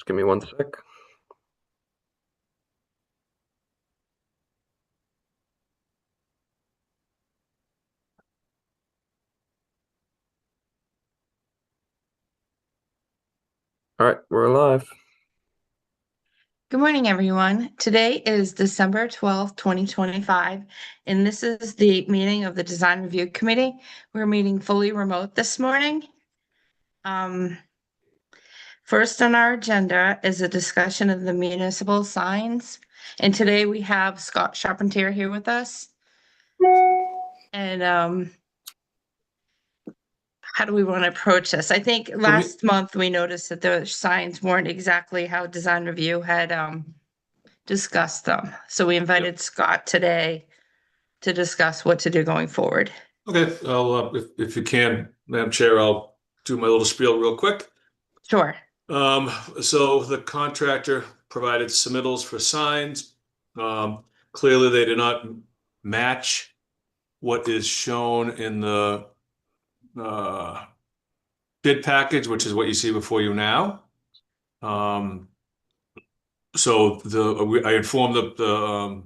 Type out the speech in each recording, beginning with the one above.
Just give me one sec. All right, we're live. Good morning, everyone. Today is December 12th, 2025, and this is the meeting of the Design Review Committee. We're meeting fully remote this morning. First on our agenda is a discussion of the municipal signs. And today we have Scott Charpentier here with us. And how do we want to approach this? I think last month we noticed that the signs weren't exactly how Design Review had discussed them. So we invited Scott today to discuss what to do going forward. Okay, I'll, if you can, Madam Chair, I'll do my little spiel real quick. Sure. So the contractor provided submittals for signs. Clearly they did not match what is shown in the bid package, which is what you see before you now. So I informed the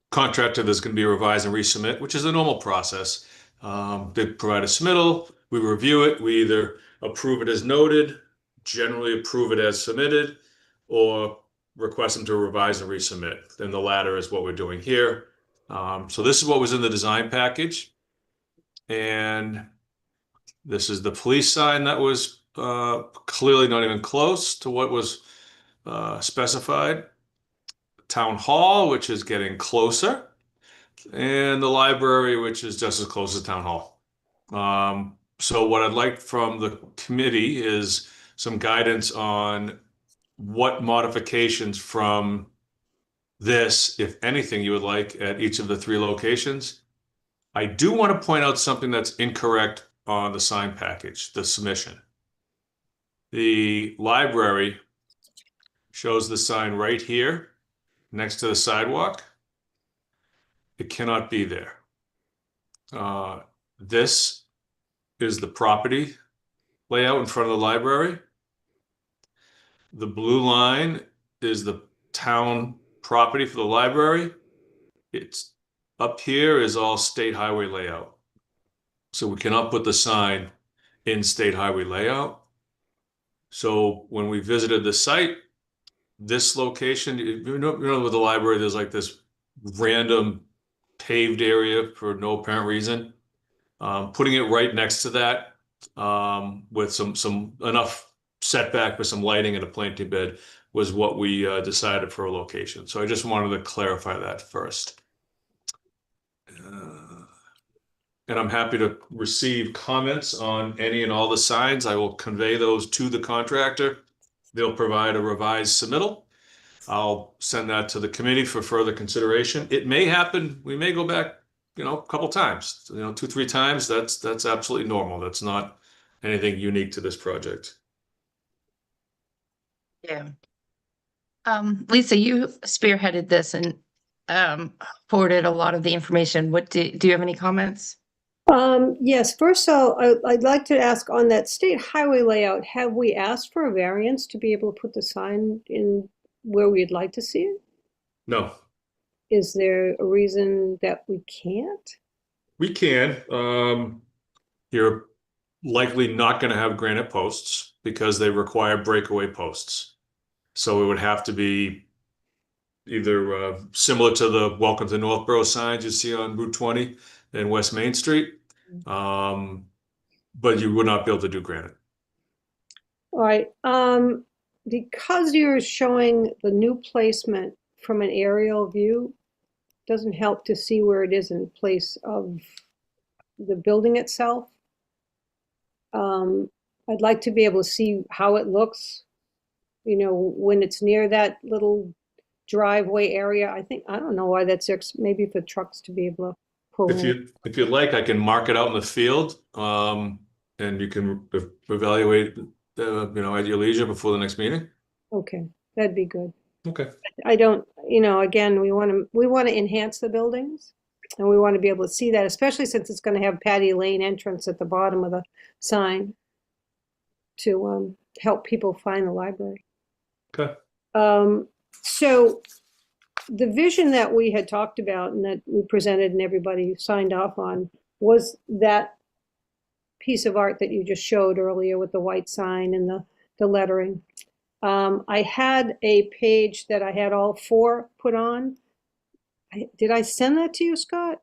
contractor there's going to be a revise and resubmit, which is a normal process. They provide a submittal, we review it, we either approve it as noted, generally approve it as submitted, or request them to revise and resubmit. Then the latter is what we're doing here. So this is what was in the design package. And this is the police sign that was clearly not even close to what was specified. Town hall, which is getting closer, and the library, which is just as close as town hall. So what I'd like from the committee is some guidance on what modifications from this, if anything, you would like at each of the three locations. I do want to point out something that's incorrect on the sign package, the submission. The library shows the sign right here next to the sidewalk. It cannot be there. This is the property layout in front of the library. The blue line is the town property for the library. It's up here is all state highway layout. So we cannot put the sign in state highway layout. So when we visited the site, this location, you know with the library, there's like this random paved area for no apparent reason. Putting it right next to that with some enough setback with some lighting and a planting bed was what we decided for a location. So I just wanted to clarify that first. And I'm happy to receive comments on any and all the signs. I will convey those to the contractor. They'll provide a revised submittal. I'll send that to the committee for further consideration. It may happen, we may go back, a couple times, 2-3 times. That's absolutely normal. That's not anything unique to this project. Yeah. Lisa, you spearheaded this and forwarded a lot of the information. What do you have any comments? Yes, first of all, I'd like to ask on that state highway layout, have we asked for a variance to be able to put the sign in where we'd like to see it? No. Is there a reason that we can't? We can. You're likely not going to have granite posts because they require breakaway posts. So it would have to be either similar to the Welcome to Northborough signs you see on Route 20 and West Main Street, but you would not be able to do granite. All right. Because you're showing the new placement from an aerial view, doesn't help to see where it is in place of the building itself. I'd like to be able to see how it looks, when it's near that little driveway area. I don't know why that's there, maybe for trucks to be able to pull in. If you'd like, I can mark it out in the field, and you can evaluate at your leisure before the next meeting. Okay, that'd be good. Okay. I don't, again, we want to enhance the buildings, and we want to be able to see that, especially since it's going to have Patty Lane entrance at the bottom of the sign to help people find the library. Okay. So the vision that we had talked about and that we presented and everybody signed off on was that piece of art that you just showed earlier with the white sign and the lettering. I had a page that I had all four put on. Did I send that to you, Scott?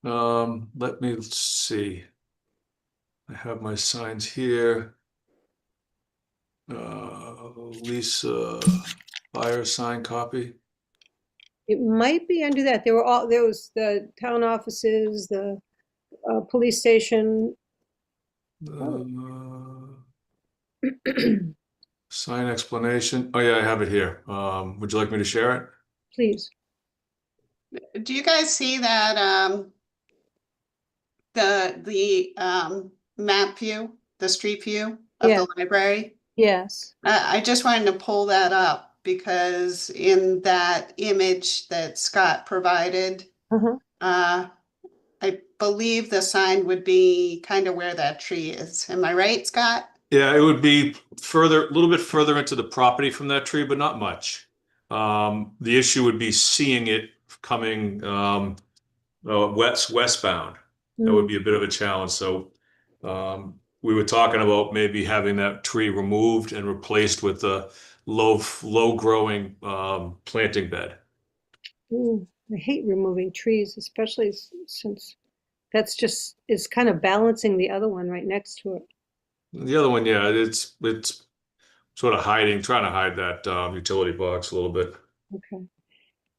Let me see. I have my signs here. Lisa, fire sign copy. It might be under that. There was the town offices, the police station. Sign explanation. Oh yeah, I have it here. Would you like me to share it? Please. Do you guys see that the map view, the street view of Yeah. the library? Yes. I just wanted to pull that up because in that image that Scott provided, Uh-huh. I believe the sign would be kind of where that tree is. Am I right, Scott? Yeah, it would be further, a little bit further into the property from that tree, but not much. The issue would be seeing it coming westbound. That would be a bit of a challenge. So we were talking about maybe having that tree removed and replaced with a low growing planting bed. I hate removing trees, especially since that's just, it's kind of balancing the other one right next to it. The other one, yeah, it's sort of trying to hide that utility box a little bit. Okay.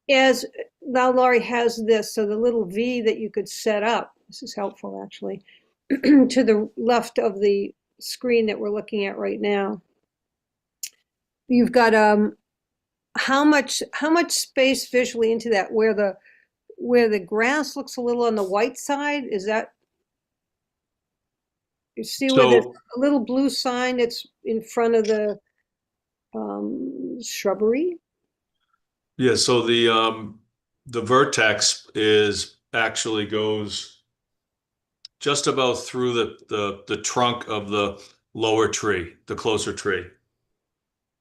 As now Laurie has this, so the little V that you could set up, this is helpful actually, to the left of the screen that we're looking at right now. You've got how much space visually into that where the grass looks a little on the white side? Is that, you see where there's a little blue sign that's in front of the shrubbery? Yeah, so the vertex actually goes just about through the trunk of the lower tree, the closer tree.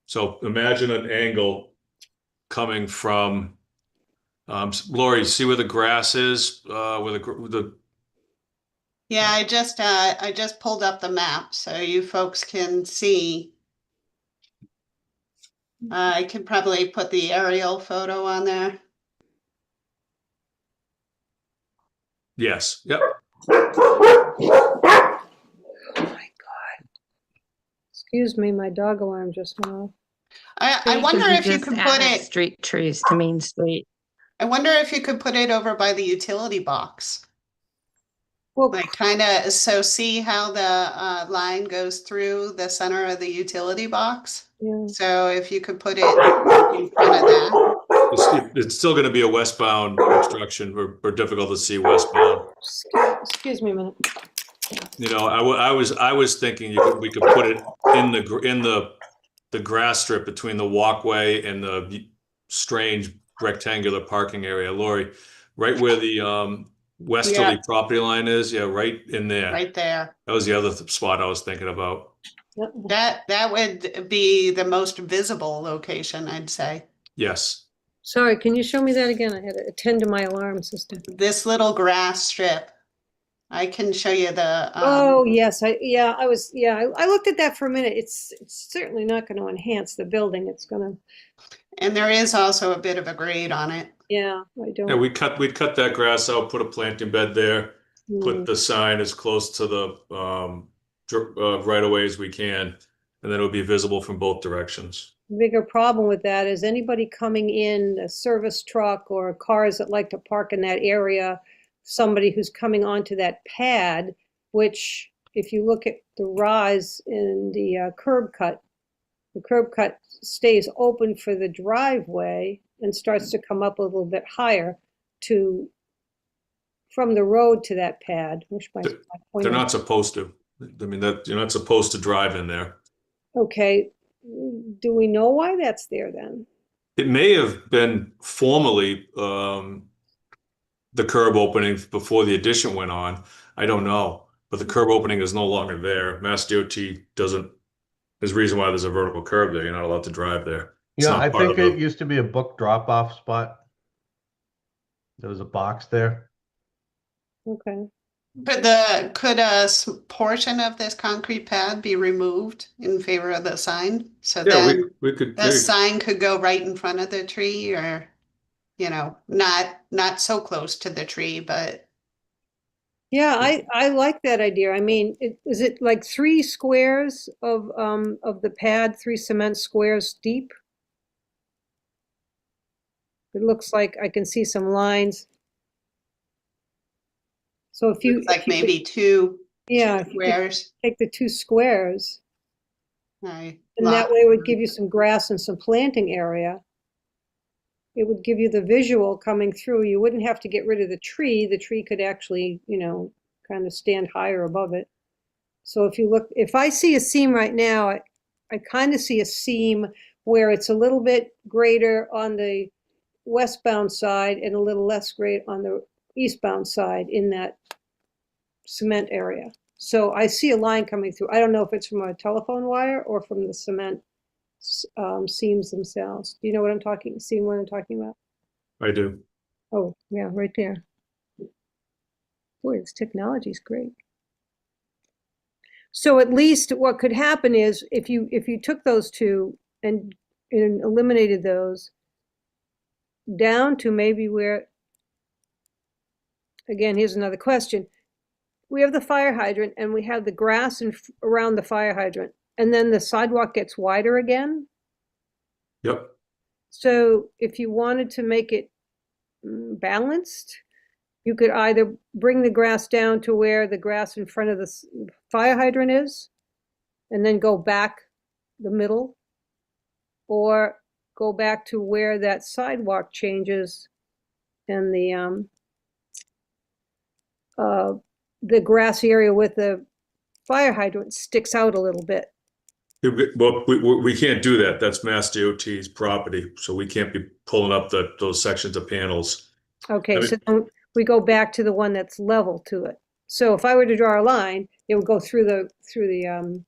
So imagine an angle coming from Lori, see where the grass is, where the Yeah, I just pulled up the map so you folks can see. I can probably put the aerial photo on there. Yes, yep. Oh my God. Excuse me, my dog alarm just went off. I wonder if you just could put added it, street trees to Main Street. I wonder if you could put it over by the utility box. Well, Like kind of, so see how the line goes through the center of the utility box? yeah. So if you could put it in front of that. It's still going to be a westbound obstruction or difficult to see westbound. Excuse me a minute. You know, I was thinking we could put it in the grass strip between the walkway and the strange rectangular parking area, Lori, right where the westerly property line is. Yeah, right in there. Right there. That was the other spot I was thinking about. Yep. That would be the most visible location, I'd say. Yes. Sorry, can you show me that again? I had to attend to my alarm system. This little grass strip. I can show you the. Oh, yes, I looked at that for a minute. It's certainly not going to enhance the building. It's going to, And there is also a bit of a grade on it. yeah, I don't. Yeah, we'd cut that grass out, put a planting bed there, put the sign as close to the right of way as we can, and then it'll be visible from both directions. Bigger problem with that is anybody coming in, a service truck or cars that like to park in that area, somebody who's coming onto that pad, which if you look at the rise in the curb cut stays open for the driveway and starts to come up a little bit higher from the road to that pad. They're not supposed to. I mean, that you're not supposed to drive in there. Okay. Do we know why that's there then? It may have been formerly the curb opening before the addition went on. I don't know, but the curb opening is no longer there. Mass DOT doesn't There's a reason why there's a vertical curb there. You're not allowed to drive there. It's Yeah, not I part think of it the- used to be a book drop-off spot. There was a box there. Okay. Could portion of this concrete pad be removed in favor of the sign? So Yeah, then we could, the sign could go right in front of the tree, or, you know, not so close to the tree, but Yeah, I like that idea. I mean, is it like 3 squares of the pad, 3 cement squares deep? It looks like I can see some lines. So if you, it's like if you could- maybe two yeah, if you could squares. take the 2 squares, Right, and that way it would give you some grass and some planting area. It would give you the visual coming through. You wouldn't have to get rid of the tree. The tree could actually, you know, kind of stand higher above it. So if you look, if I see a seam right now, I kind of see a seam where it's a little bit greater on the westbound side and a little less great on the eastbound side in that cement area. So I see a line coming through. I don't know if it's from a telephone wire or from the cement seams themselves. Do you know what I'm talking, seeing what I'm talking about? I do. Oh, yeah, right there. Boy, this technology is great. So at least what could happen is if you took those 2 and eliminated those down to maybe where, again, here's another question. We have the fire hydrant and we have the grass around the fire hydrant, and then the sidewalk gets wider again. Yep. So if you wanted to make it balanced, you could either bring the grass down to where the grass in front of the fire hydrant is, and then go back the middle, or go back to where that sidewalk changes and the grassy area with the fire hydrant sticks out a little bit. Well, we can't do that. That's Mass DOT's property, so we can't be pulling up those sections of panels. Okay, I mean- so then we go back to the one that's level to it. So if I were to draw a line, it would go through the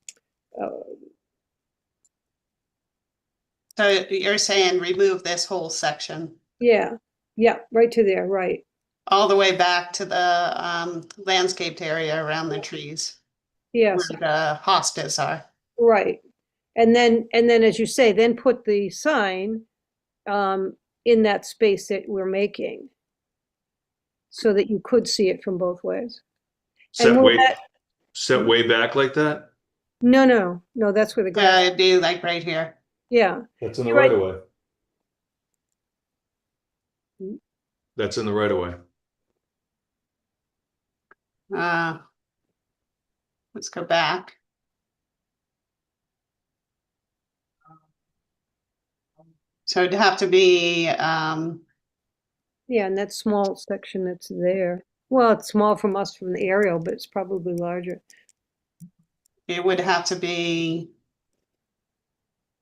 so you're saying remove this whole section yeah, right to there, right. all the way back to the landscaped area around the trees Yes, where the hostas are. right. And then as you say, then put the sign in that space that we're making so that you could see it from both ways. And will that- Set way back like that? No, that's where the Yeah, grass, it'd be like right here. yeah. That's in the You're right. right of way. Hmm. That's in the right of way. Let's go back. So it'd have to be, Yeah, and that small section that's there. Well, it's small from us from the aerial, but it's probably larger. it would have to be,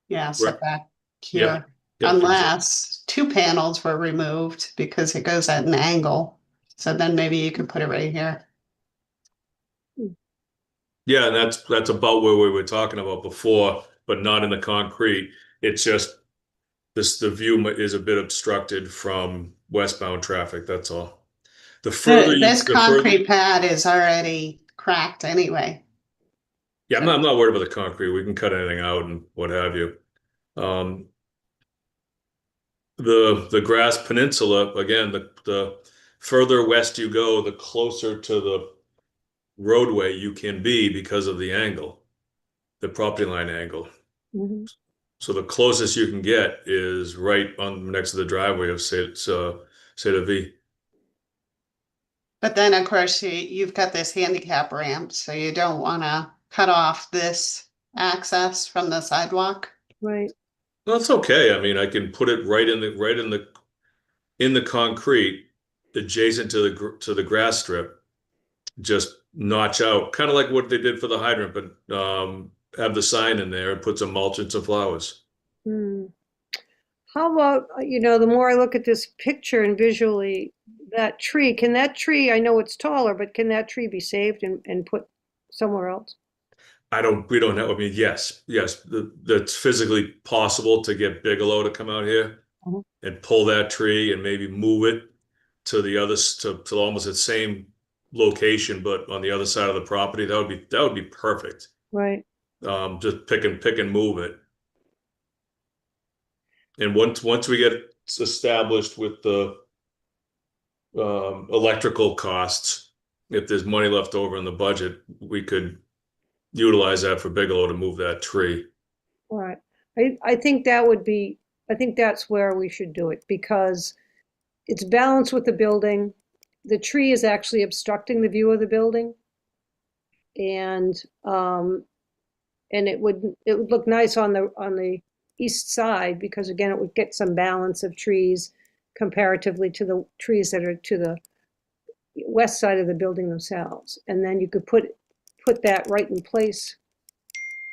yeah, set back here. Yep, Unless 2 panels were removed because it goes at an angle. So then maybe you could put it right here. Yeah, and that's about where we were talking about before, but not in the concrete. It's just the view is a bit obstructed from westbound traffic, that's all. This concrete pad is already cracked anyway. Yeah, I'm not worried about the concrete. We can cut anything out and what have you. The grass peninsula, again, the further west you go, the closer to the roadway you can be because of the angle, the property line angle. Mhm. So the closest you can get is right on next to the driveway of Seda V. But then, of course, you've got this handicap ramp, so you don't want to cut off this access from the sidewalk. Right. Well, it's okay. I mean, I can put it right in the concrete, adjacent to the grass strip. Just notch out, kind of like what they did for the hydrant, but have the sign in there and put some mulch and some flowers. How about, the more I look at this picture and visually, that tree, I know it's taller, but can that tree be saved and put somewhere else? we don't have, I mean, yes, that's physically possible to get Bigelow to come out here Mhm. and pull that tree and maybe move it to the others, to almost the same location, but on the other side of the property. That would be perfect. Right. Just pick and move it. And once we get established with the electrical costs, if there's money left over in the budget, we could utilize that for Bigelow to move that tree. All right. I think that would be, I think that's where we should do it because it's balanced with the building. The tree is actually obstructing the view of the building. And it would look nice on the east side because again, it would get some balance of trees comparatively to the trees that are to the west side of the building themselves. And then you could put that right in place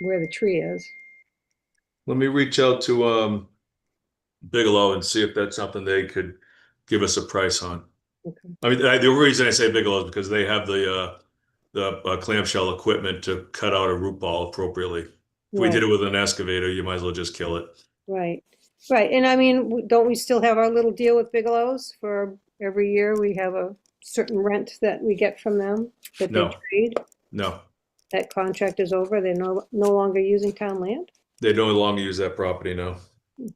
where the tree is. Let me reach out to Bigelow and see if that's something they could give us a price on. Okay. I mean, the reason I say Bigelow is because they have the clamshell equipment to cut out a root ball appropriately. If we did it with an excavator, you might as well just kill it. Right. Right. And I mean, don't we still have our little deal with Bigelow's for every year we have a certain rent that we get from them that they No. trade? No, That contract is over. They're no longer using town land? they no longer use that property now.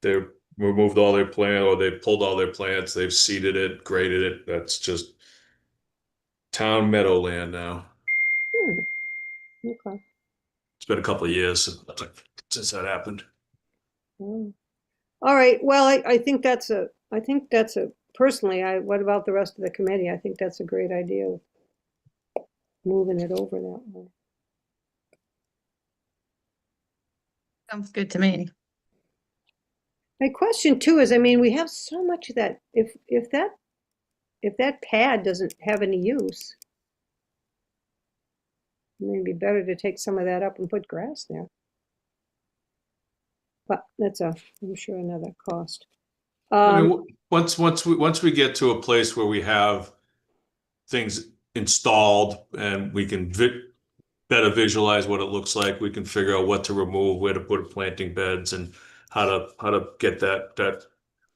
They removed all their plant, or they pulled all their plants. They've seeded it, graded it. That's just town meadowland now. Okay. It's been a couple of years since that happened. Oh. All right. Well, I think that's personally, what about the rest of the committee? I think that's a great idea of moving it over that way. Sounds good to me. My question too is, I mean, we have so much of that, if that pad doesn't have any use, maybe better to take some of that up and put grass there. But that's I'm sure another cost. I mean, once we get to a place where we have things installed and we can better visualize what it looks like, we can figure out what to remove, where to put planting beds, and how to get that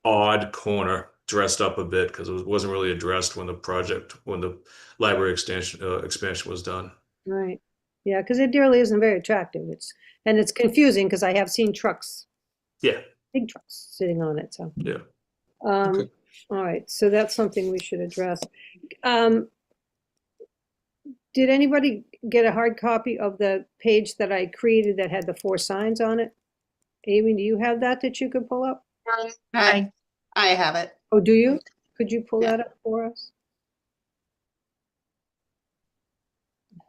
odd corner dressed up a bit because it wasn't really addressed when the library expansion was done. Right. Yeah, because it really isn't very attractive. It's confusing because I have seen trucks, Yeah. big trucks sitting on it, so. Yeah. Okay. All right, so that's something we should address. Did anybody get a hard copy of the page that I created that had the 4 signs on it? Amy, do you have that you could pull up? I have it. Oh, do you? Could you pull Yeah. that up for us?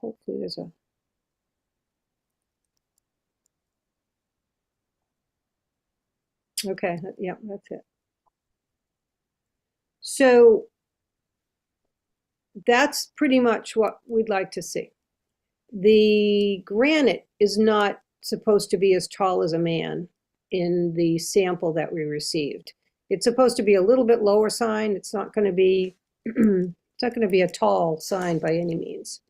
Hopefully there's a. Okay, yeah, that's it. So that's pretty much what we'd like to see. The granite is not supposed to be as tall as a man in the sample that we received. It's supposed to be a little bit lower sign. It's not going to be it's not going to be a tall sign by any means.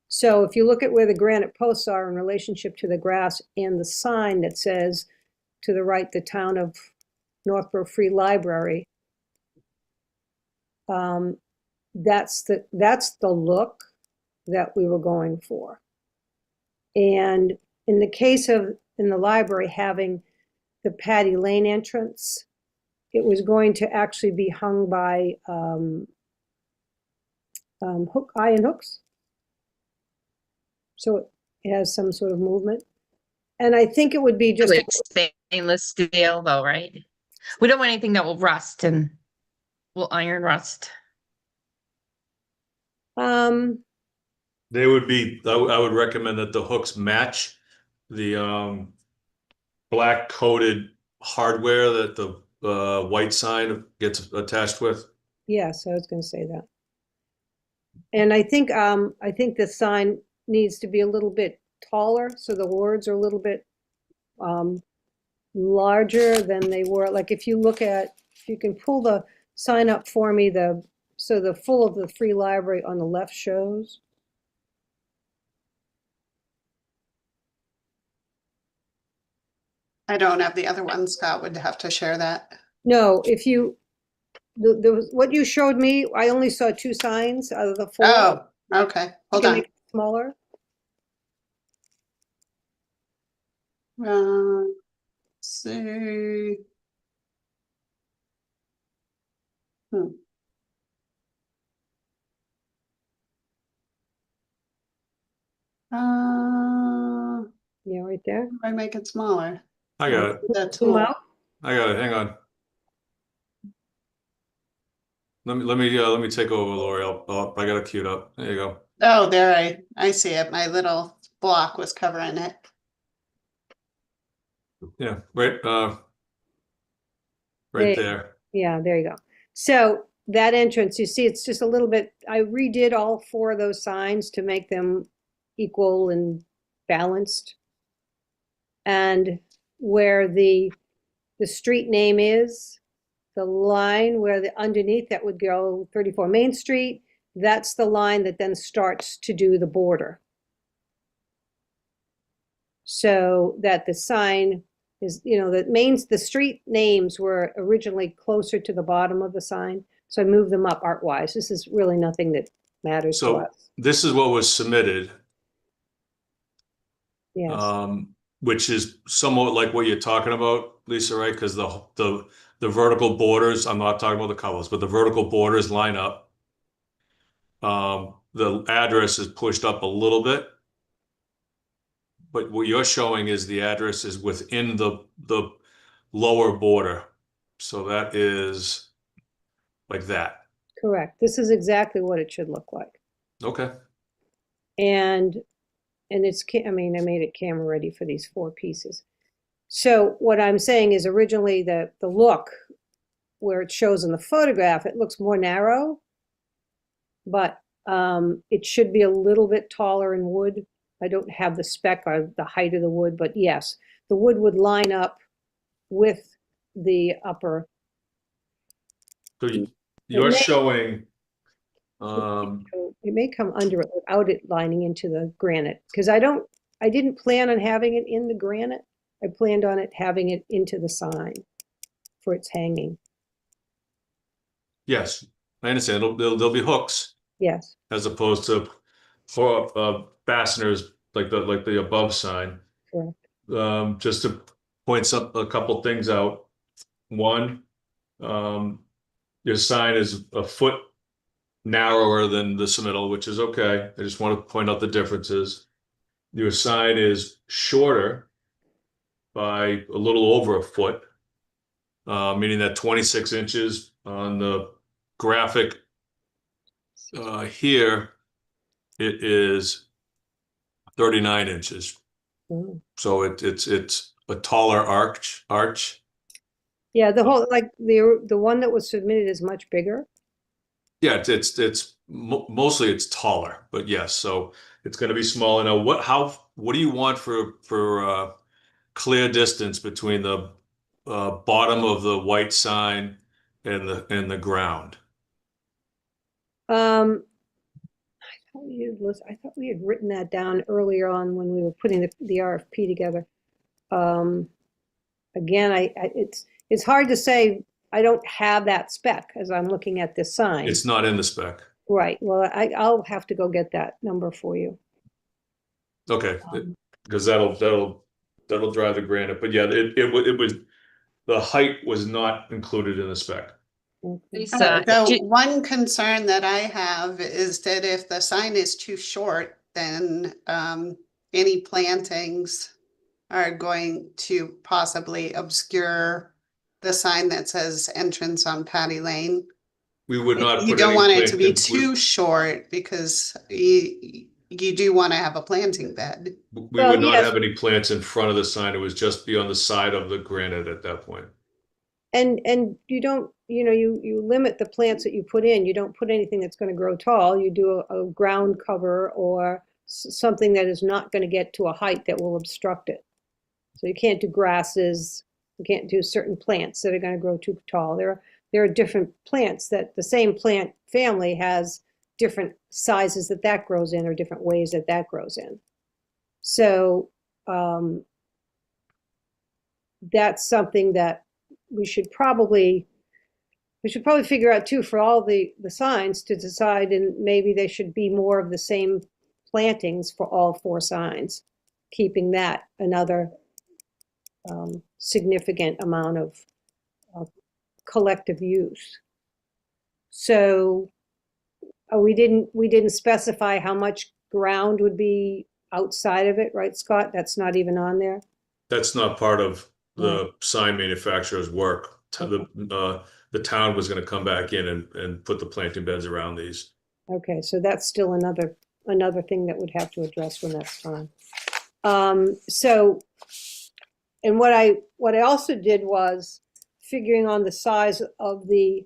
So if you look at where the granite posts are in relationship to the grass and the sign that says to the right, the Town of Northborough Free Library, that's the look that we were going for. And in the case of in the library having the Patty Lane entrance, it was going to actually be hung by iron hooks. So it has some sort of movement. And I think it would be just Like stainless steel though, right? We don't want anything that will rust and will iron rust. They would be, I would recommend that the hooks match the black coated hardware that the white sign gets attached with. yes, I was going to say that. And I think the sign needs to be a little bit taller, so the words are a little bit larger than they were. Like if you can pull the sign up for me, so the full of the free library on the left shows. I don't have the other one. Scott would have to share that. No, if you, what you showed me, I only saw 2 signs out of the 4. Oh, okay. You Hold can on. make it smaller. Let's see. Hmm. Yeah, right there. How do I make it smaller? I got it. The Zoom tool. out. I got it. Hang on. Let me take over, Lori. I got it queued up. There you go. Oh, there I see it. My little block was covering it. Yeah, right, There- right there. Yeah, there you go. So that entrance, you see, it's just a little bit, I redid all 4 of those signs to make them equal and balanced. And where the street name is, the line where the underneath that would go 34 Main Street, that's the line that then starts to do the border. So that the sign is, the street names were originally closer to the bottom of the sign. So I moved them up art-wise. This is really nothing that matters to So us. this is what was submitted, Yes, which is somewhat like what you're talking about, Lisa, right? Because the vertical borders, I'm not talking about the colors, but the vertical borders line up. The address is pushed up a little bit. But what you're showing is the address is within the lower border. So that is like that. correct. This is exactly what it should look like. Okay. And it's, I mean, I made it camera ready for these 4 pieces. So what I'm saying is originally the look where it shows in the photograph, it looks more narrow, but it should be a little bit taller in wood. I don't have the spec or the height of the wood, but yes, the wood would line up with the upper. So you're may- showing, It may come under it without it lining into the granite, because I didn't plan on having it in the granite. I planned on it having it into the sign for its hanging. yes, I understand. There'll be hooks Yes, as opposed to fasteners like the above sign. correct. Just to point a couple things out. One, your sign is a foot narrower than the submittal, which is okay. I just want to point out the differences. Your sign is shorter by a little over a foot, meaning that 26 inches on the graphic here, it is 39 inches. Mm. So it's a taller arch. Yeah, the whole, like, the one that was submitted is much bigger. Yeah, mostly it's taller, but yes, so it's going to be smaller. Now, what do you want for clear distance between the bottom of the white sign and the ground? I thought we had written that down earlier on when we were putting the RFP together. Again, it's hard to say. I don't have that spec as I'm looking at this sign. It's not in the spec. Right. Well, I'll have to go get that number for you. Okay, because that'll drive the granite. But yeah, it was the height was not included in the spec. Okay. Lisa, So one concern that I have is that if the sign is too short, then any plantings are going to possibly obscure the sign that says entrance on Patty Lane. We would not You put don't any want it to be plantings- too short because you do want to have a planting bed. We Well, would not yes. have any plants in front of the sign. It was just be on the side of the granite at that point. And you don't, you limit the plants that you put in. You don't put anything that's going to grow tall. You do a ground cover or something that is not going to get to a height that will obstruct it. So you can't do grasses. You can't do certain plants that are going to grow too tall. There are different plants that the same plant family has different sizes that grows in or different ways that grows in. So that's something that we should probably figure out too, for all the signs to decide, and maybe they should be more of the same plantings for all 4 signs, keeping that another significant amount of collective use. So we didn't specify how much ground would be outside of it, right, Scott? That's not even on there. That's not part of the sign manufacturer's work. The town was going to come back in and put the planting beds around these. Okay, so that's still another thing that would have to address when that's time. So, and what I also did was figuring on the size of the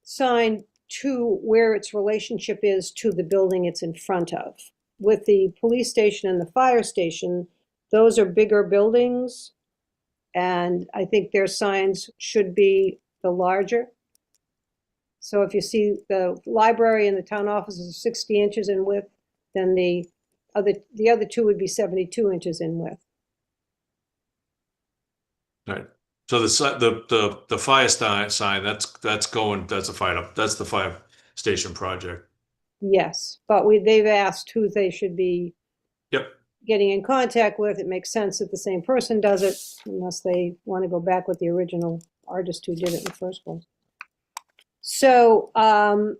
sign to where its relationship is to the building it's in front of. With the police station and the fire station, those are bigger buildings, and I think their signs should be the larger. So if you see the library and the town offices are 60 inches in width, then the other 2 would be 72 inches in width. Right. So the fire sign, that's the fire station project. Yes, but they've asked who they should be Yep. getting in contact with. It makes sense that the same person does it, unless they want to go back with the original artist who did it in the first place. So I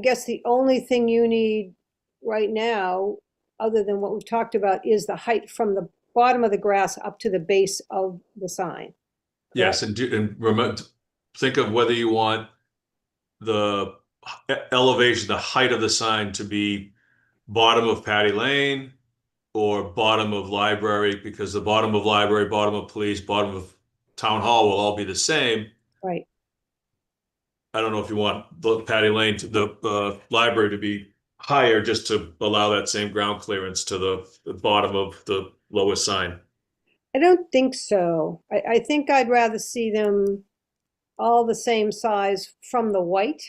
guess the only thing you need right now, other than what we've talked about, is the height from the bottom of the grass up to the base of the sign. Yes, and remember, think of whether you want the elevation, the height of the sign to be bottom of Patty Lane or bottom of library, because the bottom of library, bottom of police, bottom of town hall will all be the same. Right. I don't know if you want the Patty Lane to the library to be higher, just to allow that same ground clearance to the bottom of the lowest sign. I don't think so. I think I'd rather see them all the same size from the white.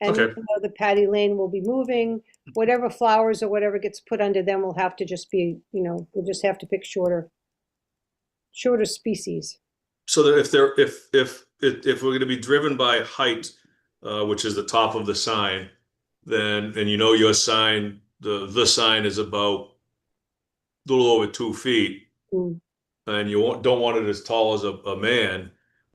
And Okay. even though the Patty Lane will be moving, whatever flowers or whatever gets put under them will have to just be, we'll just have to pick shorter species. So that if we're going to be driven by height, which is the top of the sign, then, and your sign, the sign is about a little over 2 feet, Mm. and you don't want it as tall as a man,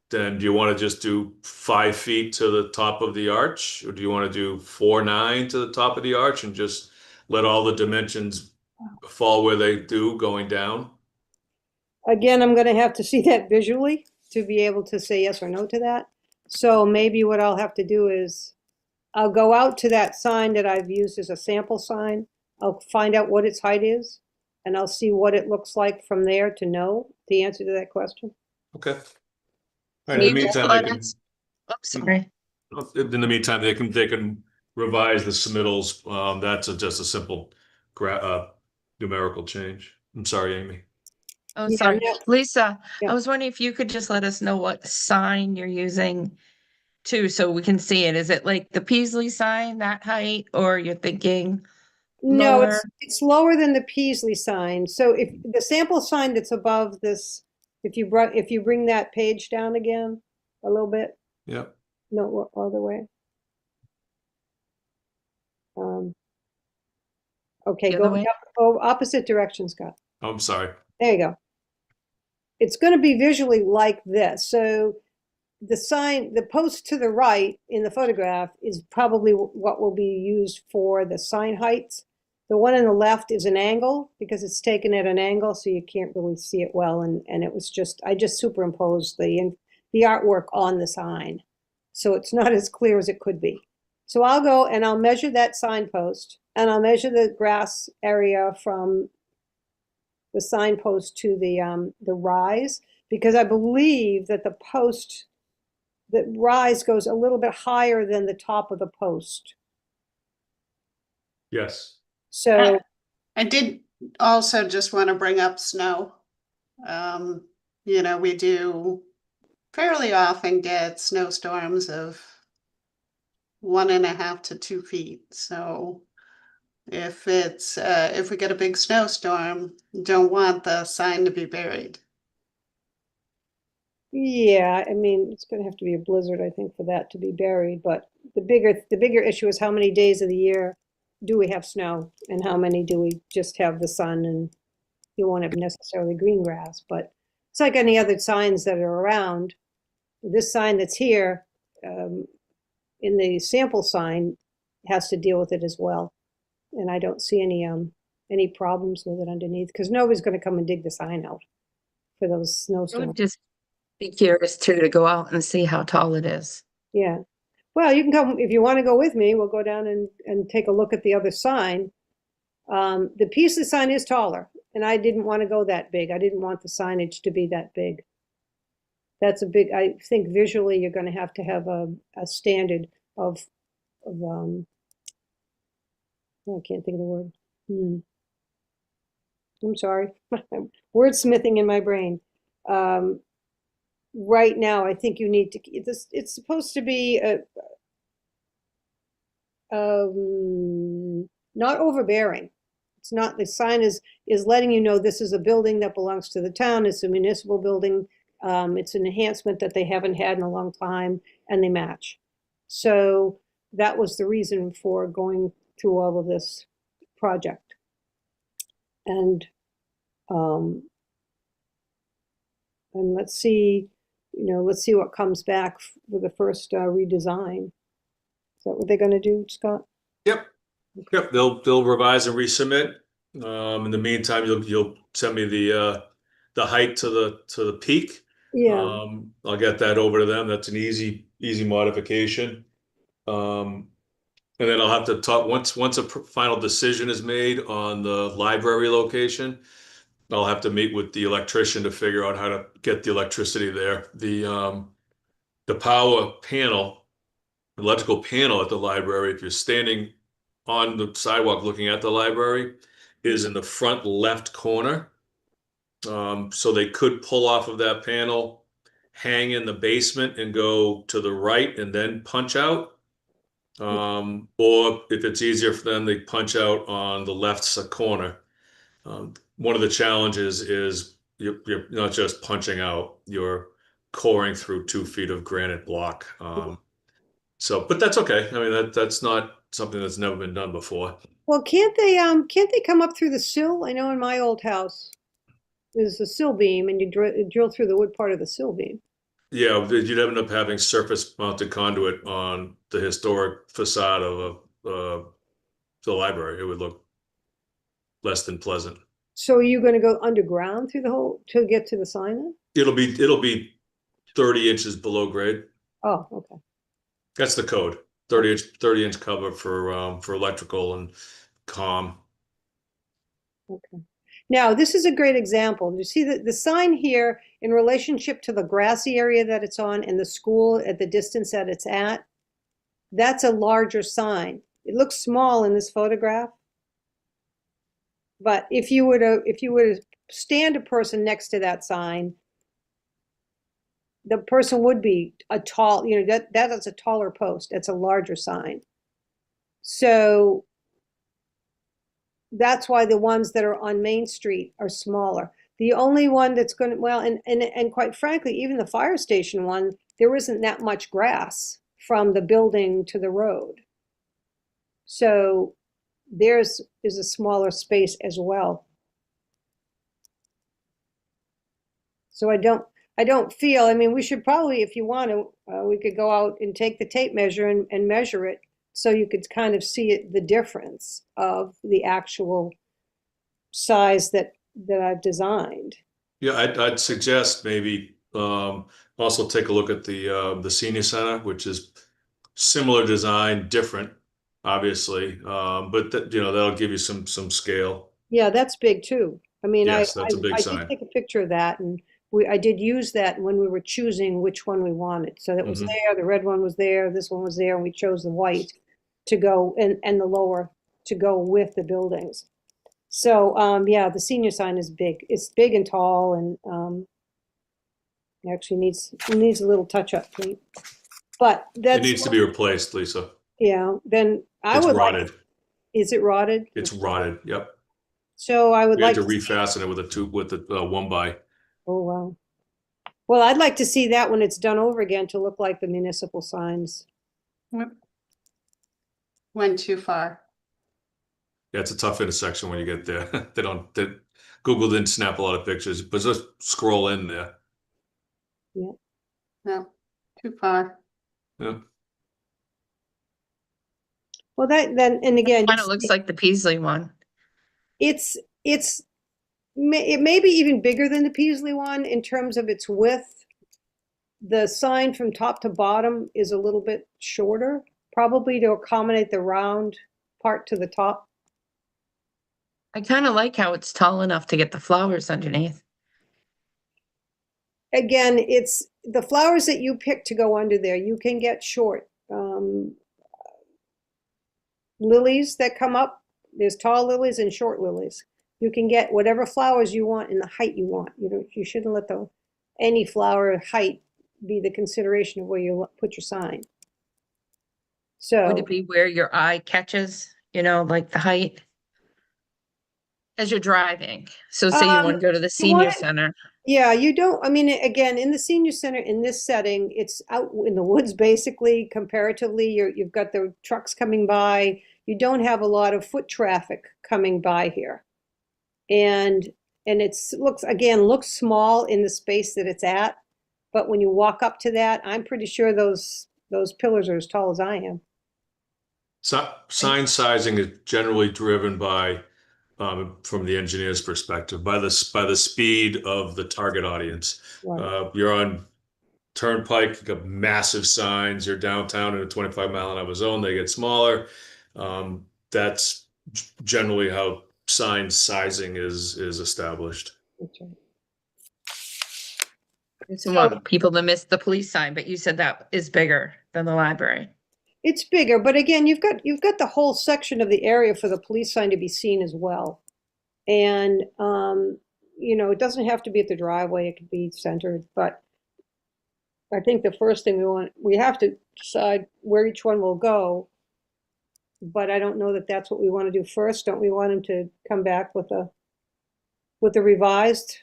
then do you want to just do 5 feet to the top of the arch, or do you want to do 4'9" to the top of the arch and just let all the dimensions fall where they do going down? Again, I'm going to have to see that visually to be able to say yes or no to that. So maybe what I'll have to do is I'll go out to that sign that I've used as a sample sign. I'll find out what its height is, and I'll see what it looks like from there to know the answer to that question. Okay. All right, in the You just meantime, let they can, us- Oops, sorry. in the meantime, they can revise the submittals. That's just a simple numerical change. I'm sorry, Amy. Oh, Yeah, sorry. no. Lisa, Yeah. I was wondering if you could just let us know what sign you're using too, so we can see it. Is it like the Peasley sign, that height, or you're thinking? No, Lower. it's lower than the Peasley sign. So if the sample sign that's above this, if you bring that page down again a little bit, Yeah. no, other way. Okay, The go other way? opposite direction, Scott. Oh, I'm sorry. There you go. It's going to be visually like this. So the sign, the post to the right in the photograph is probably what will be used for the sign heights. The one on the left is an angle because it's taken at an angle, so you can't really see it well. And it was I just superimposed the artwork on the sign. So it's not as clear as it could be. So I'll go and I'll measure that signpost, and I'll measure the grass area from the signpost to the rise, because I believe that the rise goes a little bit higher than the top of the post. Yes. So I did also just want to bring up snow. We do fairly often get snowstorms of 1.5 to 2 feet. So If it's, if we get a big snowstorm, don't want the sign to be buried. Yeah, I mean, it's gonna have to be a blizzard, I think, for that to be buried, but the bigger issue is how many days of the year do we have snow and how many do we just have the sun and you won't have necessarily green grass, but it's like any other signs that are around. This sign that's here, in the sample sign has to deal with it as well. And I don't see any problems with it underneath, because nobody's gonna come and dig the sign out for those I would snowstorms. just be curious too, to go out and see how tall it is. Yeah. Well, you can come, if you want to go with me, we'll go down and take a look at the other sign. The piece of sign is taller, and I didn't want to go that big. I didn't want the signage to be that big. That's a big, I think visually you're going to have a standard of oh, I can't think of the word. I'm sorry. Wordsmithing in my brain. Right now, I think you need to, it's supposed to be not overbearing. It's not, the sign is letting you know this is a building that belongs to the town. It's a municipal building. It's an enhancement that they haven't had in a long time, and they match. So that was the reason for going through all of this project. And let's see, let's see what comes back with the first redesign. Is that what they're going to do, Scott? Yep. Yep. They'll revise and resubmit. In the meantime, you'll send me the height to the peak. Yeah. I'll get that over to them. That's an easy modification. And then I'll have to talk once a final decision is made on the library location. I'll have to meet with the electrician to figure out how to get the electricity there. The power panel, electrical panel at the library, if you're standing on the sidewalk looking at the library, is in the front left corner. So they could pull off of that panel, hang in the basement and go to the right and then punch out. Or if it's easier for them, they punch out on the left corner. One of the challenges is you're not just punching out, you're coring through 2 feet of granite block. But that's okay. I mean, that's not something that's never been done before. Well, can't they come up through the sill? I know in my old house, there's a sill beam, and you drill through the wood part of the sill beam. Yeah, you'd end up having surface mounted conduit on the historic facade of the library. It would look less than pleasant. So are you going to go underground through the whole to get to the sign then? It'll be 30 inches below grade. Oh, okay. That's the code. 30 inch cover for electrical and comm. Okay. Now, this is a great example. You see the sign here in relationship to the grassy area that it's on and the school at the distance that it's at. That's a larger sign. It looks small in this photograph. But if you were to stand a person next to that sign, the person would be a tall, that is a taller post. It's a larger sign. So that's why the ones that are on Main Street are smaller. The only one that's going to, well, and quite frankly, even the fire station one, there isn't that much grass from the building to the road. So theirs is a smaller space as well. So I don't feel, I mean, we should probably, if you want to, we could go out and take the tape measure and measure it so you could kind of see it, the difference of the actual size that I've designed. Yeah, I'd suggest maybe also take a look at the senior center, which is similar design, different, obviously, but that'll give you some scale. Yeah, that's big too. I mean, Yes, that's a big I sign. did take a picture of that, and I did use that when we were choosing which one we wanted. So that was there, the red one was there, this one was there, and we chose the white to go and the lower to go with the buildings. So yeah, the senior sign is big. It's big and tall, and actually needs a little touch up paint. But It that's needs to be replaced, Lisa. yeah. Then I It's would rotted. Is it rotted? It's rotted. Yep. So I would We had like to to see, refasten it with a 1x. oh, wow. Well, I'd like to see that when it's done over again to look like the municipal signs. Went too far. Yeah, it's a tough intersection when you get there. Google didn't snap a lot of pictures, but just scroll in there. No, too far. Yeah. Well, and again, Kind of looks like the Peasley one. it's, it may be even bigger than the Peasley one in terms of its width. The sign from top to bottom is a little bit shorter, probably to accommodate the round part to the top. I kind of like how it's tall enough to get the flowers underneath. Again, it's the flowers that you pick to go under there. You can get short lilies that come up. There's tall lilies and short lilies. You can get whatever flowers you want in the height you want. You shouldn't let any flower height be the consideration of where you put your sign. So Would it be where your eye catches, like the height? As you're driving. So say you want to go to the senior center. yeah, you don't, I mean, again, in the senior center, in this setting, it's out in the woods, basically, comparatively. You've got the trucks coming by. You don't have a lot of foot traffic coming by here. And looks small in the space that it's at. But when you walk up to that, I'm pretty sure those pillars are as tall as I am. Sign sizing is generally driven by, from the engineer's perspective, by the speed of the target audience. Right. You're on Turnpike, you got massive signs. You're downtown in a 25-mile-an-hour zone, they get smaller. That's generally how sign sizing is established. That's right. So want people to miss the police sign, but you said that is bigger than the library. It's bigger, but again, you've got the whole section of the area for the police sign to be seen as well. And it doesn't have to be at the driveway, it could be centered, but I think the first thing we have to decide where each one will go. But I don't know that that's what we want to do first. Don't we want him to come back with a revised,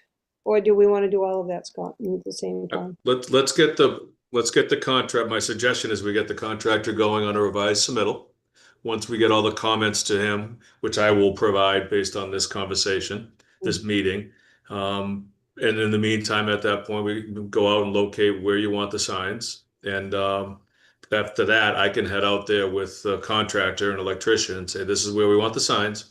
or do we want to do all of that, Scott, at the same time? Let's get the contract. My suggestion is we get the contractor going on a revised submittal. Once we get all the comments to him, which I will provide based on this conversation, this meeting. And in the meantime, at that point, we can go out and locate where you want the signs. And after that, I can head out there with a contractor and electrician and say, this is where we want the signs.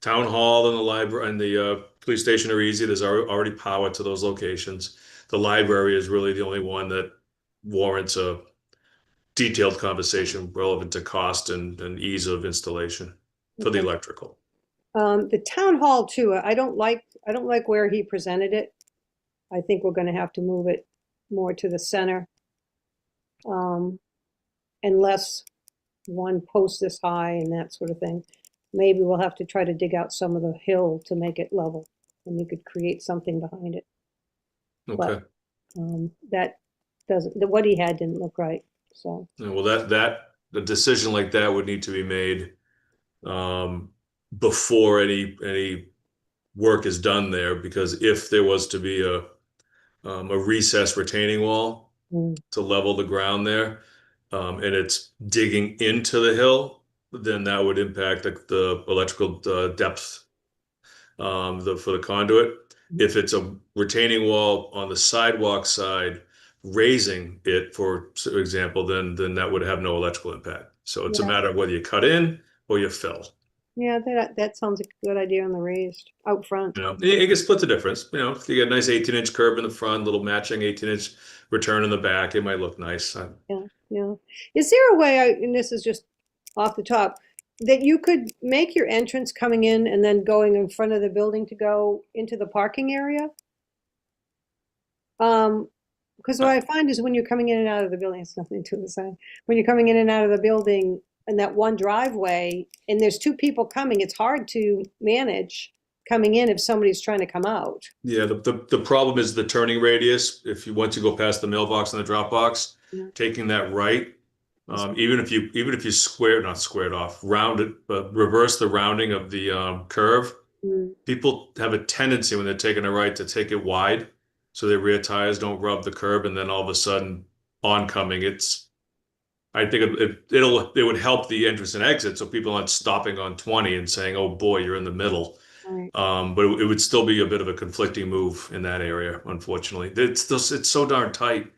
Town hall and the library and the police station are easy. There's already power to those locations. The library is really the only one that warrants a detailed conversation relevant to cost and ease of installation for the electrical. The town hall too, I don't like where he presented it. I think we're going to have to move it more to the center. Unless one post this high and that sort of thing. Maybe we'll have to try to dig out some of the hill to make it level, and you could create something behind it. Okay. That what he had didn't look right. So well, the decision like that would need to be made before any work is done there, because if there was to be a recessed retaining wall to level the ground there, and it's digging into the hill, then that would impact the electrical depth for the conduit. If it's a retaining wall on the sidewalk side, raising it, for example, then that would have no electrical impact. So it's a matter of whether you cut in or you fill. yeah, that sounds like a good idea on the raised out front. You can split the difference. If you get a nice 18-inch curb in the front, little matching 18-inch return in the back, it might look nice. Yeah. Is there a way, and this is just off the top, that you could make your entrance coming in and then going in front of the building to go into the parking area? Because what I find is when you're coming in and out of the building, it's nothing to the side. When you're coming in and out of the building in that one driveway, and there's two people coming, it's hard to manage coming in if somebody's trying to come out. Yeah, the problem is the turning radius. Once you go past the mailbox and the drop box, taking that right Even if you not square it off, round it, but reverse the rounding of the curve. Mm, People have a tendency when they're taking a right to take it wide, so their rear tires don't rub the curb, and then all of a sudden oncoming, I think it would help the entrance and exit, so people aren't stopping on 20 and saying, "Oh boy, you're in the middle." right. But it would still be a bit of a conflicting move in that area, unfortunately. It's so darn tight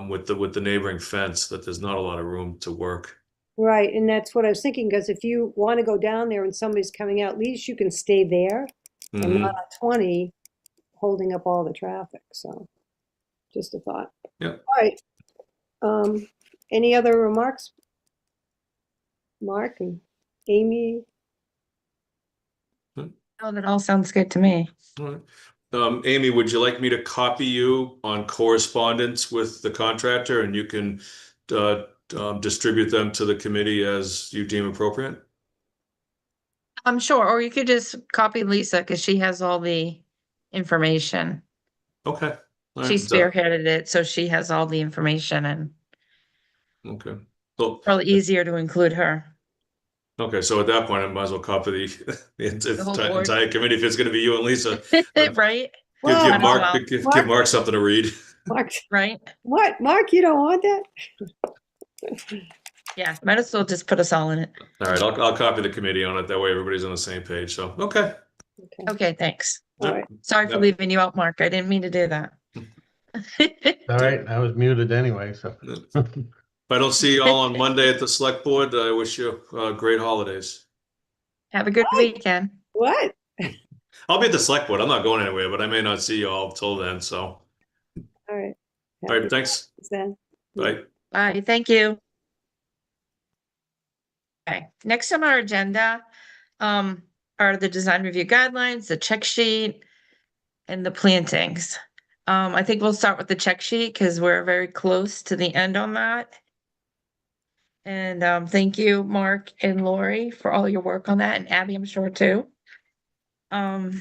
with the neighboring fence that there's not a lot of room to work. Right, and that's what I was thinking, because if you want to go down there and somebody's coming out, at least you can stay there and Mhm. not on 20 holding up all the traffic, so just a thought. Yeah. All right. Any other remarks? Mark and Amy? Oh, that all sounds good to me. All right. Amy, would you like me to copy you on correspondence with the contractor, and you can distribute them to the committee as you deem appropriate? I'm sure, or you could just copy Lisa because she has all the information. Okay. All She right. spearheaded it, so she has all the information and Okay. So, probably easier to include her. okay. So at that point, I might as well copy The whole board. entire committee if it's going to be you and Lisa. Right, Well, Give Might as Mark well. give Mark something to read. Mark, right? what? Mark, you don't want that? Yeah, might as well just put us all in it. All right. I'll copy the committee on it. That way, everybody's on the same page. So, okay. Okay, Okay, thanks. all right. Sorry for Yep. leaving you out, Mark. I didn't mean to do that. All right, I was muted anyway, so. If I don't see you all on Monday at the select board, I wish you great holidays. Have a good weekend. What? I'll be at the select board. I'm not going anywhere, but I may not see you all till then. So, All right. all right, thanks. Then. Bye. Bye, thank you. Okay, next on our agenda, are the design review guidelines, the check sheet, and the plantings. I think we'll start with the check sheet because we're very close to the end on that. And, thank you, Mark and Lori, for all your work on that, and Abby, I'm sure too. I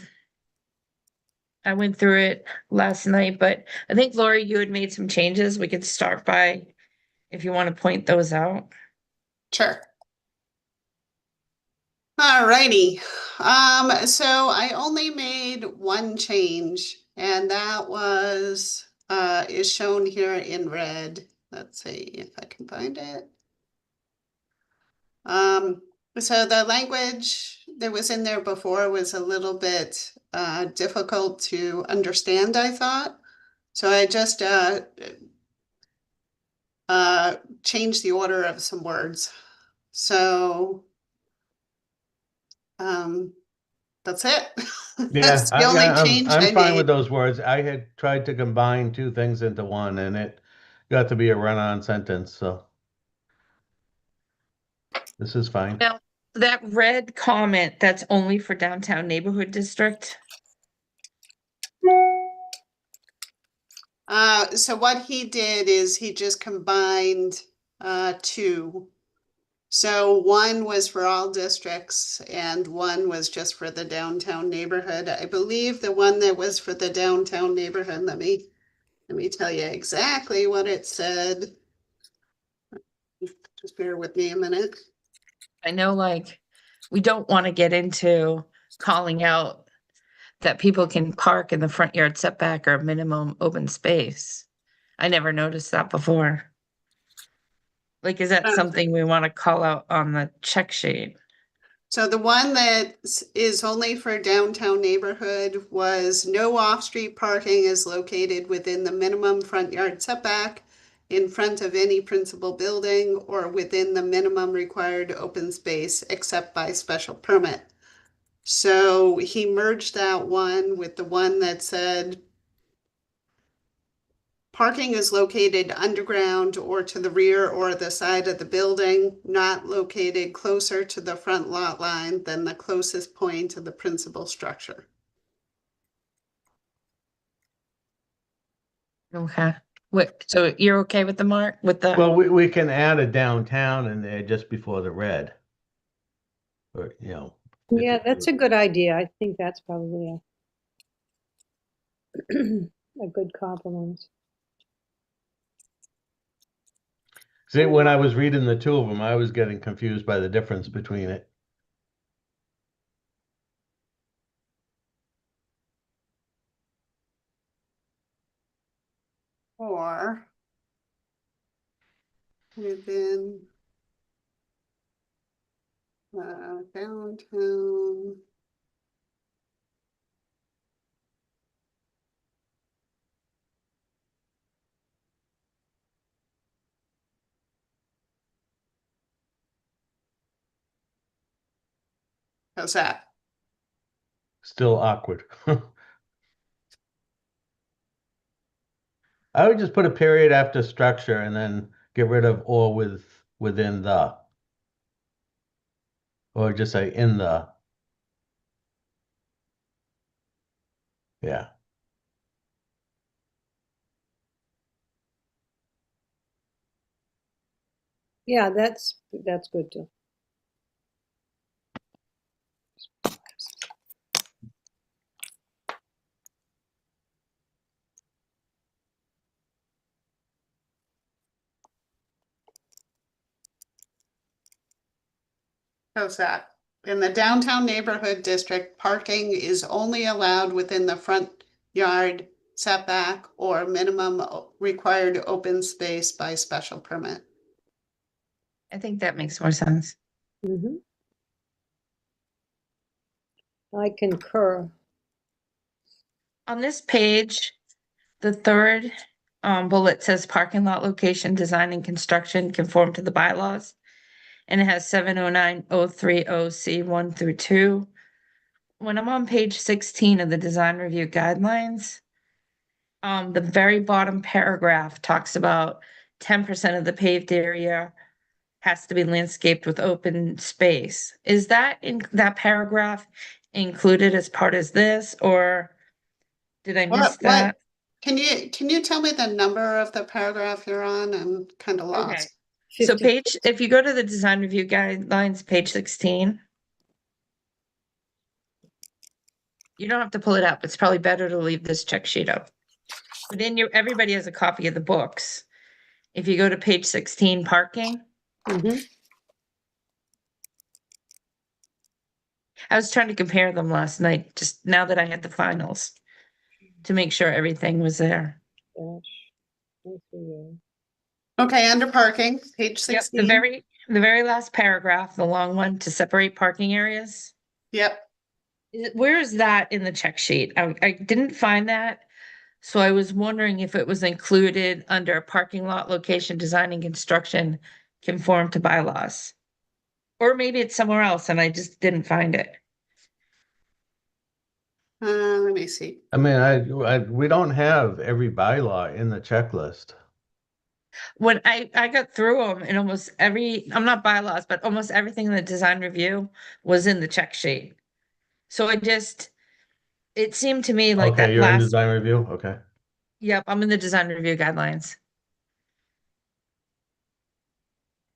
went through it last night, but I think Lori, you had made some changes. We could start by, if you want to point those out. Sure. All righty. So I only made one change, and that was is shown here in red. Let's see if I can find it. So the language that was in there before was a little bit difficult to understand, I thought. So I just changed the order of some words. So that's it. Yeah, That's the only change I I'm fine with made. those words. I had tried to combine two things into one and it got to be a run-on sentence, so. This is fine. Now, that red comment, that's only for downtown neighborhood district. So what he did is he just combined two. So one was for all districts and one was just for the downtown neighborhood. I believe the one that was for the downtown neighborhood, let me tell you exactly what it said. Just bear with me a minute. I know, like, we don't want to get into calling out that people can park in the front yard setback or minimum open space. I never noticed that before. Like, is that something we want to call out on the check sheet? So the one that is only for downtown neighborhood was no off-street parking is located within the minimum front yard setback in front of any principal building or within the minimum required open space except by special permit. So he merged that one with the one that said parking is located underground or to the rear or the side of the building, not located closer to the front lot line than the closest point to the principal structure. Okay. What, so you're okay with the mark, with the? Well, we can add a downtown in there just before the red. Or, you know. if Yeah, it- that's a good idea. I think that's probably a good compromise. See, when I was reading the two of them, I was getting confused by the difference between it. Or within downtown. How's that? Still awkward. I would just put a period after structure and then get rid of or within the. Or just say in the. Yeah. Yeah, that's good too. How's that? In the downtown neighborhood district, parking is only allowed within the front yard setback or minimum required open space by special permit. I think that makes more sense. Mhm. I concur. On this page, the third bullet says parking lot location, design and construction conform to the bylaws. And it has 709-030C 1 through 2. When I'm on page 16 of the design review guidelines, the very bottom paragraph talks about 10% of the paved area has to be landscaped with open space. Is that in that paragraph included as part of this, or did I miss that? Can you tell me the number of the paragraph you're on? I'm kind of Okay. lost. So 50 if you go to the design review guidelines, page 16, you don't have to pull it up. It's probably better to leave this check sheet up. But everybody has a copy of the books. If you go to page 16, parking, Mhm. I was trying to compare them last night, just now that I had the finals, to make sure everything was there. Okay, under parking, page Yep, 16. the very last paragraph, the long one, to separate parking areas. Yep. Where is that in the check sheet? I didn't find that. So I was wondering if it was included under parking lot location, design and construction conform to bylaws. Or maybe it's somewhere else and I just didn't find it. Let me see. I mean, we don't have every bylaw in the checklist. When I got through them and almost I'm not bylaws, but almost everything in the design review was in the check sheet. So it seemed to me like Okay, that you're in last, design review? Okay. yep, I'm in the design review guidelines.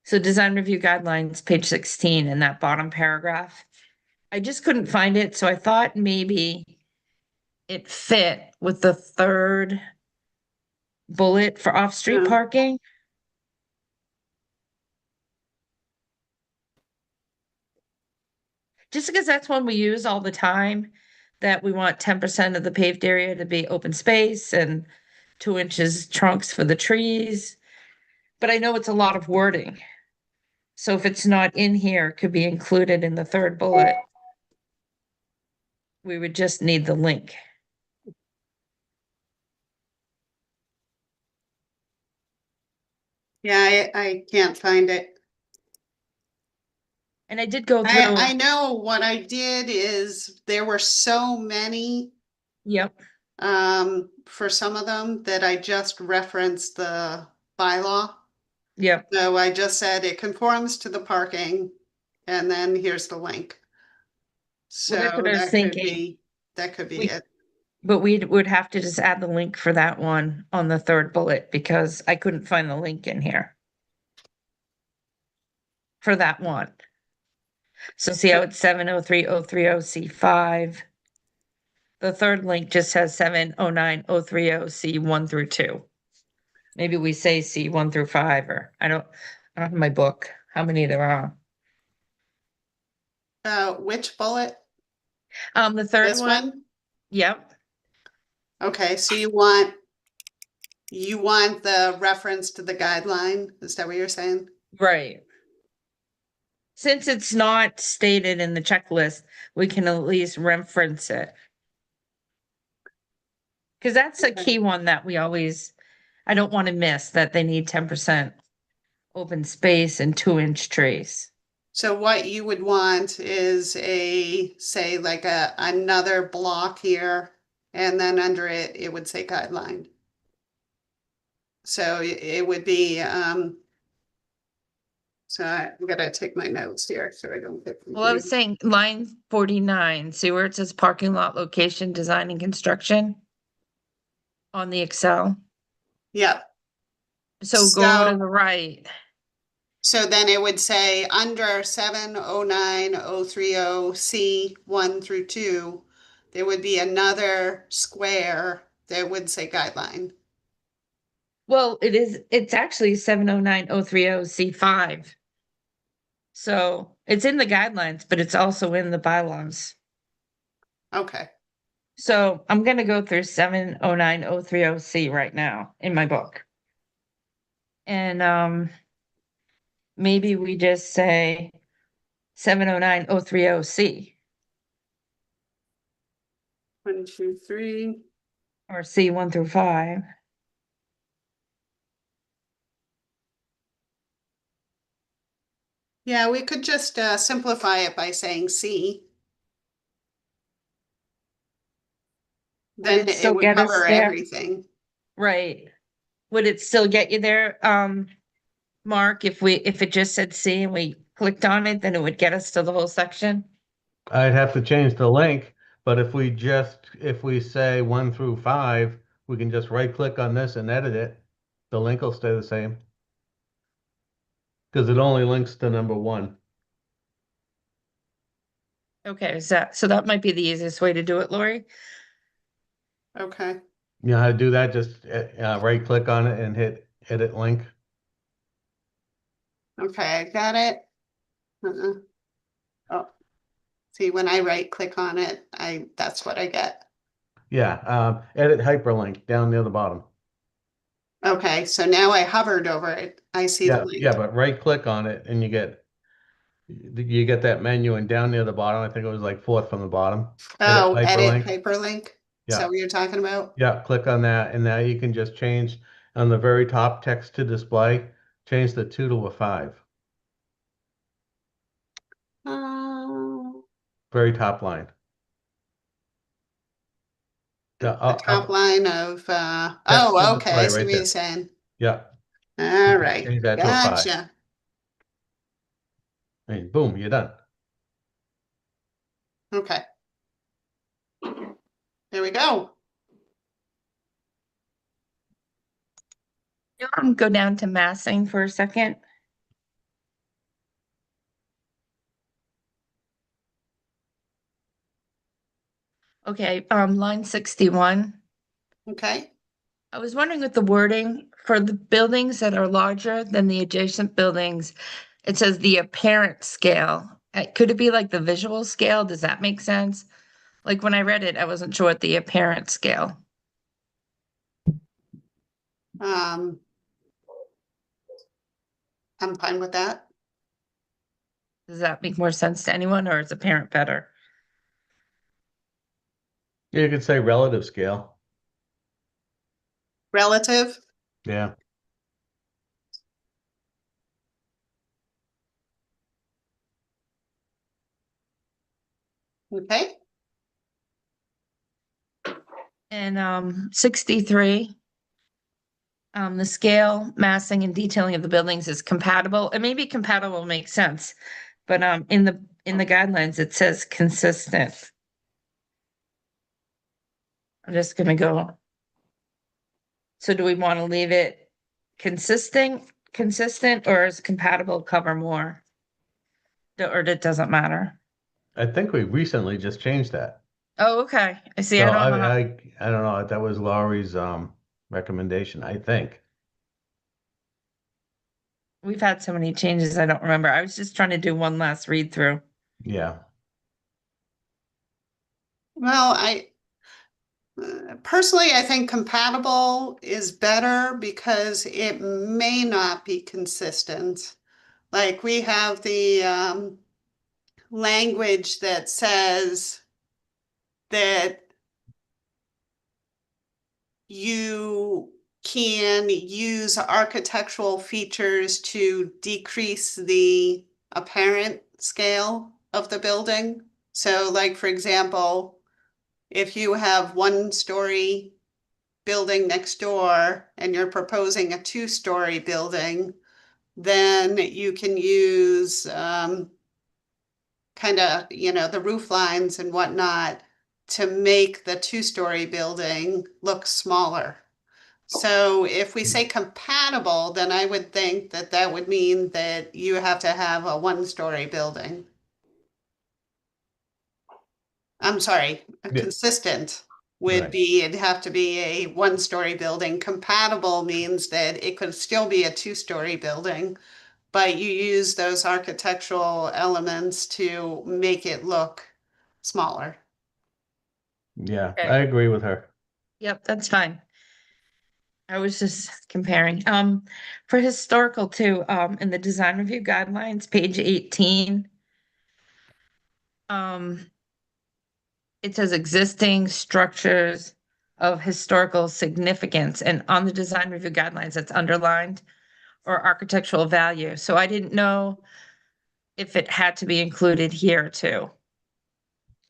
So design review guidelines, page 16 in that bottom paragraph. I just couldn't find it, so I thought maybe it fit with the third bullet for off-street Yeah. parking. Just because that's one we use all the time, that we want 10% of the paved area to be open space and 2 inches trunks for the trees. But I know it's a lot of wording. So if it's not in here, it could be included in the third bullet. We would just need the link. Yeah, I can't find it. And I did go through, I know what I did is there were so many yep, for some of them that I just referenced the bylaw. yep. So I just said it conforms to the parking and then here's the link. So Well, that's what I was that could thinking. be, that could be We- it. But we would have to just add the link for that one on the third bullet because I couldn't find the link in here. For that one. So see how it's 703-030C5. The third link just has 709-030C 1 through 2. Maybe we say C 1 through 5, or I don't have my book, how many there are. Which bullet? The third This one, one? yep, Okay, so you want the reference to the guideline? Is that what you're saying? right. Since it's not stated in the checklist, we can at least reference it. Because that's a Okay. key one that I don't want to miss, that they need 10% open space and 2-inch trees. So what you would want is say like another block here, and then under it, it would say guideline. So it would be, so I'm gonna take my notes here so I don't get Well, I was confused. saying line 49, see where it says parking lot location, design and construction? On the Excel. Yep. So go to So- the right. So then it would say under 709-030C 1 through 2, there would be another square that would say guideline. Well, it's actually 709-030C5. So it's in the guidelines, but it's also in the bylaws. Okay. So I'm gonna go through 709-030C right now in my book. And maybe we just say 709-030C 1, 2, 3. or C 1 through 5. Yeah, we could just simplify it by saying C. Then it it still would get us cover there? everything. Right. Would it still get you there, Mark, if it just said C and we clicked on it, then it would get us to the whole section? I'd have to change the link, but if we say 1 through 5, we can just right click on this and edit it. The link will stay the same. Because it only links to number 1. Okay, so that might be the easiest way to do it, Lori. Okay. You know how to do that? Just right click on it and hit edit link. Okay, I got it. Oh, see, when I right click on it, that's what I get. Yeah, edit hyperlink down near the bottom. Okay, so now I hovered over it. I see the link. Yeah, but right click on it and you get that menu, and down near the bottom, I think it was like fourth from the bottom. Oh, edit hyperlink. hyperlink. Is Yeah. that what you're talking about? Yeah, click on that, and now you can just change on the very top text to display, change the 2 to a 5. Very top line. The up- top line of, to oh, okay, I display see right what you're there. saying. Yeah, All right, change that to a 5. gotcha. And boom, you're done. Okay. There we go. Go down to massing for a second. Okay, line 61. Okay. I was wondering with the wording for the buildings that are larger than the adjacent buildings, it says the apparent scale. Could it be like the visual scale? Does that make sense? Like when I read it, I wasn't sure what the apparent scale. I'm fine with that. Does that make more sense to anyone, or is apparent better? You could say relative scale. Relative. Yeah. Okay. And 63. The scale, massing, and detailing of the buildings is compatible. And maybe compatible makes sense, but in the guidelines it says consistent. I'm just gonna go. So do we want to leave it consistent, or is compatible cover more? Or it doesn't matter? I think we recently just changed that. Oh, okay. I see. So I don't know. I don't know. That was Laurie's recommendation, I think. We've had so many changes, I don't remember. I was just trying to do one last read through. Yeah. Well, personally, I think compatible is better because it may not be consistent. Like we have the language that says that you can use architectural features to decrease the apparent scale of the building. So like, for example, if you have 1-story building next door and you're proposing a 2-story building, then you can use kind of, the roof lines and whatnot to make the 2-story building look smaller. So if we say compatible, then I would think that that would mean that you have to have a 1-story building. I'm sorry, Yeah. consistent would Right. be, it'd have to be a 1-story building. Compatible means that it could still be a 2-story building, but you use those architectural elements to make it look smaller. Yeah, Okay. I agree with her. Yep, that's fine. I was just comparing. For historical too, in the design review guidelines, page 18. It says existing structures of historical significance, and on the design review guidelines, it's underlined, or architectural value. So I didn't know if it had to be included here too.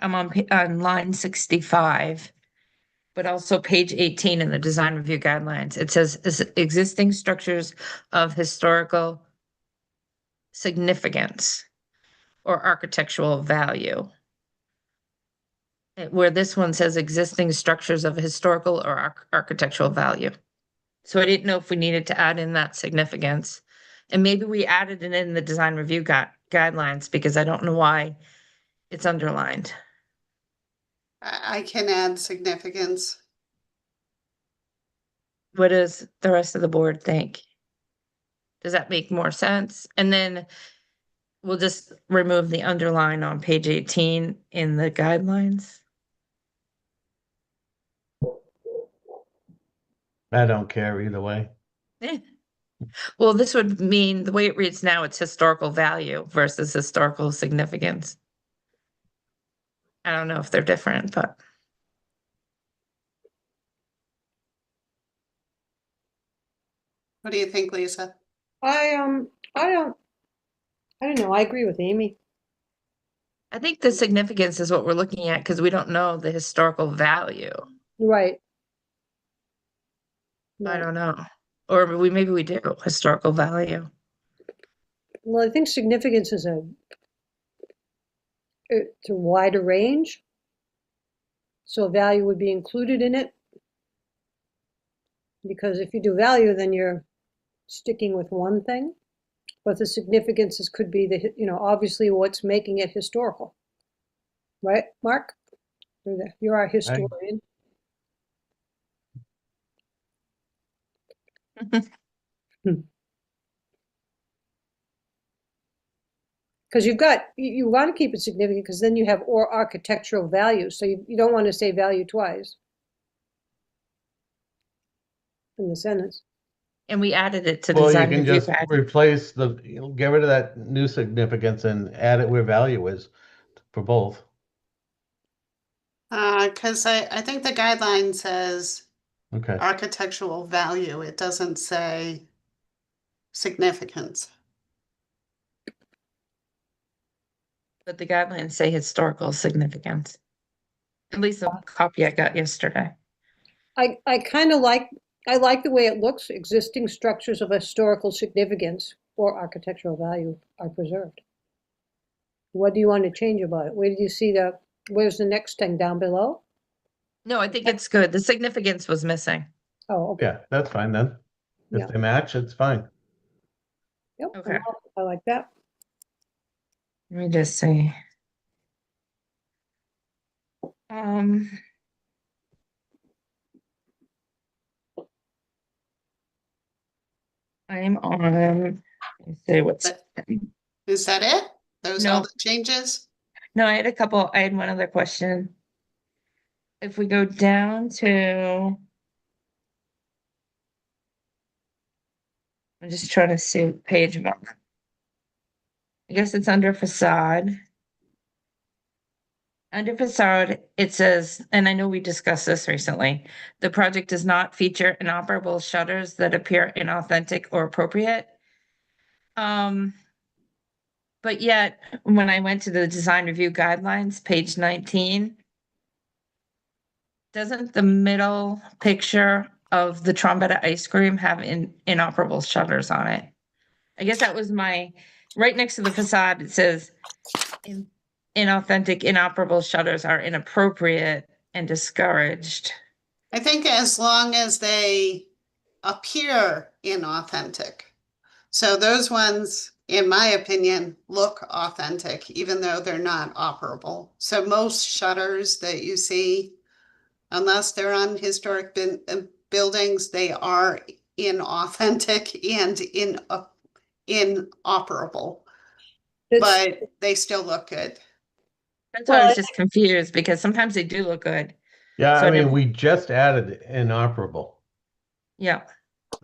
I'm on line 65, but also page 18 in the design review guidelines. It says existing structures of historical significance or architectural value. Where this one says existing structures of historical or architectural value. So I didn't know if we needed to add in that significance. And maybe we added it in the design review guidelines because I don't know why it's underlined. I can add significance. What does the rest of the board think? Does that make more sense? And then we'll just remove the underline on page 18 in the guidelines. I don't care either way. Eh. Well, this would mean the way it reads now, it's historical value versus historical significance. I don't know if they're different, but What do you think, Lisa? I don't know. I agree with Amy. I think the significance is what we're looking at because we don't know the historical value. Right. I Right. don't know. Or maybe we do historical value. Well, I think significance is it's a wider range. So value would be included in it. Because if you do value, then you're sticking with one thing. But the significances could be obviously what's making it historical. Right, Mark? You're our historian. Because you want to keep it significant because then you have or architectural value. So you don't want to say value twice in the sentence. And we added it to Well, you design can review just guide. replace get rid of that new significance and add it where value is for both. Because I think the guideline says Okay. architectural value. It doesn't say significance. But the guidelines say historical significance. At least the copy I got yesterday. I like the way it looks. Existing structures of historical significance or architectural value are preserved. What do you want to change about it? Where did you see where's the next thing down below? No, I think it's good. The significance was missing. Oh, okay. Yeah, that's fine then. If Yeah. they match, it's fine. Yep. Okay. I like that. Let me just see. I'm on Say what's, Is that it? Those all No. the changes? no, I had one other question. If we go down to. I'm just trying to see what page I'm on. I guess it's under facade. Under facade, it says, and I know we discussed this recently, the project does not feature inoperable shutters that appear inauthentic or appropriate. But yet, when I went to the design review guidelines, page 19, doesn't the middle picture of the Trombetta ice cream have inoperable shutters on it? I guess that was right next to the facade, it says inauthentic, inoperable shutters are inappropriate and discouraged. I think as long as they appear inauthentic. So those ones, in my opinion, look authentic, even though they're not operable. So most shutters that you see, unless they're on historic buildings, they are inauthentic and inoperable, That's- but they still look good. That's why I Well, was just confused because sometimes they do look good. Yeah, So I I mean, never- we just added inoperable Yeah,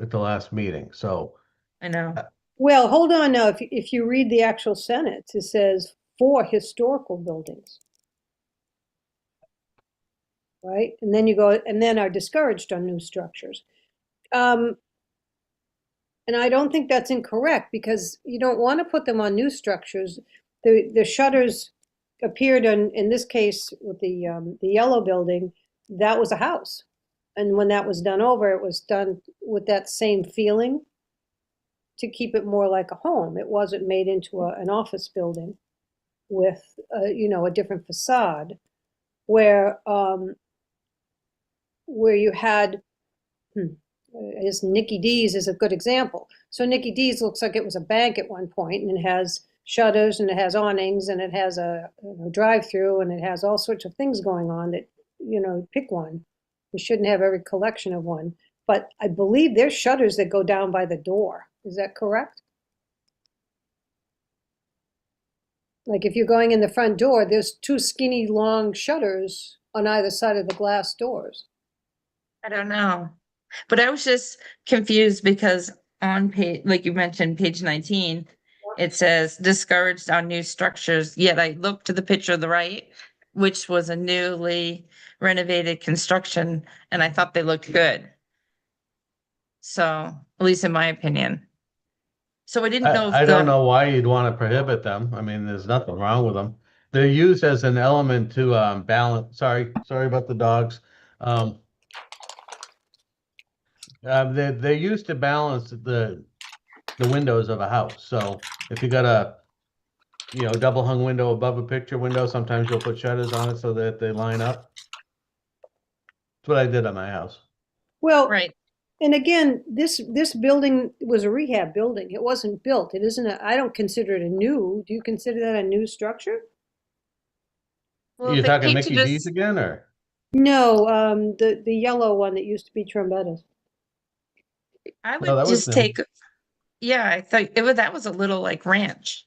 at the last meeting, so I know. Well, hold on now. If you read the actual sentence, it says for historical buildings. Right? And then you go, and then are discouraged on new structures. And I don't think that's incorrect because you don't want to put them on new structures. The shutters appeared in this case with the yellow building, that was a house. And when that was done over, it was done with that same feeling to keep it more like a home. It wasn't made into an office building with, a different facade where you had, I guess Nikki D's is a good example. So Nikki D's looks like it was a bank at one point, and it has shutters and it has awnings and it has a drive-through and it has all sorts of things going on that, pick one. You shouldn't have every collection of one. But I believe there's shutters that go down by the door. Is that correct? Like if you're going in the front door, there's two skinny long shutters on either side of the glass doors. I don't know. But I was just confused because on page, like you mentioned, page 19, it says discouraged on new structures. Yet I looked to the picture of the right, which was a newly renovated construction, and I thought they looked good. So, at least in my opinion. So I didn't know if I don't know why you'd want to prohibit them. I mean, there's nothing wrong with them. They're used as an element to balance. Sorry about the dogs. They're used to balance the windows of a house. So if you got a double hung window above a picture window, sometimes you'll put shutters on it so that they line up. That's what I did at my house. Well, right. and again, this building was a rehab building. It wasn't built. It isn't I don't consider it a new. Do you consider that a new structure? Well, You're the talking picture Mickey D's just- again, or? No, the yellow one that used to be Trombetta's. I would No, that was just new. take, yeah, I thought that was a little like ranch.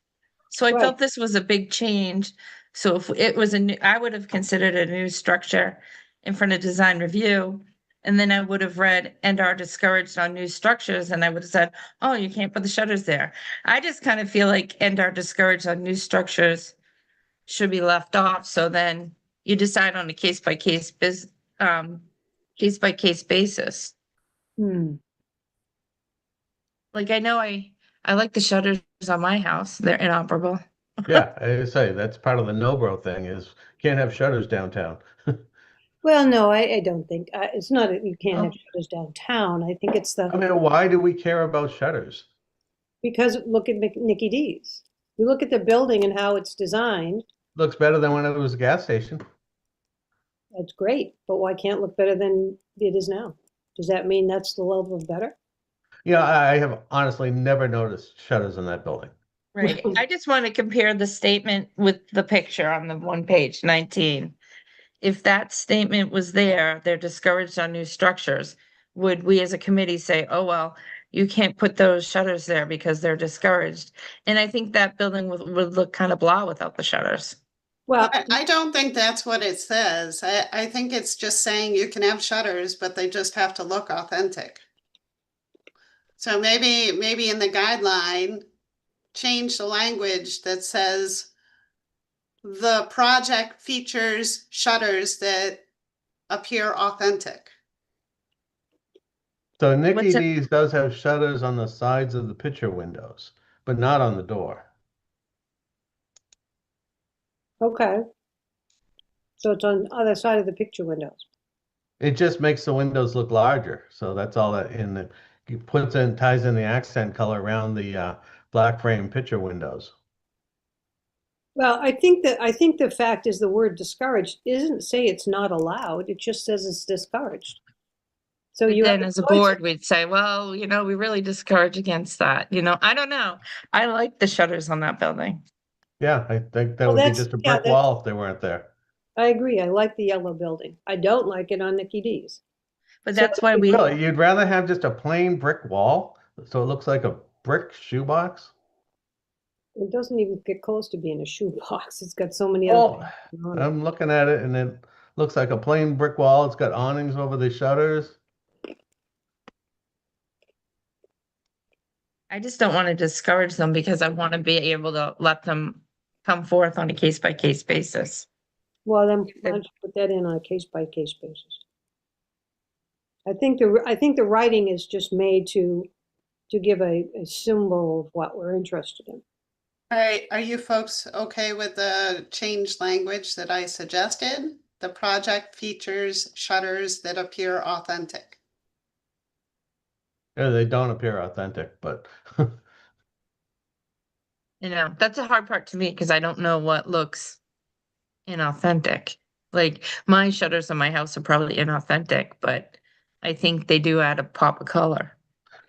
So I Right. felt this was a big change. So if it was I would have considered a new structure in front of design review. And then I would have read and are discouraged on new structures. And I would have said, oh, you can't put the shutters there. I just kind of feel like and are discouraged on new structures should be left off. So then you decide on a case by case basis. Like I know I like the shutters on my house. They're inoperable. Yeah, I say that's part of the no-bro thing is can't have shutters downtown. Well, no, I don't think it's not that you can't have Oh. shutters downtown. I think it's I mean, why do we care about shutters? because look at Nikki D's. You look at the building and how it's designed. Looks better than when it was a gas station. That's great, but why can't it look better than it is now? Does that mean that's the level of better? Yeah, I have honestly never noticed shutters in that building. Right. I just want to compare the statement with the picture on the one page 19. If that statement was there, they're discouraged on new structures. Would we as a committee say, oh, well, you can't put those shutters there because they're discouraged. And I think that building would look kind of blah without the shutters. Well, I don't think that's what it says. I think it's just saying you can have shutters, but they just have to look authentic. So maybe in the guideline, change the language that says the project features shutters that appear authentic. So Nicky What's it- D's does have shutters on the sides of the picture windows, but not on the door. okay. So it's on the other side of the picture windows. It just makes the windows look larger. So that's all that in the, it puts in, ties in the accent color around the black frame picture windows. Well, I think the fact is the word discouraged isn't say it's not allowed. It just says it's discouraged. So But you then have as a choice. board, we'd say, well, you know, we really discourage against that. You know, I don't know. I like the shutters on that building. Yeah, I think that Well, would be that's- just a yeah, brick that's- wall if they weren't there. I agree. I like the yellow building. I don't like it on Nicky D's. But So that's why we, Really, you'd rather have just a plain brick wall, so it looks like a brick shoebox? It doesn't even get close to being a shoebox. It's got so many other Well, things on it. I'm looking at it and it looks like a plain brick wall. It's got awnings over the shutters. I just don't want to discourage them because I want to be able to let them come forth on a case by case basis. Well, then why don't you put that in on a case by case basis? I think the writing is just made to give a symbol of what we're interested in. All right, are you folks okay with the changed language that I suggested? The project features shutters that appear authentic. Yeah, they don't appear authentic, but You know, that's a hard part to me because I don't know what looks inauthentic. Like my shutters on my house are probably inauthentic, but I think they do add a pop of color.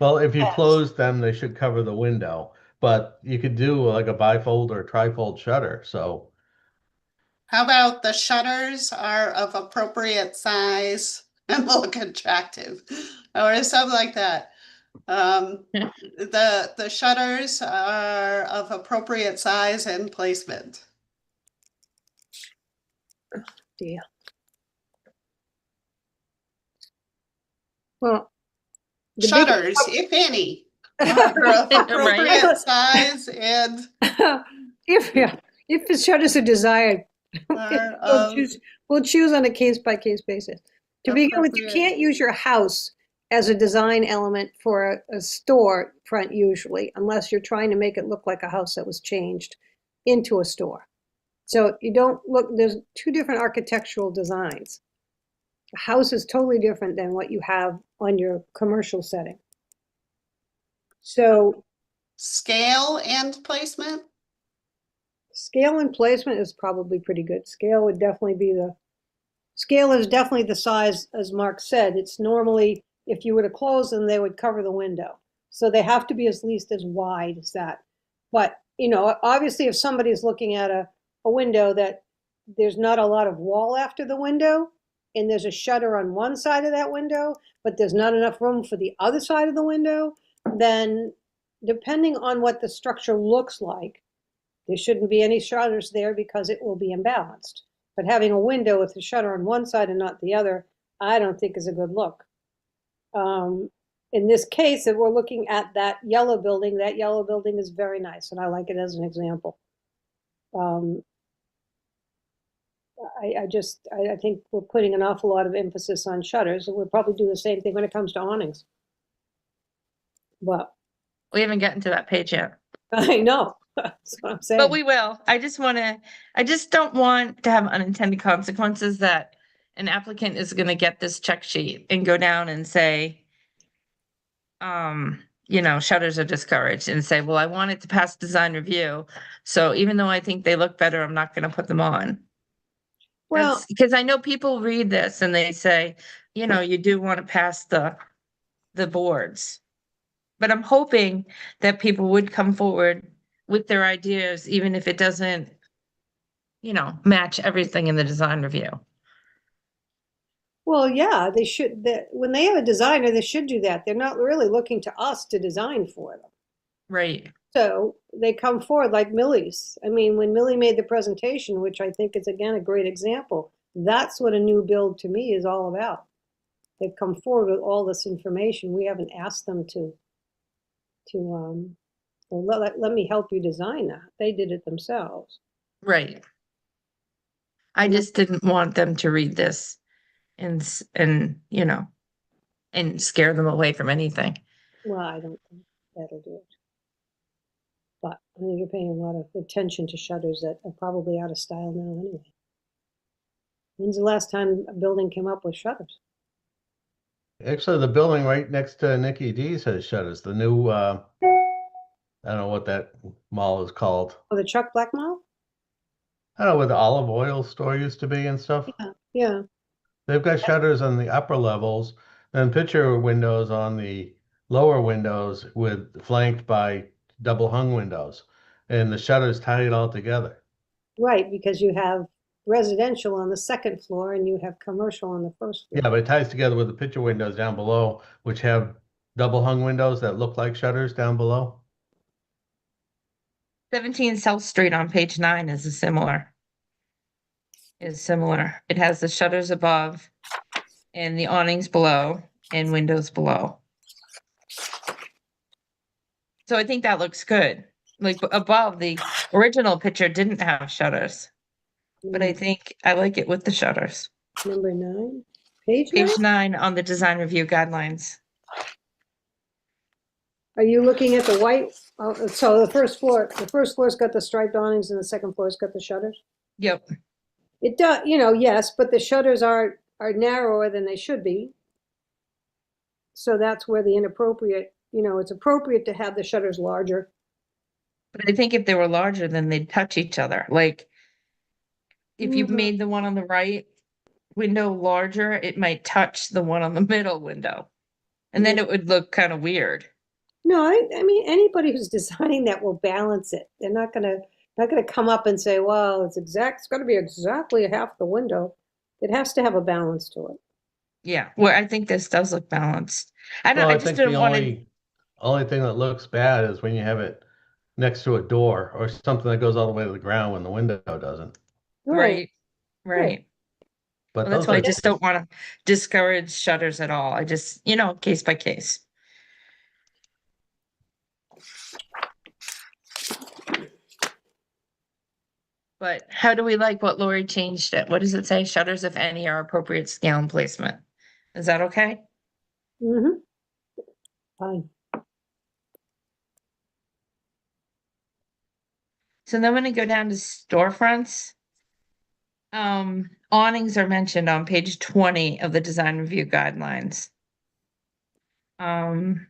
well, if you Yes. close them, they should cover the window. But you could do like a bifold or trifold shutter. So How about the shutters are of appropriate size and look attractive, or something like that. The shutters are of appropriate size and placement. Dear. Well, the big- Shutters, if any, are of appropriate size and if the shutters are desired, are we'll choose on a case by case basis. To begin with, you Appropriate. can't use your house as a design element for a store front usually, unless you're trying to make it look like a house that was changed into a store. So you don't look, there's two different architectural designs. A house is totally different than what you have on your commercial setting. So scale and placement. scale and placement is probably pretty good. Scale is definitely the size, as Mark said. It's normally, if you were to close them, they would cover the window. So they have to be at least as wide as that. But, you know, obviously if somebody's looking at a window that there's not a lot of wall after the window, and there's a shutter on one side of that window, but there's not enough room for the other side of the window, then depending on what the structure looks like, there shouldn't be any shutters there because it will be imbalanced. But having a window with a shutter on one side and not the other, I don't think is a good look. In this case, if we're looking at that yellow building is very nice, and I like it as an example. I think we're putting an awful lot of emphasis on shutters, and we'll probably do the same thing when it comes to awnings. But We haven't gotten to that page yet. I know, that's what I'm saying. But we will. I just don't want to have unintended consequences that an applicant is gonna get this check sheet and go down and say, you know, shutters are discouraged, and say, well, I want it to pass design review. So even though I think they look better, I'm not gonna put them on. Well, Because I know people read this and they say, you know, you do want to pass the boards. But I'm hoping that people would come forward with their ideas, even if it doesn't, you know, match everything in the design review. Well, yeah, they should, when they have a designer, they should do that. They're not really looking to us to design for them. Right. So they come forward like Millie's. I mean, when Millie made the presentation, which I think is again a great example, that's what a new build to me is all about. They've come forward with all this information. We haven't asked them to well, let me help you design that. They did it themselves. Right. I just didn't want them to read this and and scare them away from anything. Well, I don't think that'll do it. But I think you're paying a lot of attention to shutters that are probably out of style now anyway. When's the last time a building came up with shutters? Actually, the building right next to Nikki D's has shutters. The new, I don't know what that mall is called. Oh, the Chuck Black Mall? I don't know where the olive oil store used to be and stuff. Yeah. They've got shutters on the upper levels, and picture windows on the lower windows with flanked by double hung windows, and the shutters tie it all together. Right, because you have residential on the second floor and you have commercial on the first floor. Yeah, but it ties together with the picture windows down below, which have double hung windows that look like shutters down below. 17 South Street on page 9 is similar. It has the shutters above and the awnings below and windows below. So I think that looks good. Like above, the original picture didn't have shutters, but I think I like it with the shutters. Number 9, page 9? Page 9 on the design review guidelines. Are you looking at the white? So the first floor's got the striped awnings and the second floor's got the shutters? Yep. It does, yes, but the shutters are narrower than they should be. So that's where the inappropriate, it's appropriate to have the shutters larger. But I think if they were larger, then they'd touch each other. Like if you Mhm. made the one on the right window larger, it might touch the one on the middle window. And then it would look kind of weird. No, I mean, anybody who's designing that will balance it. They're not gonna come up and say, well, it's got to be exactly half the window. It has to have a balance to it. Yeah. Well, I think this does look balanced. I Well, don't, I I just think didn't the want to. only thing that looks bad is when you have it next to a door or something that goes all the way to the ground when the window doesn't. Right. Right. But Well, that's those why I are just don't want to discourage shutters at all. I just, case by case. But how do we like what Lori changed it? What does it say? Shutters, if any, are appropriate scale and placement. Is that okay? Mm-hmm. Fine. So then I'm gonna go down to storefronts. Awnings are mentioned on page 20 of the design review guidelines. And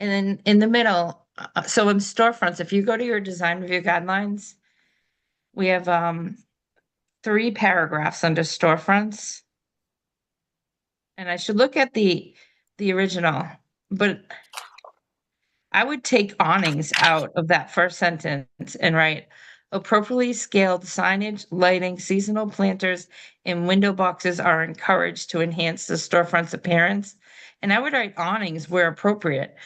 then in the middle, so in storefronts, if you go to your design review guidelines, we have 3 paragraphs under storefronts. And I should look at the original, but I would take awnings out of that first sentence and write appropriately scaled signage, lighting, seasonal planters, and window boxes are encouraged to enhance the storefront's appearance. And I would write awnings where appropriate,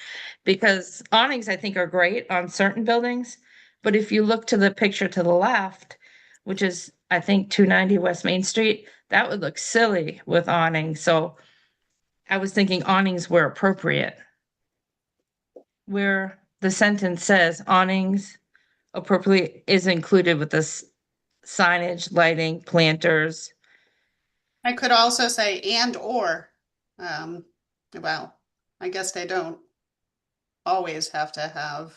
because awnings I think are great on certain buildings. But if you look to the picture to the left, which is I think 290 West Main Street, that would look silly with awnings. So I was thinking awnings were appropriate. Where the sentence says awnings appropriately is included with this signage, lighting, planters. I could also say and or, well, I guess they don't always have to have.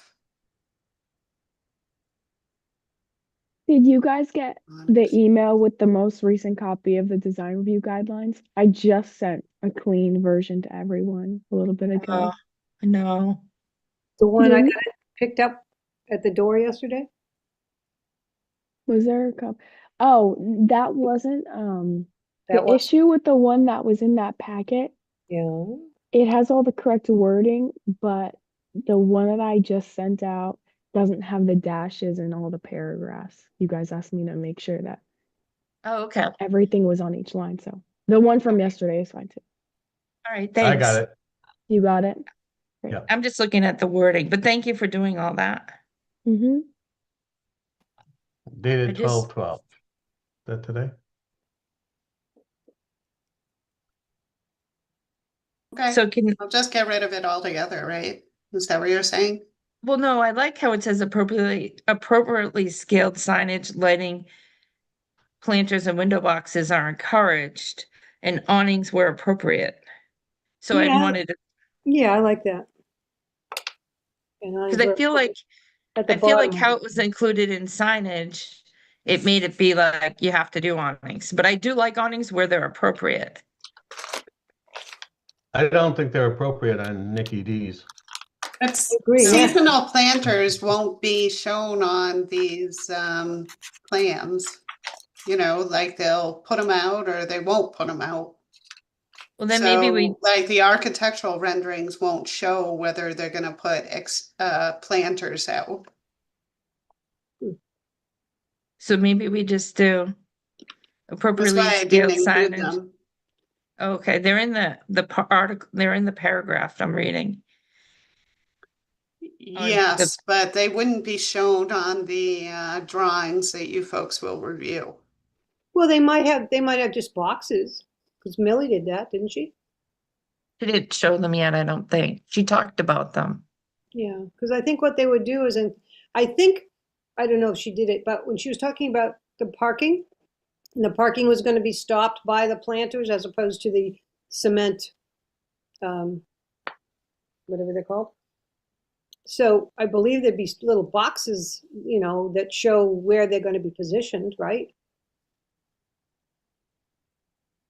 Did you guys get the awnings. email with the most recent copy of the design review guidelines? I just sent a clean version to everyone a little bit ago. No. The one I Didn't- got picked up at the door yesterday? Was there a copy? Oh, that wasn't That the was, issue with the one that was in that packet. yeah. It has all the correct wording, but the one that I just sent out doesn't have the dashes in all the paragraphs. You guys asked me to make sure that Oh, okay. All Everything was on each line, so the one from yesterday is fine too. right, I thanks. got it. You got it? I'm just looking at the wording, but thank you for doing all that. Mm-hmm. Dated I just- 12/12. Is that today? Okay, So can, I'll just get rid of it altogether, right? Is that what you're saying? well, no, I like how it says appropriately scaled signage, lighting, planters and window boxes are encouraged and awnings where appropriate. So I Yeah. wanted to, Yeah, I like that. because I feel like at the I feel like bottom. how it was included in signage, it made it be like you have to do awnings, but I do like awnings where they're appropriate. I don't think they're appropriate on Nikki D's. It's agree, yeah. seasonal planters won't be shown on these plans. You know, like they'll put them out or they won't put them out. Well, then maybe we, So, like the architectural renderings won't show whether they're gonna put planters out. so maybe we just do That's appropriately why I didn't scaled include signage. them. Okay, they're in the article, they're in the paragraph I'm reading. Yes, but they wouldn't be shown on the drawings that you folks will review. Well, they might have just boxes, because Millie did that, didn't she? She didn't show them yet, I don't think. She talked about them. Yeah, because I think what they would do is, I don't know if she did it, but when she was talking about the parking, and the parking was going to be stopped by the planters as opposed to the cement, whatever they're called. So I believe there'd be little boxes, that show where they're going to be positioned, right?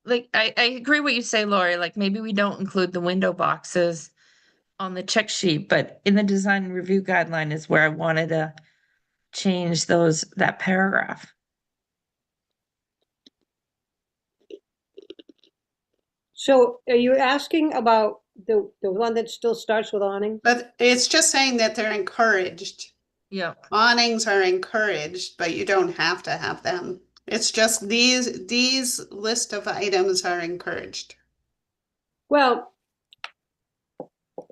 Like, I agree what you say, Lori, like maybe we don't include the window boxes on the check sheet, but in the design and review guideline is where I wanted to change that paragraph. So are you asking about the one that still starts with awning? But it's just saying that they're encouraged. Yeah. Awnings are encouraged, but you don't have to have them. It's just these list of items are encouraged. Well,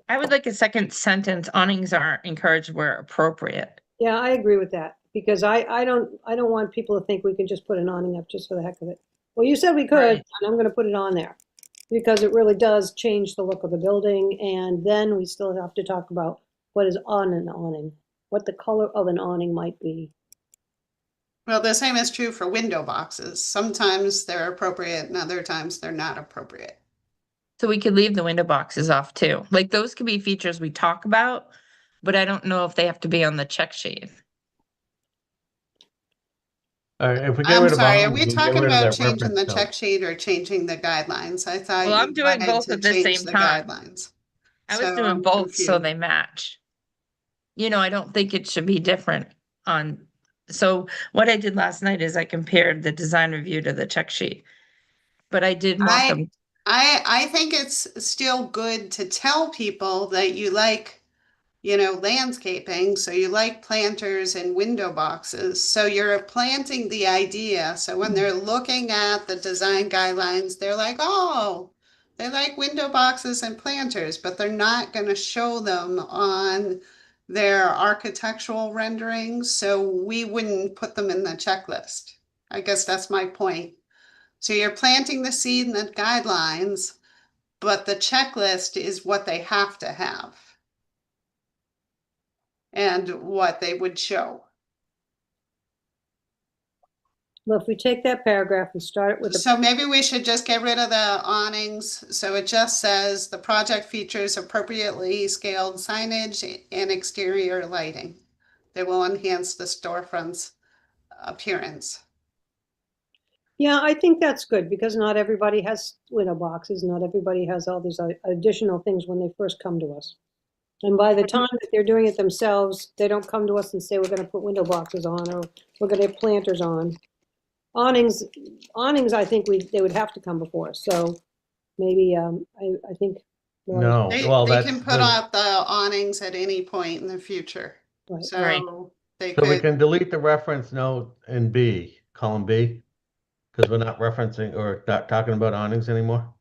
I would like a second sentence, awnings are encouraged where appropriate. yeah, I agree with that, because I don't want people to think we can just put an awning up just for the heck of it. Well, you said we could, Right. and I'm going to put it on there, because it really does change the look of the building, and then we still have to talk about what is on an awning, what the color of an awning might be. Well, the same is true for window boxes. Sometimes they're appropriate and other times they're not appropriate. So we could leave the window boxes off too. Like those could be features we talk about, but I don't know if they have to be on the check sheet. If we get I'm rid of sorry, are awnings, we we can get talking rid of about that changing the reference check note. sheet or changing the guidelines? I thought Well, I'm you doing wanted both to at the change same the time. guidelines. I was So doing I'm both so confused. they match. I don't think it should be different so what I did last night is I compared the design review to the check sheet. But I did want them, I think it's still good to tell people that you like, landscaping, so you like planters and window boxes. So you're planting the idea. So when they're looking at the design guidelines, they're like, oh, they like window boxes and planters, but they're not going to show them on their architectural renderings. So we wouldn't put them in the checklist. I guess that's my point. So you're planting the seed in the guidelines, but the checklist is what they have to have and what they would show. Well, if we take that paragraph and start it with the, So maybe we should just get rid of the awnings. So it just says the project features appropriately scaled signage and exterior lighting. They will enhance the storefront's appearance. yeah, I think that's good, because not everybody has window boxes, not everybody has all these additional things when they first come to us. And by the time that they're doing it themselves, they don't come to us and say, we're going to put window boxes on, or we're going to have planters on. Awnings, I think they would have to come before us. So maybe, I think. Lori- No, They, well, they that's can put up the awnings at any point in the future. Right. Right. So they so we could, can delete the reference note in B, column B. Because we're not referencing or not talking about awnings anymore.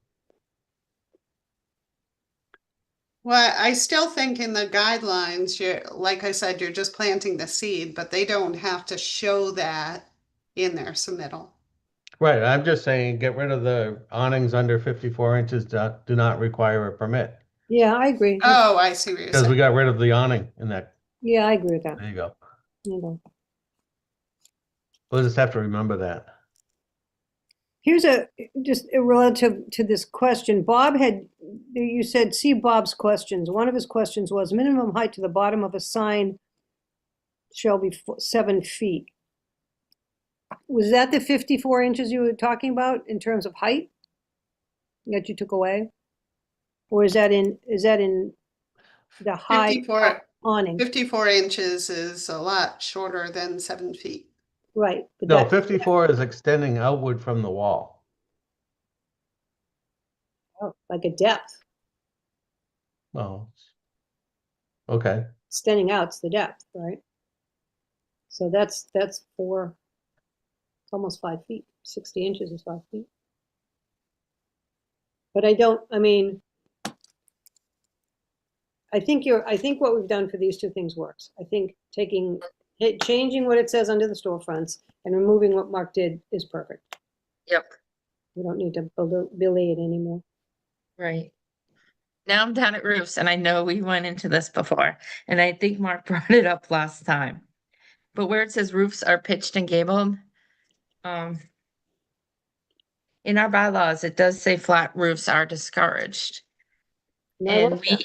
Well, I still think in the guidelines, you're, like I said, you're just planting the seed, but they don't have to show that in their submittal. Right, I'm just saying, get rid of the awnings under 54 inches do not require a permit. Yeah, I agree. Oh, I see what you're Because we saying. got rid of the awning in that, Yeah, I agree with that. there you go. You know. We'll just have to remember that. Here's just a relative to this question. Bob had, you said, see Bob's questions. One of his questions was minimum height to the bottom of a sign shall be 7 feet. Was that the 54 inches you were talking about in terms of height that you took away? Or is that in the high 54, awning? 54 inches is a lot shorter than 7 feet. Right. But No, that, 54 is extending outward from the wall. oh, like a depth. Oh. Okay, Extending out's the depth, right? So that's it's almost 5 feet. 60 inches is 5 feet. But I think what we've done for these two things works. I think changing what it says under the storefronts and removing what Mark did is perfect. Yep, We don't need to belay it anymore. right. Now I'm down at roofs, and I know we went into this before, and I think Mark brought it up last time. But where it says roofs are pitched and gabled, in our bylaws, it does say flat roofs are discouraged. And I And like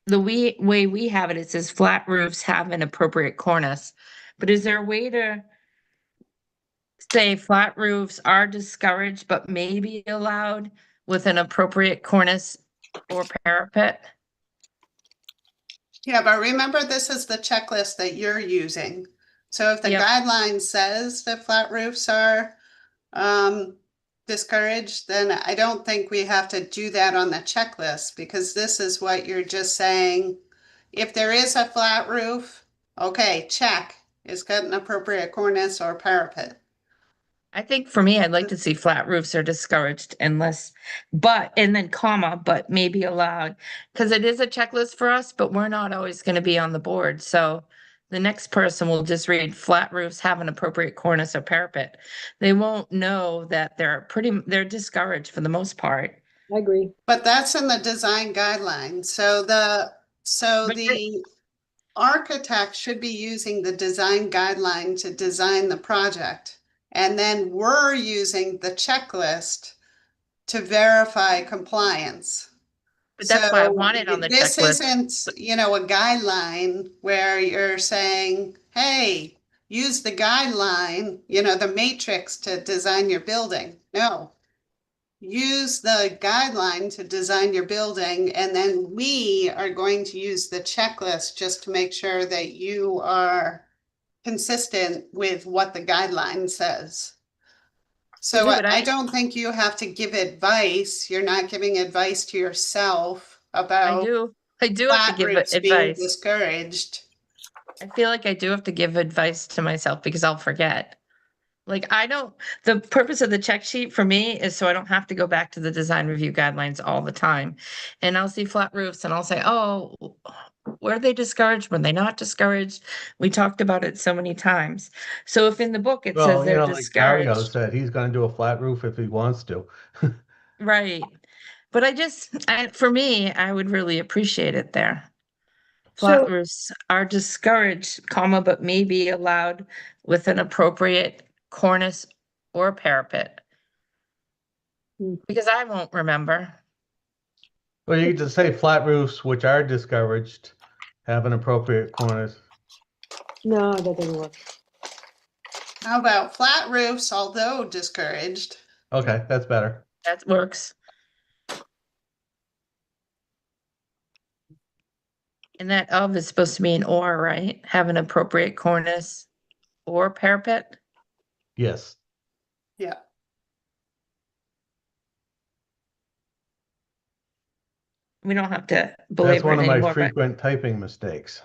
that. way we have it, it says flat roofs have an appropriate cornice. But is there a way to say flat roofs are discouraged but may be allowed with an appropriate cornice or parapet? Yeah, but remember, this is the checklist that you're using. So if the Yep. guideline says that flat roofs are discouraged, then I don't think we have to do that on the checklist, because this is what you're just saying. If there is a flat roof, okay, check. It's got an appropriate cornice or parapet. I think for me, I'd like to see flat roofs are discouraged unless, and then comma, but may be allowed. Because it is a checklist for us, but we're not always going to be on the board. So the next person will just read flat roofs have an appropriate cornice or parapet. They won't know that they're discouraged for the most part. I agree. But that's in the design guidelines. So But the architect should be using the design guideline to design the project. And then we're using the checklist to verify compliance. But that's why I So want it on the this checklist. isn't, a guideline where you're saying, hey, use the guideline, the matrix to design your building. No. Use the guideline to design your building, and then we are going to use the checklist just to make sure that you are consistent with what the guideline says. So Yeah, but I don't think you have to give advice. You're not giving advice to yourself I about do have to flat give roofs being advice. discouraged. I feel like I do have to give advice to myself because I'll forget. Like the purpose of the check sheet for me is so I don't have to go back to the design review guidelines all the time. And I'll see flat roofs and I'll say, oh, were they discouraged? Were they not discouraged? We talked about it so many times. So if in the book it says well, they're like Dario discouraged, said, he's gonna do a flat roof if he wants to. right? But for me, I would really appreciate it there. Flat So, roofs are discouraged, comma, but may be allowed with an appropriate cornice or parapet. Hmm. Because I won't remember. Well, you could just say flat roofs, which are discouraged, have an appropriate cornice. no, that doesn't work. How about flat roofs, although discouraged? Okay, that's better. That works. And that of is supposed to be an or, right? Have an appropriate cornice or parapet. Yes. Yeah. We don't have to That's belabor one it of my anymore, but frequent typing mistakes.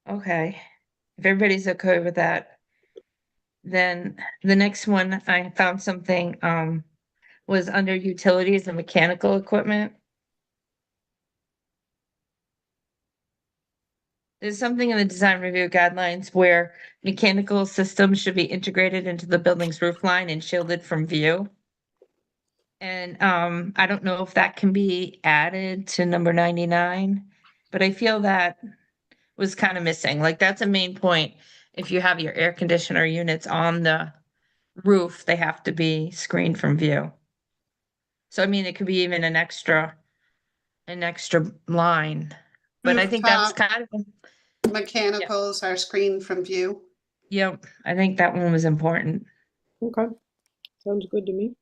okay. If everybody's okay with that, Then the next one, I found something, was under utilities and mechanical equipment. There's something in the design review guidelines where mechanical systems should be integrated into the building's roof line and shielded from view. And I don't know if that can be added to number 99, but I feel that was kind of missing. Like that's a main point. If you have your air conditioner units on the roof, they have to be screened from view. So I mean, it could be even an extra line. But I think that's Rooftop kind of, Mechanicals are screened from view. yep, I think that one was important. Okay, sounds good to me.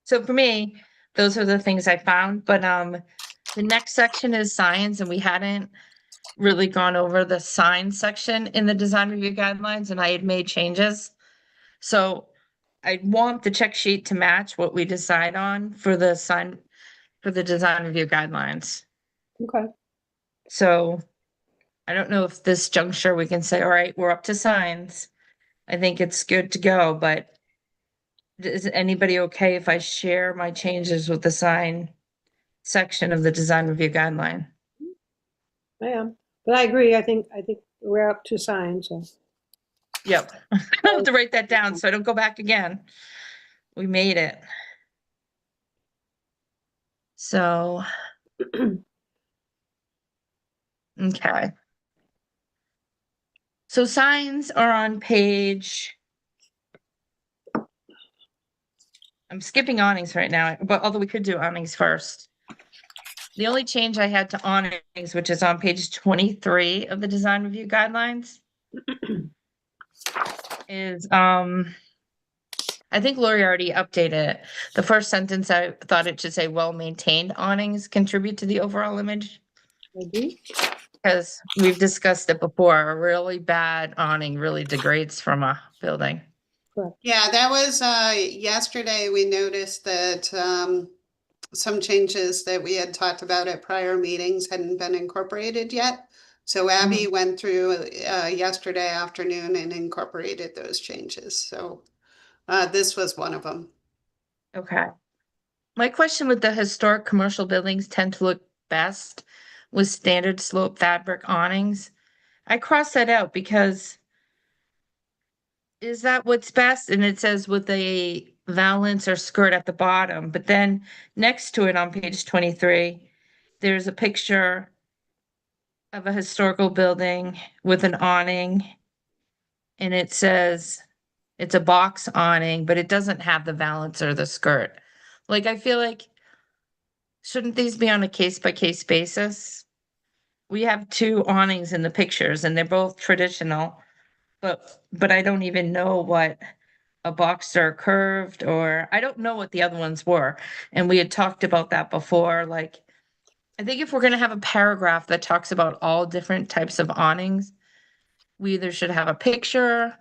So for me, those are the things I found, but the next section is signs, and we hadn't really gone over the sign section in the design review guidelines, and I had made changes. So I want the check sheet to match what we decide on for the sign, for the design review guidelines. Okay, So I don't know if this juncture we can say, all right, we're up to signs. I think it's good to go, but is anybody okay if I share my changes with the sign section of the design review guideline? I am, but I agree, I think we're up to signs, so. Yep. I have to write that down so I don't go back again. We made it. So. Okay. So signs are on page. I'm skipping awnings right now, but although we could do awnings first. The only change I had to awnings, which is on page 23 of the design review guidelines, is I think Lori already updated it. The first sentence, I thought it should say well-maintained awnings contribute to the overall image. I agree. Because we've discussed it before, a really bad awning really degrades from a building. Yeah, that was yesterday. We noticed that some changes that we had talked about at prior meetings hadn't been incorporated yet. So Abby went through yesterday afternoon and incorporated those changes. So this was one of them. Okay. My question with the historic commercial buildings tend to look best with standard slope fabric awnings. I crossed that out because is that what's best? And it says with a valance or skirt at the bottom, but then next to it on page 23, there's a picture of a historical building with an awning. And it says it's a box awning, but it doesn't have the valance or the skirt. Like, I feel like, shouldn't these be on a case-by-case basis? We have two awnings in the pictures and they're both traditional, but I don't even know what a boxed or curved, or I don't know what the other ones were. And we had talked about that before, like, I think if we're gonna have a paragraph that talks about all different types of awnings, we either should have a picture,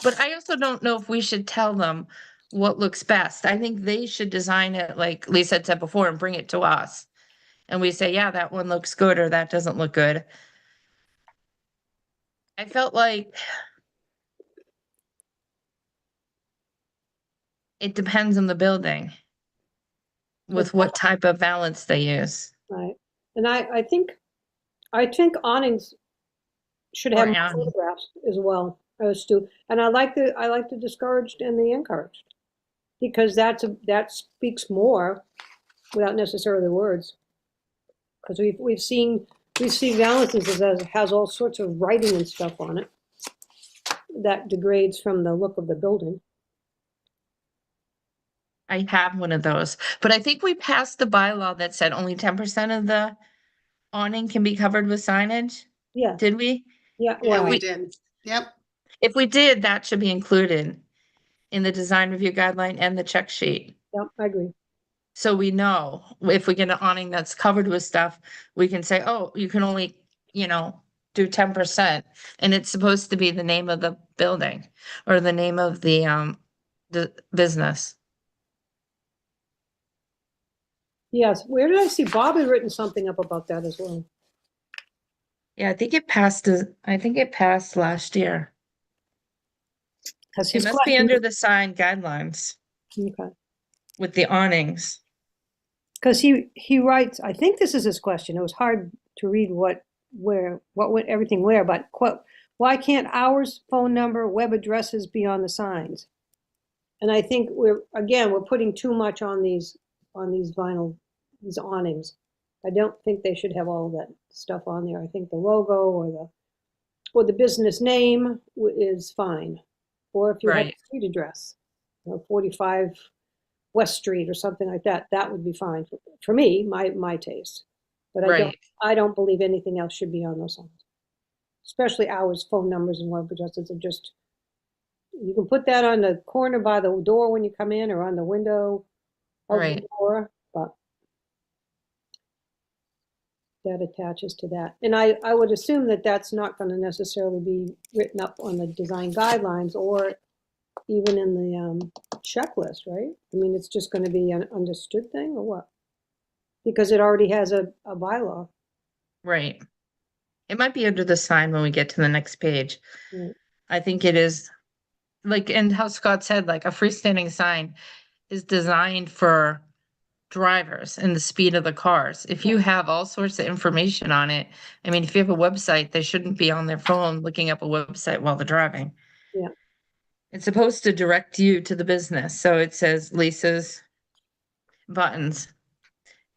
but I also don't know if we should tell them what looks best. I think they should design it like Lisa had said before and bring it to us. And we say, yeah, that one looks good or that doesn't look good. I felt like it depends on the building with what type of valance they use. Right, and I think awnings should have Or more awning. photographs as well. And I like the discouraged and the encouraged. Because that speaks more without necessarily the words. Because we see valances that has all sorts of writing and stuff on it that degrades from the look of the building. I have one of those, but I think we passed the bylaw that said only 10% of the awning can be covered with signage. Yeah, Did we? yeah, Yeah, well, we did. Yep. If we did, that should be included in the design review guideline and the check sheet. yeah, I agree. So we know if we get an awning that's covered with stuff, we can say, oh, you can only, do 10%. And it's supposed to be the name of the building or the name of the business. Yes, where did I see Bob had written something up about that as well? Yeah, I think it passed last year. Because It his must be question, under the sign guidelines okay. with the awnings. Because he writes, I think this is his question. It was hard to read what went everything where, but quote, why can't hours, phone number, web addresses be on the signs? And I think we're putting too much on these vinyl, these awnings. I don't think they should have all of that stuff on there. I think the logo or the business name is fine. Or if you had a Right. street address, 45 West Street or something like that, that would be fine for me, my taste. But Right. I don't believe anything else should be on those signs. Especially hours, phone numbers, and web addresses are just, you can put that on the corner by the door when you come in or on the window of the Right. door, but that attaches to that. And I would assume that that's not going to necessarily be written up on the design guidelines or even in the checklist, right? I mean, it's just going to be an understood thing or what? Because it already has a bylaw. Right. It might be under the sign when we get to the next page. Right. I think it is like, and how Scott said, like a freestanding sign is designed for drivers and the speed of the cars. If you have all sorts of information on it, I mean, if you have a website, they shouldn't be on their phone looking up a website while they're driving. Yeah. It's supposed to direct you to the business. So it says Lisa's Buttons.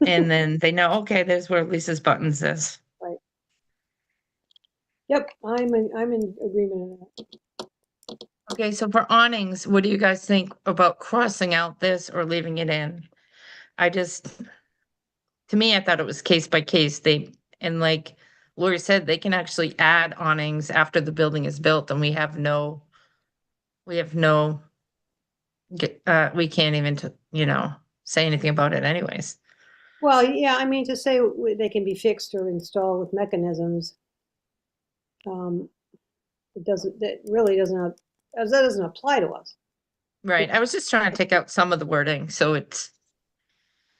And then they know, okay, there's where Lisa's Buttons is. Yep, I'm in agreement with that. Okay, so for awnings, what do you guys think about crossing out this or leaving it in? To me, I thought it was case by case. And like Lori said, they can actually add awnings after the building is built and we can't even, say anything about it anyways. Well, yeah, I mean, to say they can be fixed or installed with mechanisms, that doesn't apply to us. Right. I was just trying to take out some of the wording. So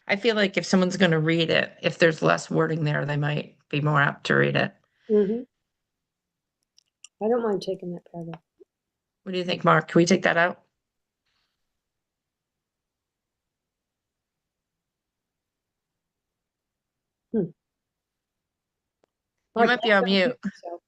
I feel like if someone's going to read it, if there's less wording there, they might be more apt to read it. Mm-hmm. I don't mind taking that paragraph. What do you think, Mark? Can we take that out? You Mark, might be on mute. so.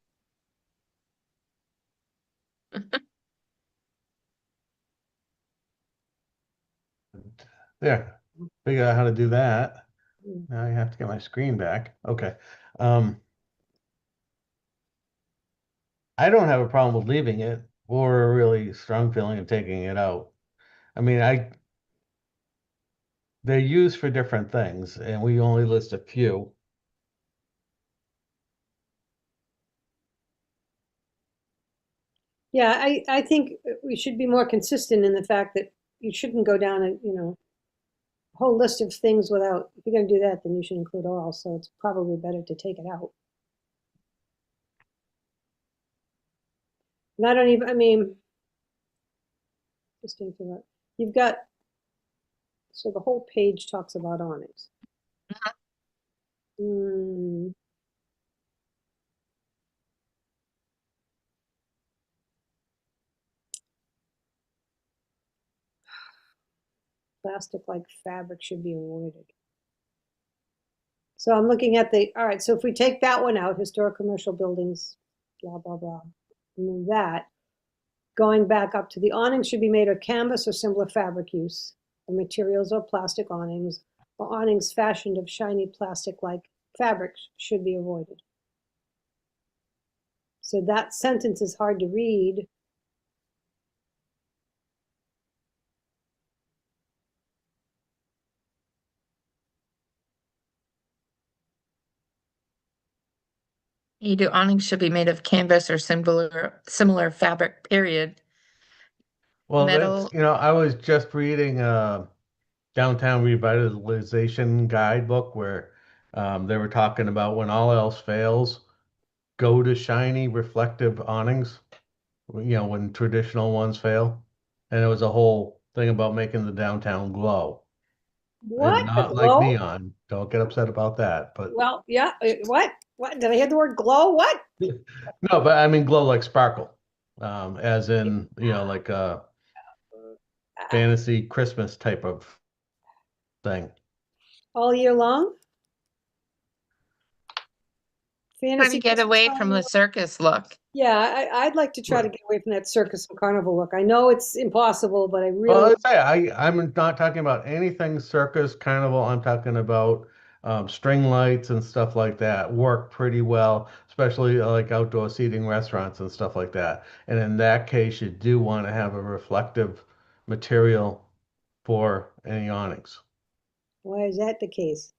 There, figure out how to do that. Mm. Now I have to get my screen back. Okay. I don't have a problem with leaving it or a really strong feeling of taking it out. I mean, they're used for different things and we only list a few. Yeah, I think we should be more consistent in the fact that you shouldn't go down a whole list of things without, if you're going to do that, then you should include all. So it's probably better to take it out. And just think about, you've got, so the whole page talks about awnings. Plastic-like fabric should be avoided. So I'm looking at all right, so if we take that one out, historic commercial buildings, blah, blah, blah, remove that. Going back up to the awnings should be made of canvas or similar fabric use. The materials are plastic awnings, or awnings fashioned of shiny plastic-like fabrics should be avoided. So that sentence is hard to read. You do awnings should be made of canvas or similar fabric, period. Well, Metal. I was just reading Downtown Revitalization Guidebook where they were talking about when all else fails, go to shiny reflective awnings, when traditional ones fail. And it was a whole thing about making the downtown glow. What? And The not like glow? neon. Don't get upset about that. But Well, yeah, what? What? Did I hear the word glow? What? no, but I mean glow like sparkle. As in, like a fantasy Christmas type of thing. All year long? Trying Fantasy to get Christmas away from carnival? the circus look. Yeah, I'd like to try to Right. get away from that circus and carnival look. I know it's impossible, but I Well, really, I'm not talking about anything circus, carnival. I'm talking about string lights and stuff like that work pretty well, especially like outdoor seating restaurants and stuff like that. And in that case, you do want to have a reflective material for any awnings. why is that the case?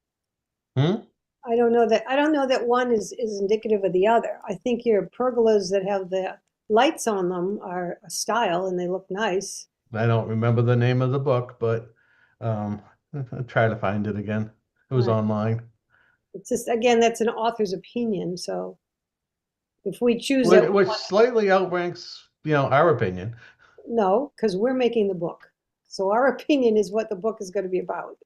Hmm? I don't know that one is indicative of the other. I think your pergolas that have the lights on them are a style and they look nice. I don't remember the name of the book, but I'll try to find it again. It was Right. online. It's just, again, that's an author's opinion, so if we choose that, Which slightly outranks, our opinion. no, because we're making the book. So our opinion is what the book is going to be about.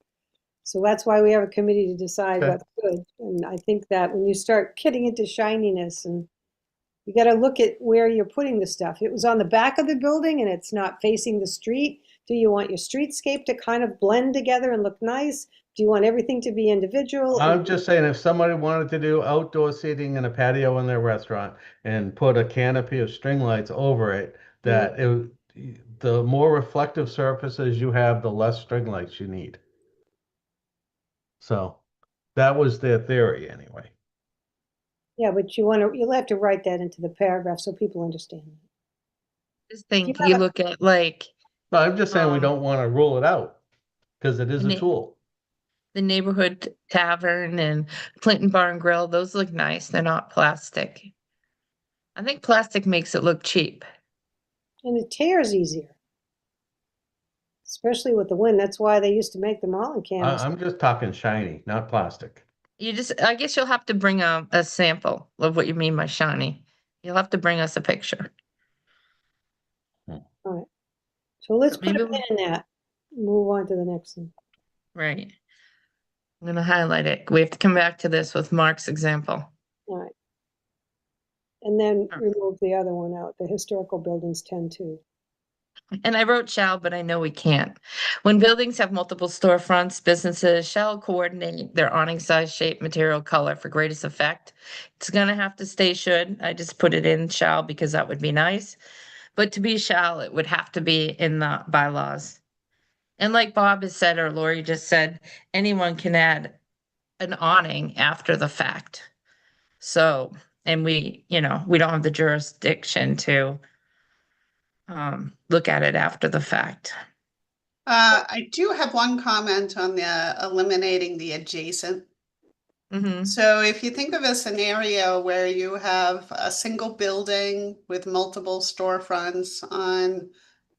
So that's why we have a committee to decide Okay. what's good. And I think that when you start getting into shininess, and you got to look at where you're putting the stuff. It was on the back of the building and it's not facing the street. Do you want your streetscape to kind of blend together and look nice? Do you want everything to be individual? I'm just saying, if somebody wanted to do outdoor seating and a patio in their restaurant and put a canopy of string lights over it, the more reflective surfaces you have, the less string lights you need. So that was their theory anyway. Yeah, but you'll have to write that into the paragraph so people understand. Just think, You you have a- look at like But I'm just saying we Um, don't want to rule it out because it is a Ne- tool. the the neighborhood tavern and Clinton Bar and Grill, those look nice. They're not plastic. I think plastic makes it look cheap. And it tears easier, especially with the wind. That's why they used to make them all in canvas. I'm just talking shiny, not plastic. I guess you'll have to bring a sample of what you mean by shiny. You'll have to bring us a picture. All right. So let's put Maybe a pin in that. Move on to the next one. Right. I'm gonna highlight it. We have to come back to this with Mark's example. All right. And then Sure. remove the other one out, the historical buildings 10-2. And I wrote shall, but I know we can't. When buildings have multiple storefronts, businesses shall coordinate their awning size, shape, material, color for greatest effect. It's gonna have to stay should. I just put it in shall because that would be nice. But to be shall, it would have to be in the bylaws. And like Bob has said, or Lori just said, anyone can add an awning after the fact. So, and we don't have the jurisdiction to look at it after the fact. I do have one comment on the eliminating the adjacent. Mhm. So if you think of a scenario where you have a single building with multiple storefronts on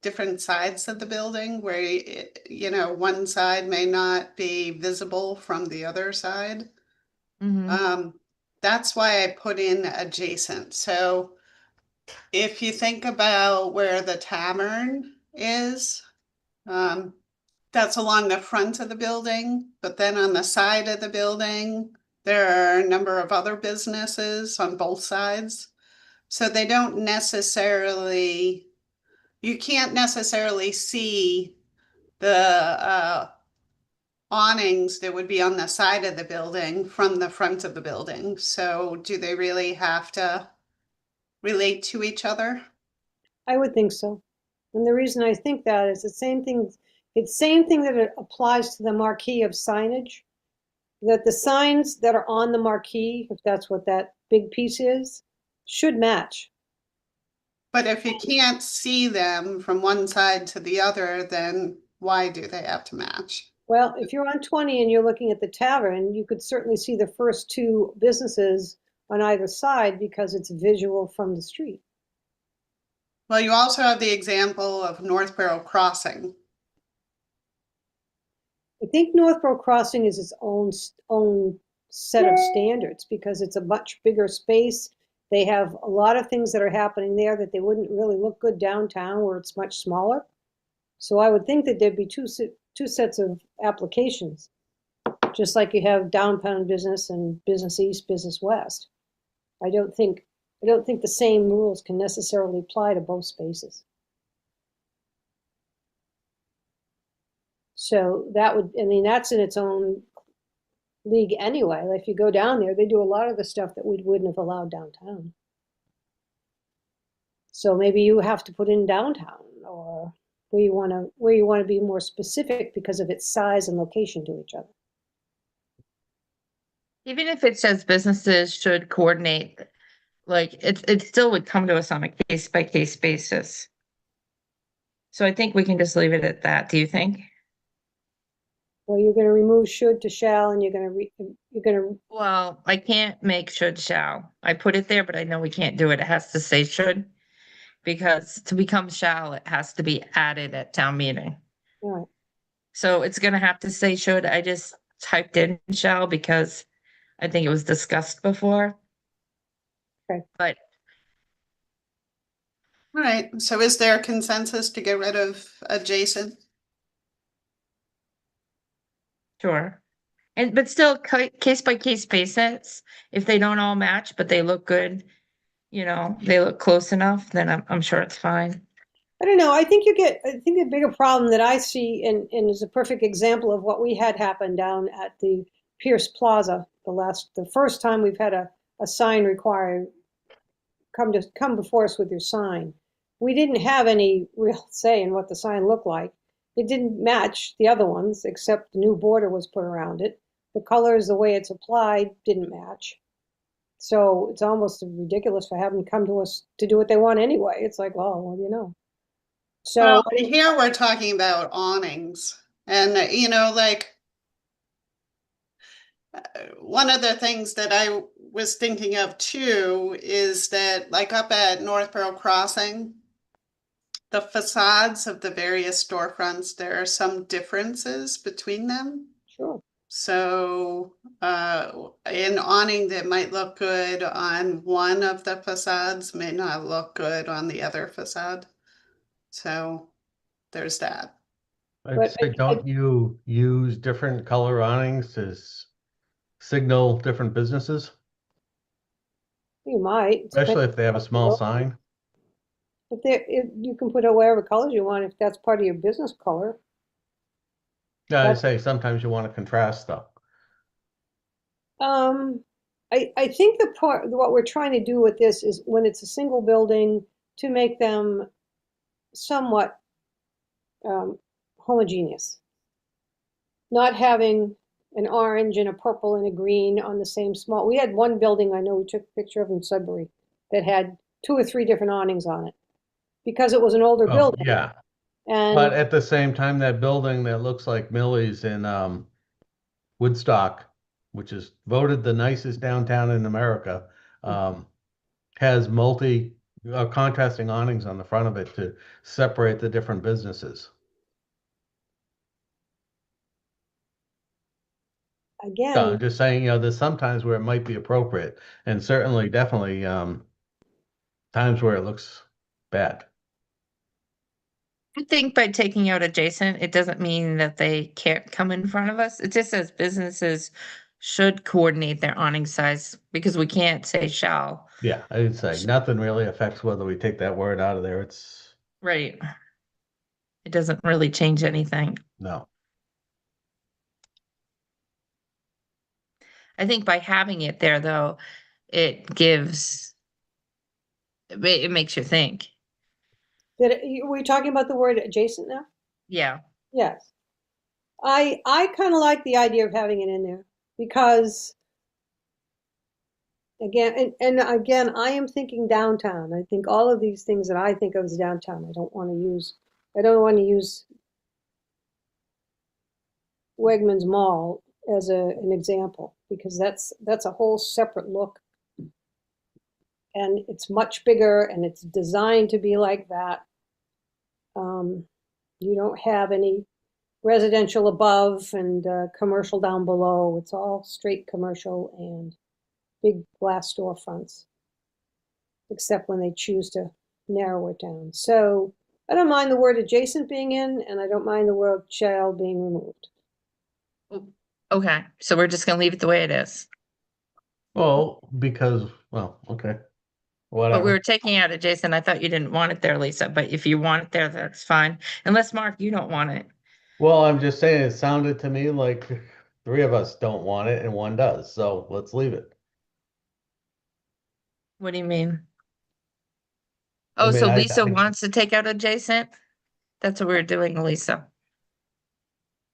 different sides of the building where, one side may not be visible from the other side. Mhm. That's why I put in adjacent. So if you think about where the tavern is, that's along the front of the building, but then on the side of the building, there are a number of other businesses on both sides. So they don't necessarily, you can't necessarily see the awnings that would be on the side of the building from the front of the building. So do they really have to relate to each other? I would think so. And the reason I think that is the same thing, it's the same thing that it applies to the marquee of signage, that the signs that are on the marquee, if that's what that big piece is, should match. But if you can't see them from one side to the other, then why do they have to match? Well, if you're on 20 and you're looking at the tavern, you could certainly see the first two businesses on either side because it's visual from the street. Well, you also have the example of Northborough Crossing. I think Northborough Crossing is its own set of standards because it's a much bigger space. They have a lot of things that are happening there that they wouldn't really look good downtown where it's much smaller. So I would think that there'd be two sets of applications, just like you have downtown business and business east, business west. I don't think the same rules can necessarily apply to both spaces. So that would, I mean, that's in its own league anyway. Like if you go down there, they do a lot of the stuff that we wouldn't have allowed downtown. So maybe you have to put in downtown, or where you want to be more specific because of its size and location to each other. Even if it says businesses should coordinate, like it still would come to us on a case by case basis. So I think we can just leave it at that. Do you think? Well, you're going to remove should to shall, and you're going to Well, I can't make should shall. I put it there, but I know we can't do it. It has to say should. Because to become shall, it has to be added at town meeting. all right. So it's gonna have to say should. I just typed in shall because I think it was discussed before. Okay. But All right, so is there a consensus to get rid of adjacent? sure. But still case by case basis, if they don't all match, but they look good, they look close enough, then I'm sure it's fine. I don't know. I think the bigger problem that I see, and is a perfect example of what we had happen down at the Pierce Plaza, the first time we've had a sign required, come before us with your sign. We didn't have any real say in what the sign looked like. It didn't match the other ones, except the new border was put around it. The colors, the way it's applied, didn't match. So it's almost ridiculous for having to come to us to do what they want anyway. It's like, well, So Well, here we're talking about awnings, and one of the things that I was thinking of too is that, like up at Northborough Crossing, the facades of the various storefronts, there are some differences between them. sure. So an awning that might look good on one of the facades may not look good on the other facade. So there's that. I'd But say, don't you use different color awnings to signal different businesses, You might, especially if they have a small sign? but you can put it whatever colors you want if that's part of your business color. Yeah, I'd That's- say sometimes you want to contrast though. I think what we're trying to do with this is when it's a single building to make them somewhat homogeneous. Not having an orange and a purple and a green on the same small. We had one building I know we took a picture of in Sudbury that had 2 or 3 different awnings on it because it was an older Oh, building. yeah, And but at the same time, that building that looks like Millie's in Woodstock, which is voted the nicest downtown in America, has contrasting awnings on the front of it to separate the different businesses. again, I'm just saying, there's sometimes where it might be appropriate, and certainly, definitely, times where it looks bad. I think by taking out adjacent, it doesn't mean that they can't come in front of us. It just says businesses should coordinate their awning size because we can't say shall. Yeah, I'd say nothing really affects whether we take that word out of there. It's Right. It doesn't really change anything. no. I think by having it there, though, it makes you think. were you talking about the word adjacent now? Yeah. Yes. I kind of like the idea of having it in there because again, and again, I am thinking downtown. I think all of these things that I think of as downtown, I don't want to use Wegmans Mall as an example because that's a whole separate look. And it's much bigger and it's designed to be like that. You don't have any residential above and commercial down below. It's all straight commercial and big glass storefronts, except when they choose to narrow it down. So I don't mind the word adjacent being in, and I don't mind the word shall being removed. Okay, so we're just gonna leave it the way it is. Well, because, well, okay, But we whatever. were taking out adjacent. I thought you didn't want it there, Lisa, but if you want it there, that's fine. Unless, Mark, you don't want it. Well, I'm just saying, it sounded to me like three of us don't want it and one does, so let's leave it. What do you mean? I Oh, mean, so I- Lisa I- wants to take out adjacent? That's what we're doing, Lisa.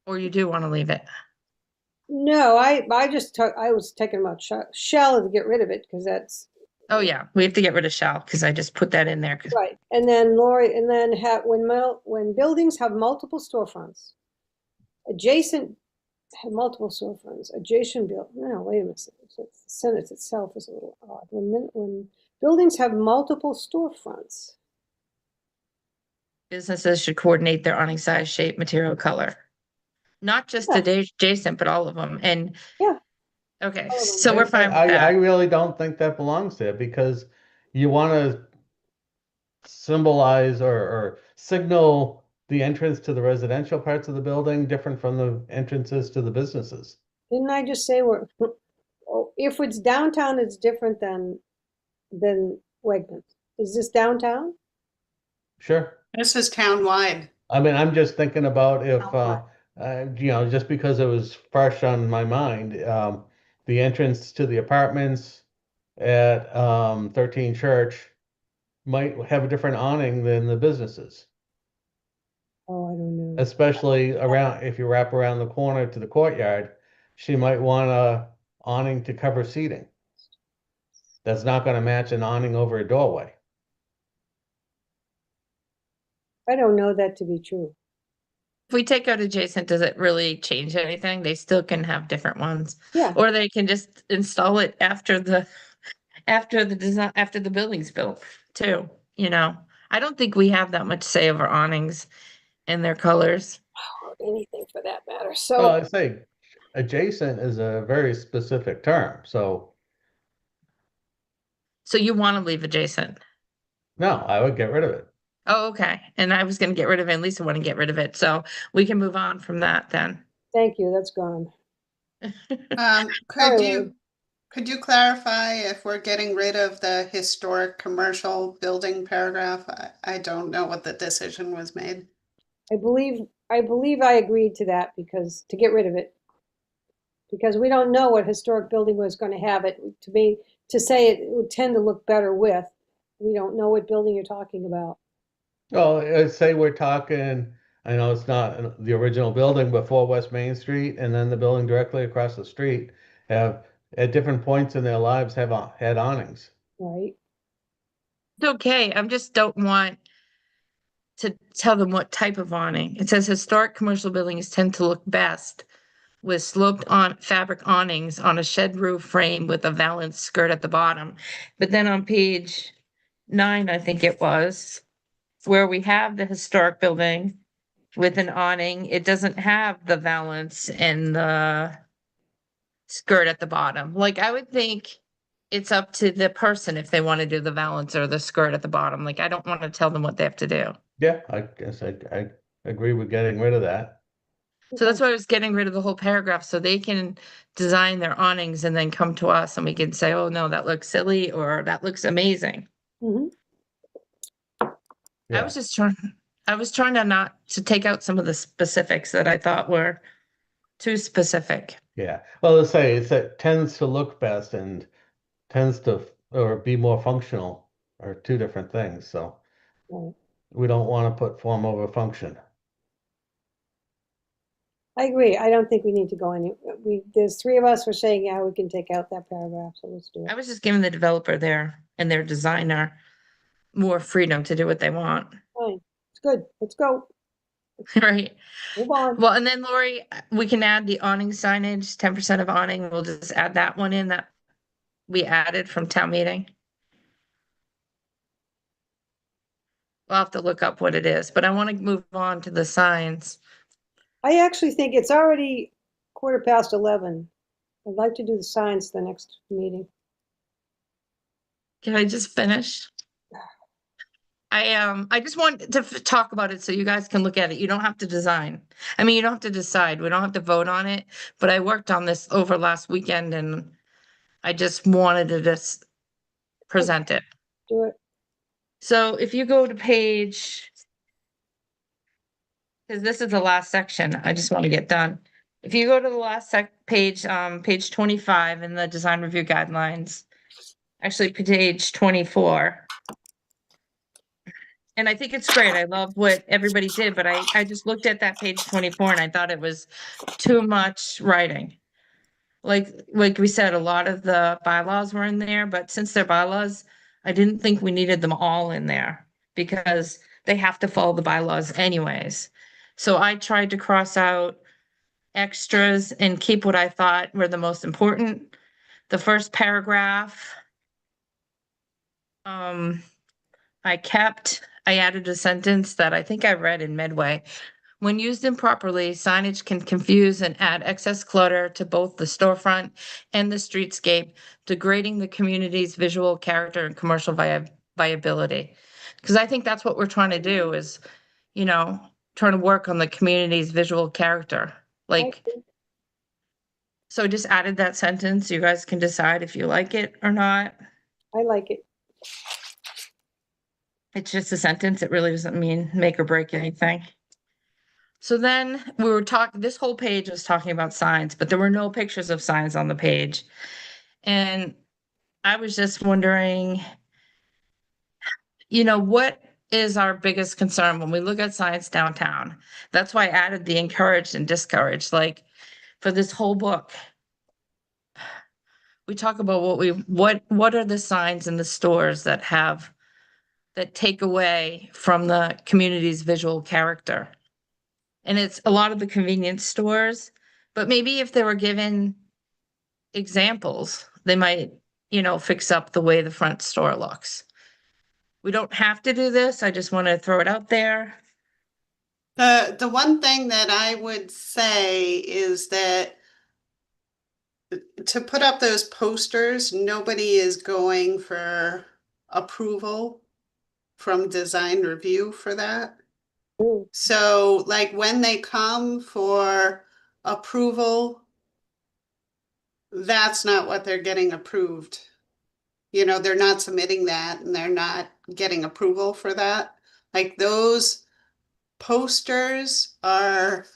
Or you do want to leave it? No, I just took, I was taking about shall to get rid of it, because that's, Oh, yeah, we have to get rid of shall because I just put that in there. right. And then Lori, and then when buildings have multiple storefronts, adjacent have multiple storefronts, adjacent no, wait a minute. The sentence itself is a little odd. When buildings have multiple storefronts, Businesses should coordinate their awning size, shape, material, color. Not just Yeah. adjacent, but all of them. And Yeah. okay, All of them. so we're fine with I that. really don't think that belongs there because you want to symbolize or signal the entrance to the residential parts of the building different from the entrances to the businesses. didn't I just say oh, if it's downtown, it's different than Wegmans. Is this downtown? Sure. This is townwide. I mean, I'm just thinking about if, Townwide. just because it was fresh on my mind, the entrance to the apartments at 13 Church might have a different awning than the businesses, Oh, I don't know. especially around, if you wrap around the corner to the courtyard, she might want a awning to cover seating. That's not gonna match an awning over a doorway. I don't know that to be true. If we take out adjacent, does it really change anything? They still can have different ones. Yeah. Or they can just install it after the design, after the building's built too, you know? I don't think we have that much say over awnings and their colors. Or anything for that matter. Well, So, I say adjacent is a very specific term, so So you want to leave adjacent? no, I would get rid of it. Oh, okay. And I was gonna get rid of it, and Lisa want to get rid of it, so we can move on from that then. thank you, that's gone. Could you clarify if we're getting rid of the historic commercial building paragraph? I don't know what the decision was made. I believe I agreed to that because, to get rid of it. Because we don't know what historic building was gonna have it. To say it would tend to look better with, we don't know what building you're talking about. Well, say we're talking, I know it's not the original building before West Main Street, and then the building directly across the street have, at different points in their lives, have had awnings. Right? It's okay, I just don't want to tell them what type of awning. It says historic commercial buildings tend to look best with sloped on fabric awnings on a shed roof frame with a valance skirt at the bottom. But then on page 9, I think it was, where we have the historic building with an awning, it doesn't have the valance and the skirt at the bottom. Like, I would think it's up to the person if they want to do the valance or the skirt at the bottom. Like, I don't want to tell them what they have to do. Yeah, I guess I agree with getting rid of that. So that's why I was getting rid of the whole paragraph, so they can design their awnings and then come to us and we can say, oh, no, that looks silly, or that looks amazing. Mhm. I Yeah, was trying to not to take out some of the specifics that I thought were too specific. yeah. Well, let's say it tends to look best and tends to, or be more functional, are two different things, so Right. we don't want to put form over function. I agree. I don't think we need to go any, there's three of us who are saying, yeah, we can take out that paragraph, so let's do I it. was just giving the developer and their designer more freedom to do what they want, Fine, it's good. Let's go. right? Move on. Well, and then Lori, we can add the awning signage, 10% of awning, we'll just add that one in that we added from town meeting. We'll have to look up what it is, but I want to move on to the signs. I actually think it's already 11:15. I'd like to do the signs the next meeting. Can I just finish? I just want to talk about it so you guys can look at it. You don't have to design. I mean, you don't have to decide. We don't have to vote on it, but I worked on this over last weekend and I just wanted to just present it. Do it. So if you go to page, because this is the last section, I just want to get done. If you go to the last page, page 25 in the design review guidelines, actually page 24. And I think it's great. I love what everybody did, but I just looked at that page 24 and I thought it was too much writing. Like we said, a lot of the bylaws were in there, but since they're bylaws, I didn't think we needed them all in there because they have to follow the bylaws anyways. So I tried to cross out extras and keep what I thought were the most important. The first paragraph, I added a sentence that I think I read in Medway. When used improperly, signage can confuse and add excess clutter to both the storefront and the streetscape, degrading the community's visual character and commercial viability. Because I think that's what we're trying to do is, trying to work on the community's visual character. Like, so just added that sentence. You guys can decide if you like it or not. I like it. It's just a sentence. It really doesn't mean make or break anything. So then we were talking, this whole page was talking about signs, but there were no pictures of signs on the page. And I was just wondering, what is our biggest concern when we look at signs downtown? That's why I added the encouraged and discouraged, like for this whole book. We talk about what are the signs in the stores that take away from the community's visual character. And it's a lot of the convenience stores, but maybe if they were given examples, they might, fix up the way the front store looks. We don't have to do this. I just want to throw it out there. The one thing that I would say is that to put up those posters, nobody is going for approval from design review for that. Ooh. So like when they come for approval, that's not what they're getting approved. They're not submitting that and they're not getting approval for that. Like those posters are,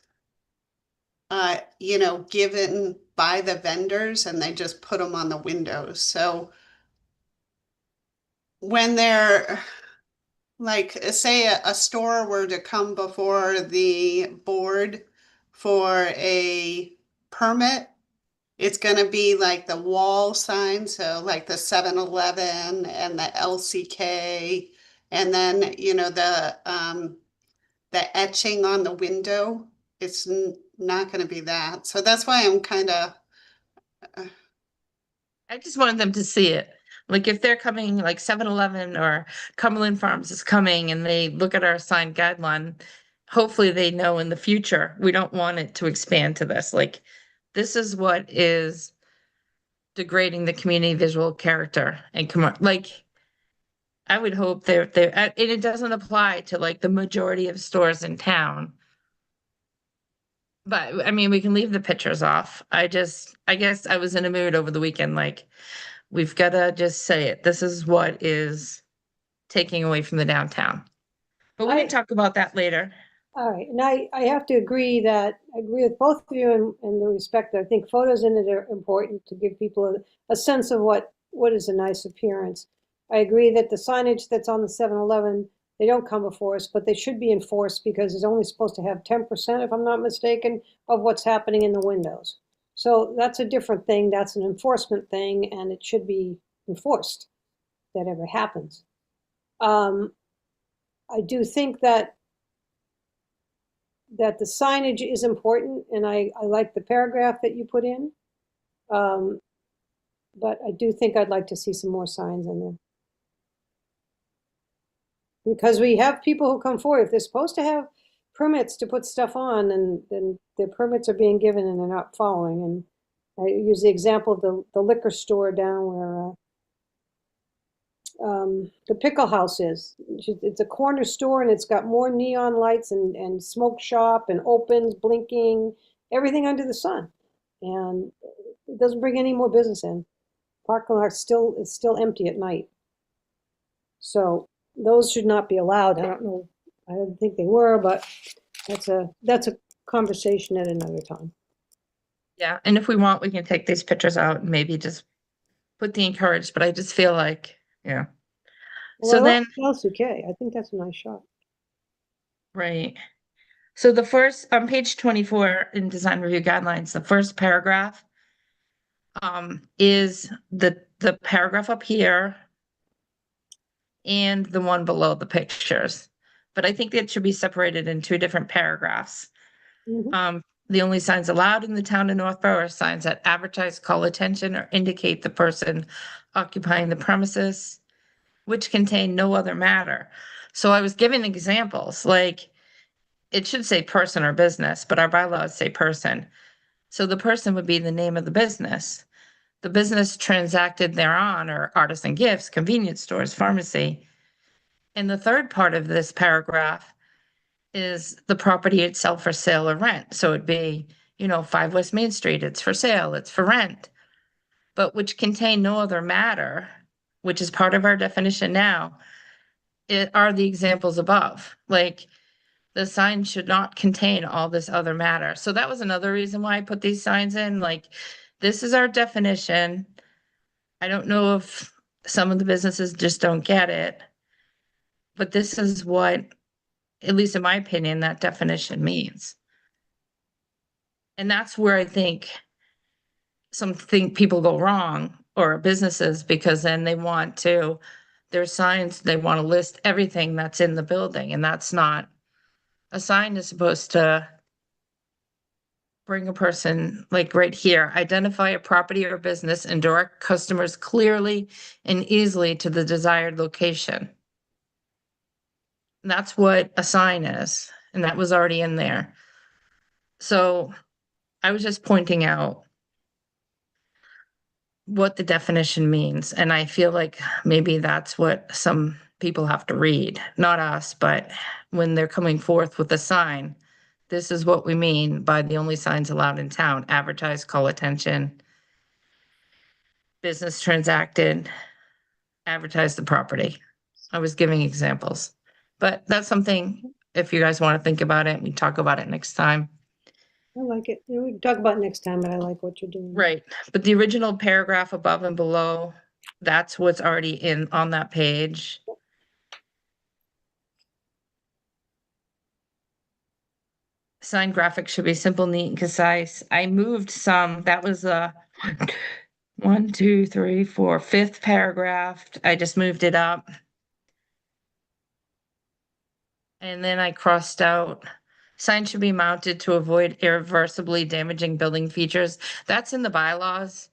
given by the vendors and they just put them on the windows. So when they're like, say a store were to come before the board for a permit, it's going to be like the wall sign, so like the 7-Eleven and the LCK, and then, the etching on the window. It's not going to be that. So that's why I'm kind of. I just wanted them to see it. Like if they're coming, like 7-Eleven or Cumberland Farms is coming and they look at our sign guideline, hopefully they know in the future, we don't want it to expand to this. Like this is what is degrading the community visual character and I would hope and it doesn't apply to like the majority of stores in town. But I mean, we can leave the pictures off. I guess I was in a mood over the weekend, like we've got to just say it. This is what is taking away from the downtown. But we can talk about that later. All right, and I have to agree with both of you in the respect that I think photos in it are important to give people a sense of what is a nice appearance. I agree that the signage that's on the 7-Eleven, they don't come before us, but they should be enforced because it's only supposed to have 10%, if I'm not mistaken, of what's happening in the windows. So that's a different thing. That's an enforcement thing, and it should be enforced if that ever happens. I do think that the signage is important, and I like the paragraph that you put in. But I do think I'd like to see some more signs in there. Because we have people who come forward. If they're supposed to have permits to put stuff on, and then their permits are being given and they're not following. And I use the example of the liquor store down where the pickle house is. It's a corner store and it's got more neon lights and smoke shop and opens, blinking, everything under the sun. And it doesn't bring any more business in. Parking lot is still empty at night. So those should not be allowed. I don't know, I don't think they were, but that's a conversation at another time. Yeah, and if we want, we can take these pictures out and maybe just put the encouraged, but I just feel like, yeah. Well, So I then, like LCK. I think that's a nice shot. right. So the first, on page 24 in design review guidelines, the first paragraph is the paragraph up here and the one below the pictures. But I think it should be separated in two different paragraphs. Mhm. The only signs allowed in the town of Northborough are signs that advertise, call attention, or indicate the person occupying the premises, which contain no other matter. So I was giving examples, like it should say person or business, but our bylaws say person. So the person would be the name of the business. The business transacted thereon are artisan gifts, convenience stores, pharmacy. And the third part of this paragraph is the property itself for sale or rent. So it'd be, 5 West Main Street, it's for sale, it's for rent. But which contain no other matter, which is part of our definition now, it are the examples above. Like the sign should not contain all this other matter. So that was another reason why I put these signs in, like, this is our definition. I don't know if some of the businesses just don't get it, but this is what, at least in my opinion, that definition means. And that's where I think people go wrong, or businesses, because then they want to, their signs, they want to list everything that's in the building, and that's not, a sign is supposed to bring a person, like right here, identify a property or business and direct customers clearly and easily to the desired location. And that's what a sign is, and that was already in there. So I was just pointing out what the definition means, and I feel like maybe that's what some people have to read, not us, but when they're coming forth with a sign, this is what we mean by the only signs allowed in town: advertise, call attention, business transacted, advertise the property. I was giving examples, but that's something, if you guys want to think about it, we talk about it next time. I like it. We can talk about it next time, but I like what you're doing. Right, but the original paragraph above and below, that's what's already in on that page. Sign graphics should be simple, neat, and concise. I moved some, that was a 1, 2, 3, 4, 5th paragraph. I just moved it up. And then I crossed out, signs should be mounted to avoid irreversibly damaging building features. That's in the bylaws.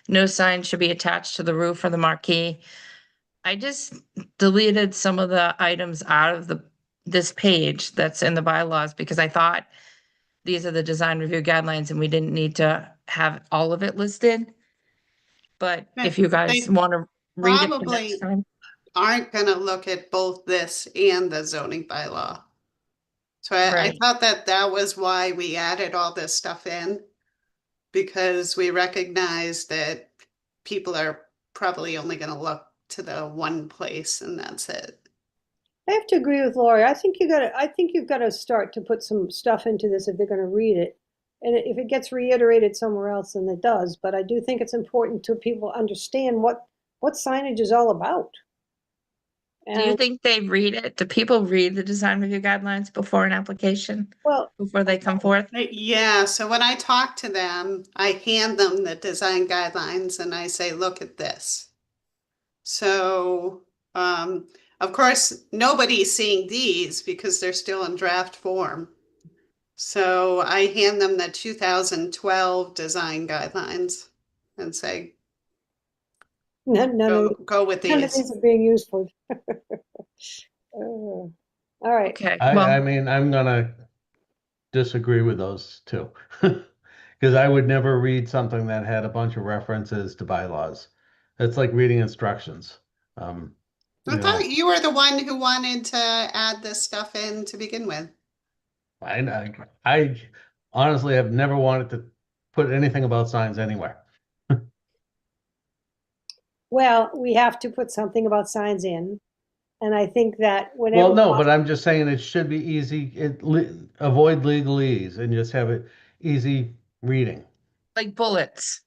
No sign should be attached to the roof or the marquee. I just deleted some of the items out of this page that's in the bylaws, because I thought these are the design review guidelines and we didn't need to have all of it listed. But if you guys They want to read it for probably next time. aren't gonna look at both this and the zoning bylaw. So I Right. thought that was why we added all this stuff in, because we recognize that people are probably only gonna look to the one place and that's it. I have to agree with Lori. I think you've got to start to put some stuff into this if they're going to read it. And if it gets reiterated somewhere else, then it does. But I do think it's important to people understand what signage is all about. Do you And think they read it? Do people read the design review guidelines before an application, well, before they come forth? Yeah, so when I talk to them, I hand them the design guidelines and I say, look at this. So, of course, nobody's seeing these because they're still in draft form. So I hand them the 2012 design guidelines and say, none of go with these these. are being used for. All right. Okay, I well, mean, I'm gonna disagree with those two. Because I would never read something that had a bunch of references to bylaws. It's like reading instructions. I You thought know. you were the one who wanted to add this stuff in to begin with. I honestly have never wanted to put anything about signs anywhere. Well, we have to put something about signs in. And I think that Well, whenever, no, but I'm just saying it should be easy, avoid legalese and just have it easy reading. Like bullets.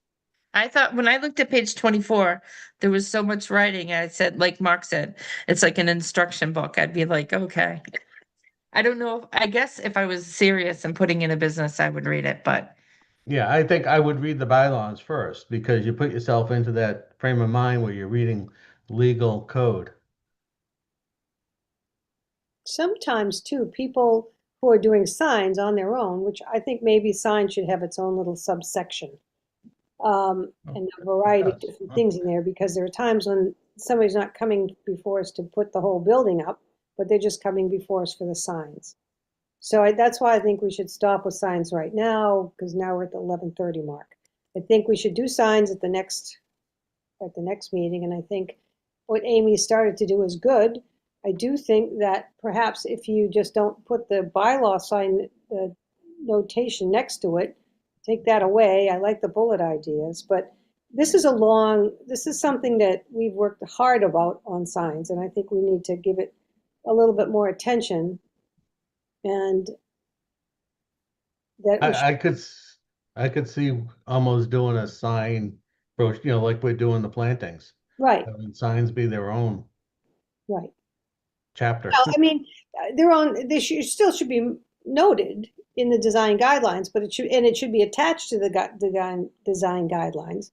I thought when I looked at page 24, there was so much writing. I said, like Mark said, it's like an instruction book. I'd be like, okay. I don't know. I guess if I was serious and putting in a business, I would read it, but Yeah, I think I would read the bylaws first because you put yourself into that frame of mind where you're reading legal code. sometimes too, people who are doing signs on their own, which I think maybe sign should have its own little subsection. And a variety of does. different things in there, because there are times when somebody's not coming before us to put the whole building up, but they're just coming before us for the signs. So that's why I think we should stop with signs right now, because now we're at the 11:30 mark. I think we should do signs at the next meeting, and I think what Amy started to do is good. I do think that perhaps if you just don't put the bylaw sign notation next to it, take that away. I like the bullet ideas, but this is something that we've worked hard about on signs, and I think we need to give it a little bit more attention. And that we should, I could see almost doing a sign, like we're doing the plantings. right, Having signs be their own right. chapter. Well, I mean, still should be noted in the design guidelines, but it should be attached to the design guidelines.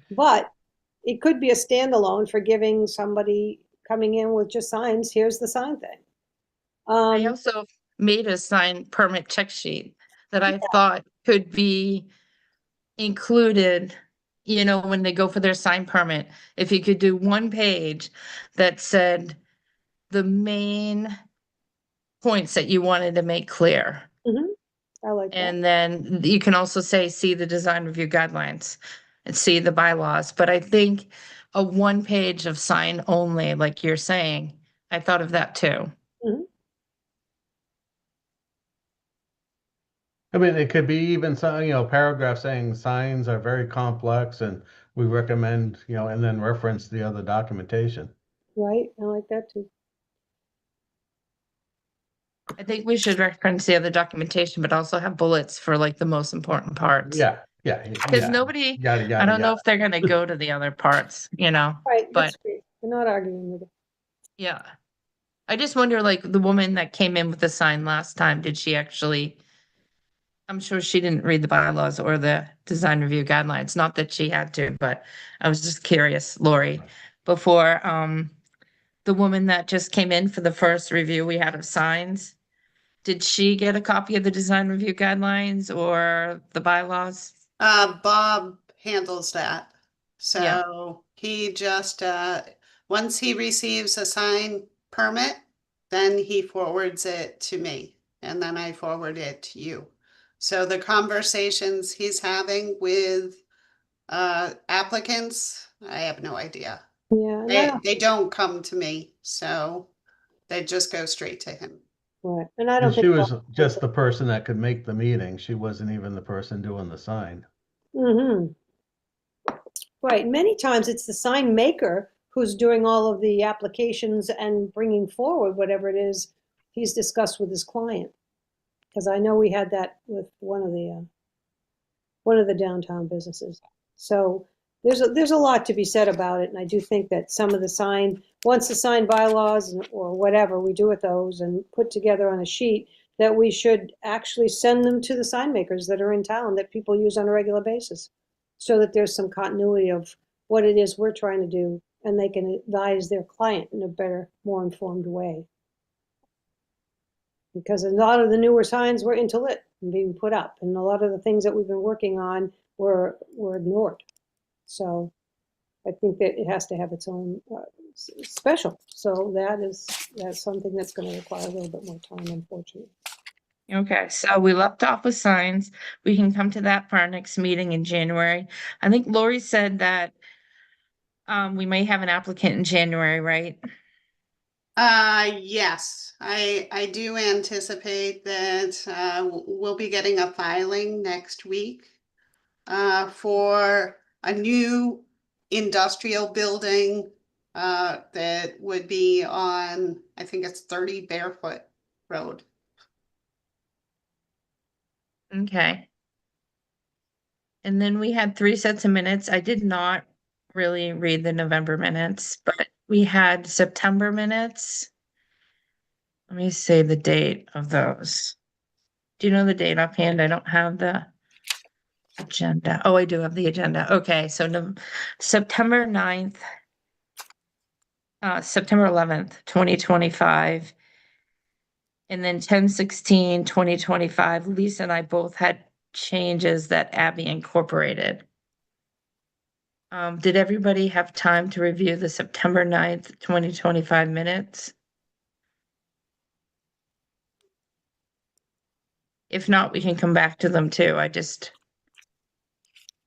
But it could be a standalone for giving somebody coming in with just signs, here's the sign thing. I also made a sign permit check sheet that I thought could be included, when they go for their sign permit. If you could do one page that said the main points that you wanted to make clear. I like that. And then you can also say, see the design review guidelines and see the bylaws. But I think a one page of sign only, like you're saying, I thought of that too. I mean, it could be even some, paragraph saying signs are very complex and we recommend, and then reference the other documentation. Right, I like that too. I think we should reference the other documentation, but also have bullets for like the most important parts. Yeah. Because nobody, Yada, yada, I don't know yada. if they're gonna go to the other parts, Right, but that's great. We're not arguing with it. yeah. I just wonder, like, the woman that came in with the sign last time, did she actually? I'm sure she didn't read the bylaws or the design review guidelines, not that she had to, but I was just curious, Lori, before, the woman that just came in for the first review we had of signs, did she get a copy of the design review guidelines or the bylaws? Bob handles that. Yeah. So he just, once he receives a sign permit, then he forwards it to me and then I forward it to you. So the conversations he's having with applicants, I have no idea. Yeah, and I don't, They don't come to me, so they just go straight to him. right, and I don't She think. was just the person that could make the meeting. She wasn't even the person doing the sign. Right, many times it's the sign maker who's doing all of the applications and bringing forward whatever it is he's discussed with his client. Because I know we had that with one of the downtown businesses. So there's a lot to be said about it, and I do think that some of once the sign bylaws or whatever we do with those and put together on a sheet, that we should actually send them to the sign makers that are in town that people use on a regular basis, so that there's some continuity of what it is we're trying to do, and they can advise their client in a better, more informed way. Because a lot of the newer signs were interlit and being put up, and a lot of the things that we've been working on were ignored. So I think that it has to have its own special. So that's something that's going to require a little bit more time, unfortunately. Okay, so we left off with signs. We can come to that for our next meeting in January. I think Lori said that we may have an applicant in January, right? Yes, I do anticipate that we'll be getting a filing next week for a new industrial building that would be on, I think it's 30 Barefoot Road. Okay. And then we had 3 sets of minutes. I did not really read the November minutes, but we had September minutes. Let me say the date of those. Do you know the date offhand? I don't have the agenda. Oh, I do have the agenda. Okay, so September 9th, September 11th, 2025. And then 10/16/2025. Lisa and I both had changes that Abby incorporated. Did everybody have time to review the September 9th, 2025 minutes? If not, we can come back to them too. I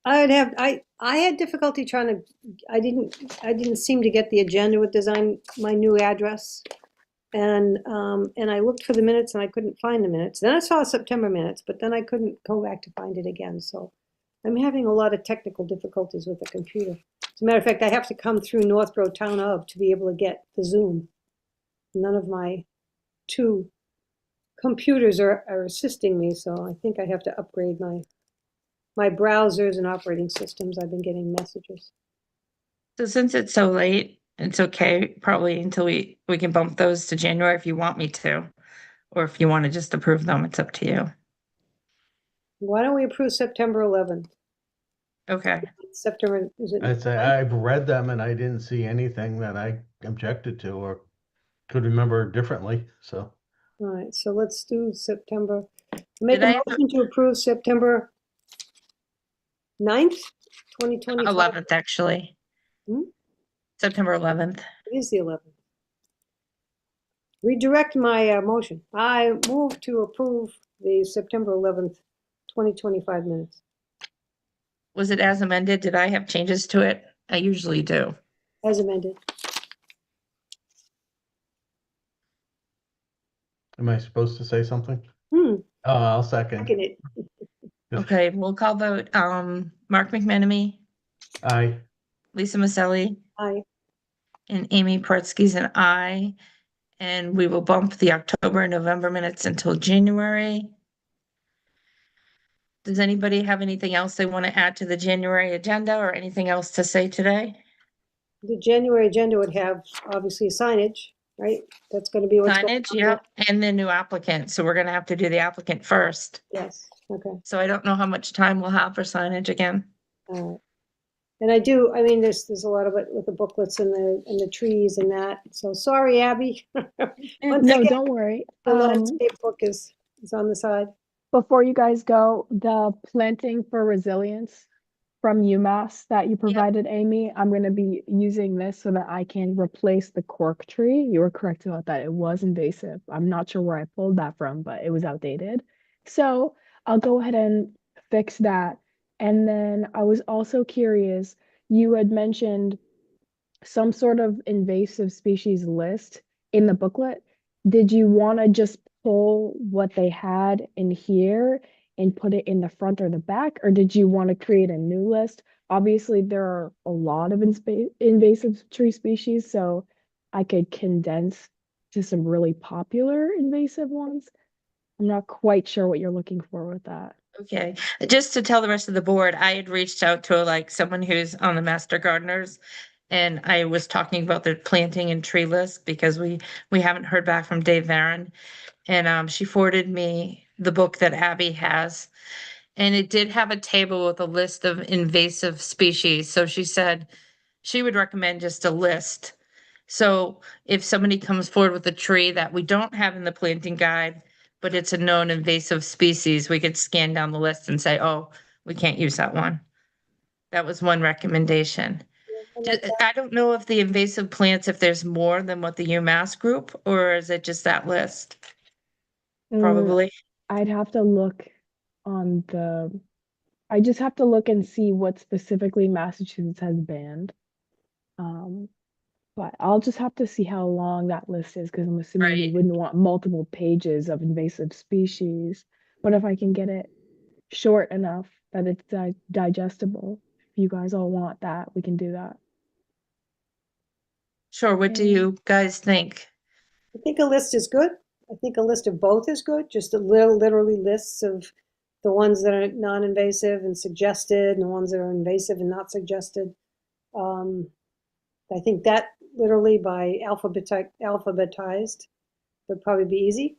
had difficulty trying to, I didn't seem to get the agenda with my new address. And I looked for the minutes and I couldn't find the minutes. Then I saw September minutes, but then I couldn't go back to find it again. So I'm having a lot of technical difficulties with the computer. As a matter of fact, I have to come through Northborough Town Hub to be able to get the Zoom. None of my 2 computers are assisting me, so I think I have to upgrade my browsers and operating systems. I've been getting messages. So since it's so late, it's okay, probably until we can bump those to January if you want me to. Or if you want to just approve them, it's up to you. Why don't we approve September 11th? Okay, September, is it? I'd say I've read them and I didn't see anything that I objected to or could remember differently, so. All right, so let's do September. Make Did I a have a- motion to approve September 9th, 2025. 11th, actually. Hmm? September 11th. It is the 11th. Redirect my motion. I move to approve the September 11th, 2025 minutes Was it as amended? Did I have changes to it? I usually do. as amended. Am I supposed to say something? Hmm, I'll second. second it. Okay, we'll call vote. Mark McMenamy, Aye. Lisa Maselli, Aye. and Amy Paretsky's an aye. And we will bump the October and November minutes until January. Does anybody have anything else they want to add to the January agenda or anything else to say today? The January agenda would have obviously signage, right? That's going to be what's going Signage, on yeah, and the new applicant. So we're gonna have to do the applicant first. there. Yes, okay. So I don't know how much time we'll have for signage again. All right. And I do, I mean, there's a lot of it with the booklets and the trees and that. So sorry, Abby. Once No, again, don't worry. the landscape book is on the side. Before you guys go, the planting for resilience from UMass that you provided, Amy, I'm going to be using this so that I can replace the cork tree. You were correct about that. It was invasive. I'm not sure where I pulled that from, but it was outdated. So I'll go ahead and fix that. And then I was also curious, you had mentioned some sort of invasive species list in the booklet. Did you want to just pull what they had in here and put it in the front or the back, or did you want to create a new list? Obviously, there are a lot of invasive tree species, so I could condense to some really popular invasive ones. I'm not quite sure what you're looking for with that. Okay, just to tell the rest of the board, I had reached out to like someone who's on the Master Gardeners. And I was talking about the planting and tree list because we haven't heard back from Dave Varon. And she forwarded me the book that Abby has. And it did have a table with a list of invasive species. So she said she would recommend just a list. So if somebody comes forward with a tree that we don't have in the planting guide, but it's a known invasive species, we could scan down the list and say, oh, we can't use that one. That was one recommendation. I don't know if the invasive plants, if there's more than what the UMass group, or is it just that list? Probably. I'd have to look on I just have to look and see what specifically Massachusetts has banned. But I'll just have to see how long that list is because I'm assuming we Right. wouldn't want multiple pages of invasive species. But if I can get it short enough that it's digestible, if you guys all want that, we can do that. Sure, what do And- you guys think? I think a list is good. I think a list of both is good, just literally lists of the ones that are non-invasive and suggested and the ones that are invasive and not suggested. I think that literally by alphabetized would probably be easy.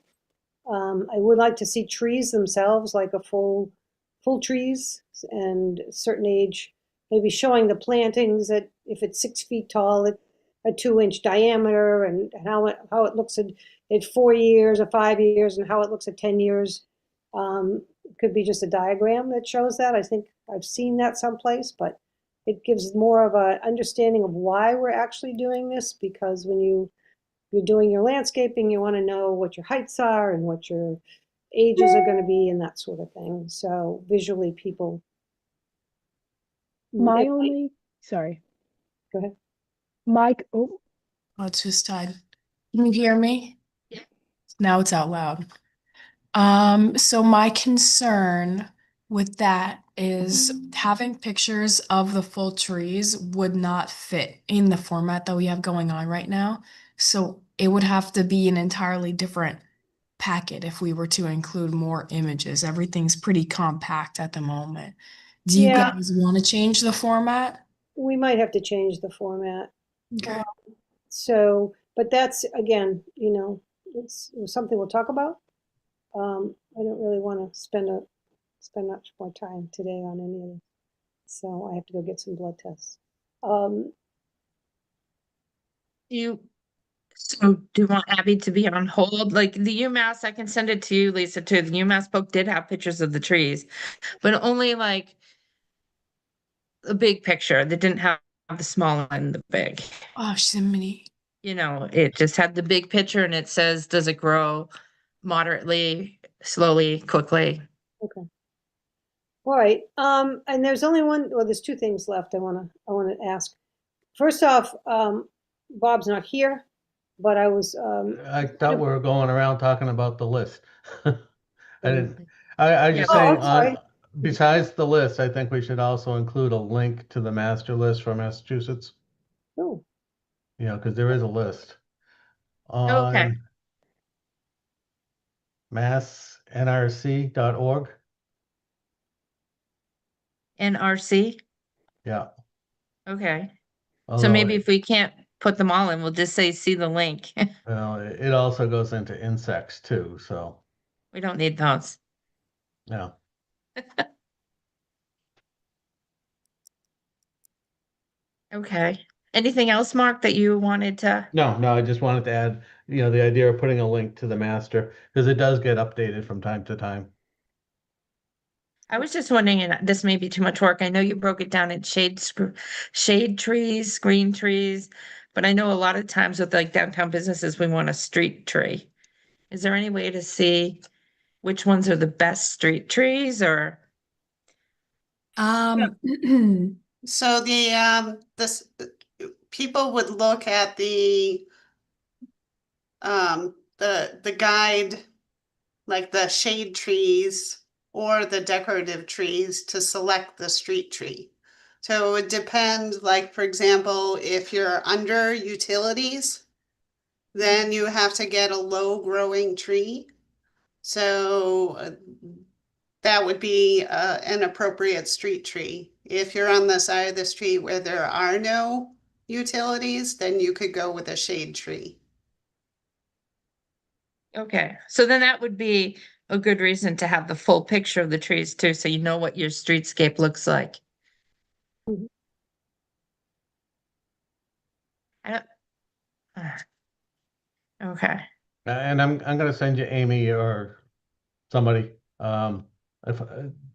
I would like to see trees themselves, like a full trees and certain age, maybe showing the plantings that if it's 6 feet tall, a 2-inch diameter, and how it looks at 4 years or 5 years, and how it looks at 10 years. It could be just a diagram that shows that. I think I've seen that someplace, but it gives more of a understanding of why we're actually doing this, because when you're doing your landscaping, you want to know what your heights are and what your ages are going to be and that sort of thing. So visually people. My it- only, sorry, Go ahead. Mike, oh, Oh, it's just died. Can you hear me? Yeah. Now it's out loud. So my concern with that is having pictures of the full trees would not fit in the format that we have going on right now. So it would have to be an entirely different packet if we were to include more images. Everything's pretty compact at the moment. Do you Yeah. guys want to change the format? We might have to change the format. Okay. So, but that's, again, it's something we'll talk about. I don't really want to spend much more time today on any of it. So I have to go get some blood tests. So do you want Abby to be on hold? Like the UMass, I can send it to you, Lisa, too. The UMass book did have pictures of the trees, but only like a big picture that didn't have the small and the big. Oh, Shimini. It just had the big picture and it says, does it grow moderately, slowly, quickly? Okay. All right. And there's only there's 2 things left I want to ask. First off, Bob's not here, but I was, I thought we were going around talking about the list. I didn't, I just Yeah. saying, I'm sorry. besides the list, I think we should also include a link to the master list for Massachusetts, oh, because there is a list Okay. on massnrc.org. NRC? Yeah. Okay. So although maybe it- if we can't put them all in, we'll just say, see the link. well, it also goes into insects too, so, We don't need those. yeah. Okay. Anything else, Mark, that you wanted to? No, I just wanted to add, the idea of putting a link to the master, because it does get updated from time to time. I was just wondering, and this may be too much work. I know you broke it down in shade trees, green trees, but I know a lot of times with like downtown businesses, we want a street tree. Is there any way to see which ones are the best street trees or? So this people would look at the guide, like the shade trees or the decorative trees to select the street tree. So it would depend, like, for example, if you're under utilities, then you have to get a low growing tree. So that would be an appropriate street tree. If you're on the side of the street where there are no utilities, then you could go with a shade tree. Okay, so then that would be a good reason to have the full picture of the trees too, so you know what your streetscape looks like. Mhm. I don't. Okay, And I'm gonna send you Amy or somebody, if,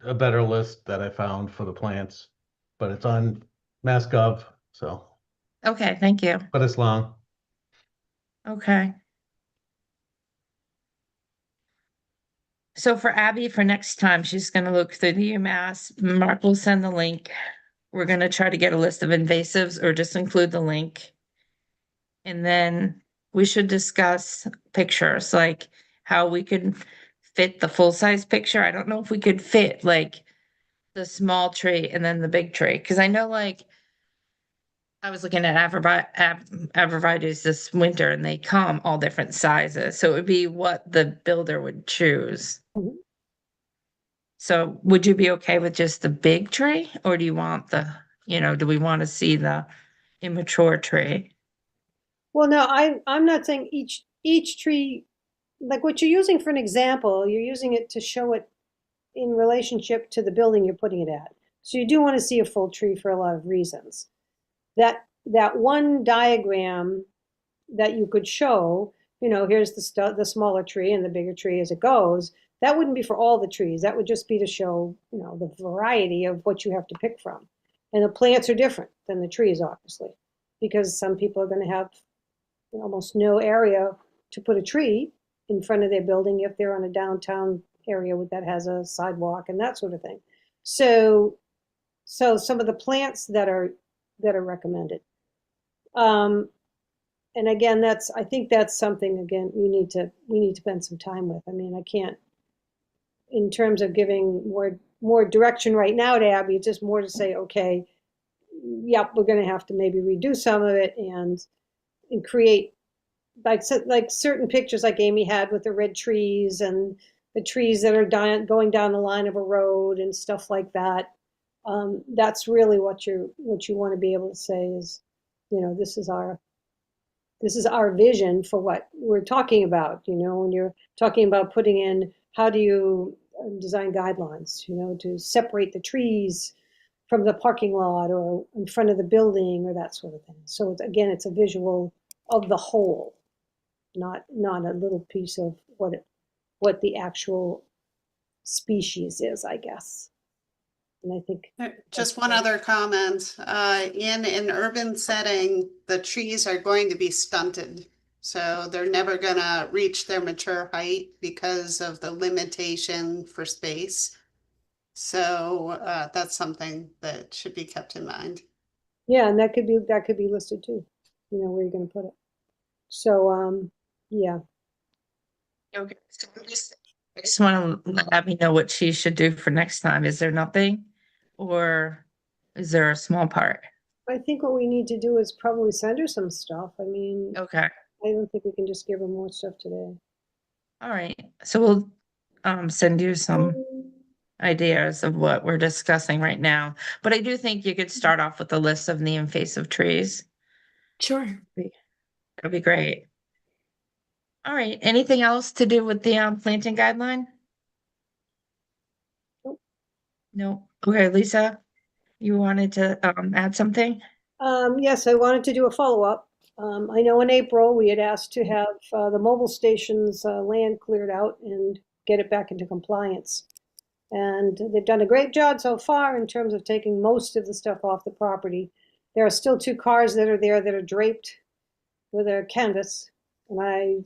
a better list that I found for the plants, but it's on MassGov, so, okay, thank you. but it's long. Okay. So for Abby, for next time, she's gonna look through the UMass. Mark will send the link. We're gonna try to get a list of invasives or just include the link. And then we should discuss pictures, like how we could fit the full-size picture. I don't know if we could fit like the small tree and then the big tree, because I know like I was looking at arborvitaes this winter and they come all different sizes. So it would be what the builder would choose. Mhm. So would you be okay with just the big tree, or do you want do we want to see the immature tree? Well, no, I'm not saying each tree, like what you're using for an example, you're using it to show it in relationship to the building you're putting it at. So you do want to see a full tree for a lot of reasons. That one diagram that you could show, here's the smaller tree and the bigger tree as it goes. That wouldn't be for all the trees. That would just be to show, the variety of what you have to pick from. And the plants are different than the trees, obviously, because some people are going to have almost no area to put a tree in front of their building if they're on a downtown area that has a sidewalk and that sort of thing. So some of the plants that are recommended. And again, I think that's something, again, we need to spend some time with. I mean, I can't, in terms of giving more direction right now to Abby, it's just more to say, okay, yep, we're going to have to maybe redo some of it and create like certain pictures like Amy had with the red trees and the trees that are going down the line of a road and stuff like that. That's really what you want to be able to say is, this is our vision for what we're talking about. When you're talking about putting in, how do you design guidelines, to separate the trees from the parking lot or in front of the building or that sort of thing. So it's a visual of the whole, not a little piece of what the actual species is, I guess. And I think Just one other comment. In an urban setting, the trees are going to be stunted. So they're never going to reach their mature height because of the limitation for space. So that's something that should be kept in mind. yeah, and that could be listed too, where you're going to put it. So yeah. Okay, so I just want to let me know what she should do for next time. Is there nothing, or is there a small part? I think what we need to do is probably send her some stuff. I mean, Okay, I don't think we can just give her more stuff today. all right. So we'll send you some ideas of what we're discussing right now. But I do think you could start off with a list of the invasive trees. Sure. That'd be great. All right. Anything else to do with the planting guideline? Nope. No. Okay, Lisa, you wanted to add something? Yes, I wanted to do a follow-up. I know in April we had asked to have the mobile station's land cleared out and get it back into compliance. And they've done a great job so far in terms of taking most of the stuff off the property. There are still 2 cars that are there that are draped with a canvas, and I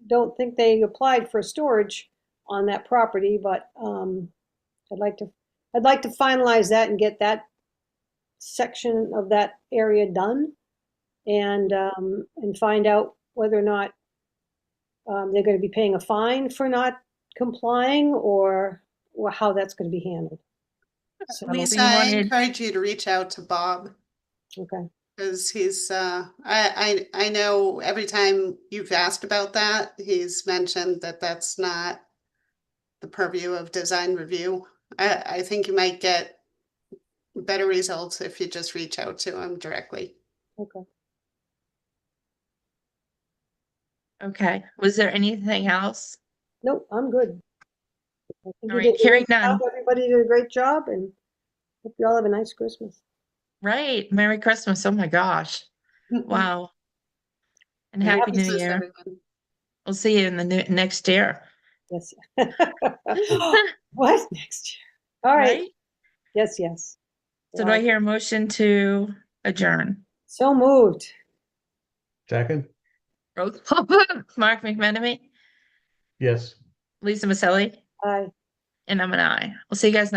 don't think they applied for storage on that property, but I'd like to finalize that and get that section of that area done, and find out whether or not they're going to be paying a fine for not complying, or how that's going to be handled. So, Lisa, I encourage you to reach out to Bob. okay. Because he's, I know every time you've asked about that, he's mentioned that that's not the purview of design review. I think you might get better results if you just reach out to him directly. Okay. Okay. Was there anything else? Nope, I'm good. I think All you right, did a hearing great job. none. Everybody did a great job, and hope you all have a nice Christmas. Right. Merry Christmas. Oh my gosh. Wow. And Happy New Christmas, Year. everyone. We'll see you in the next year. Yes. What next year? All right. Right? Yes. So do I hear a motion to adjourn? So moved. Second? Roll call. Mark McMenamy, Yes. Lisa Maselli, Aye. and I'm an aye. We'll see you guys next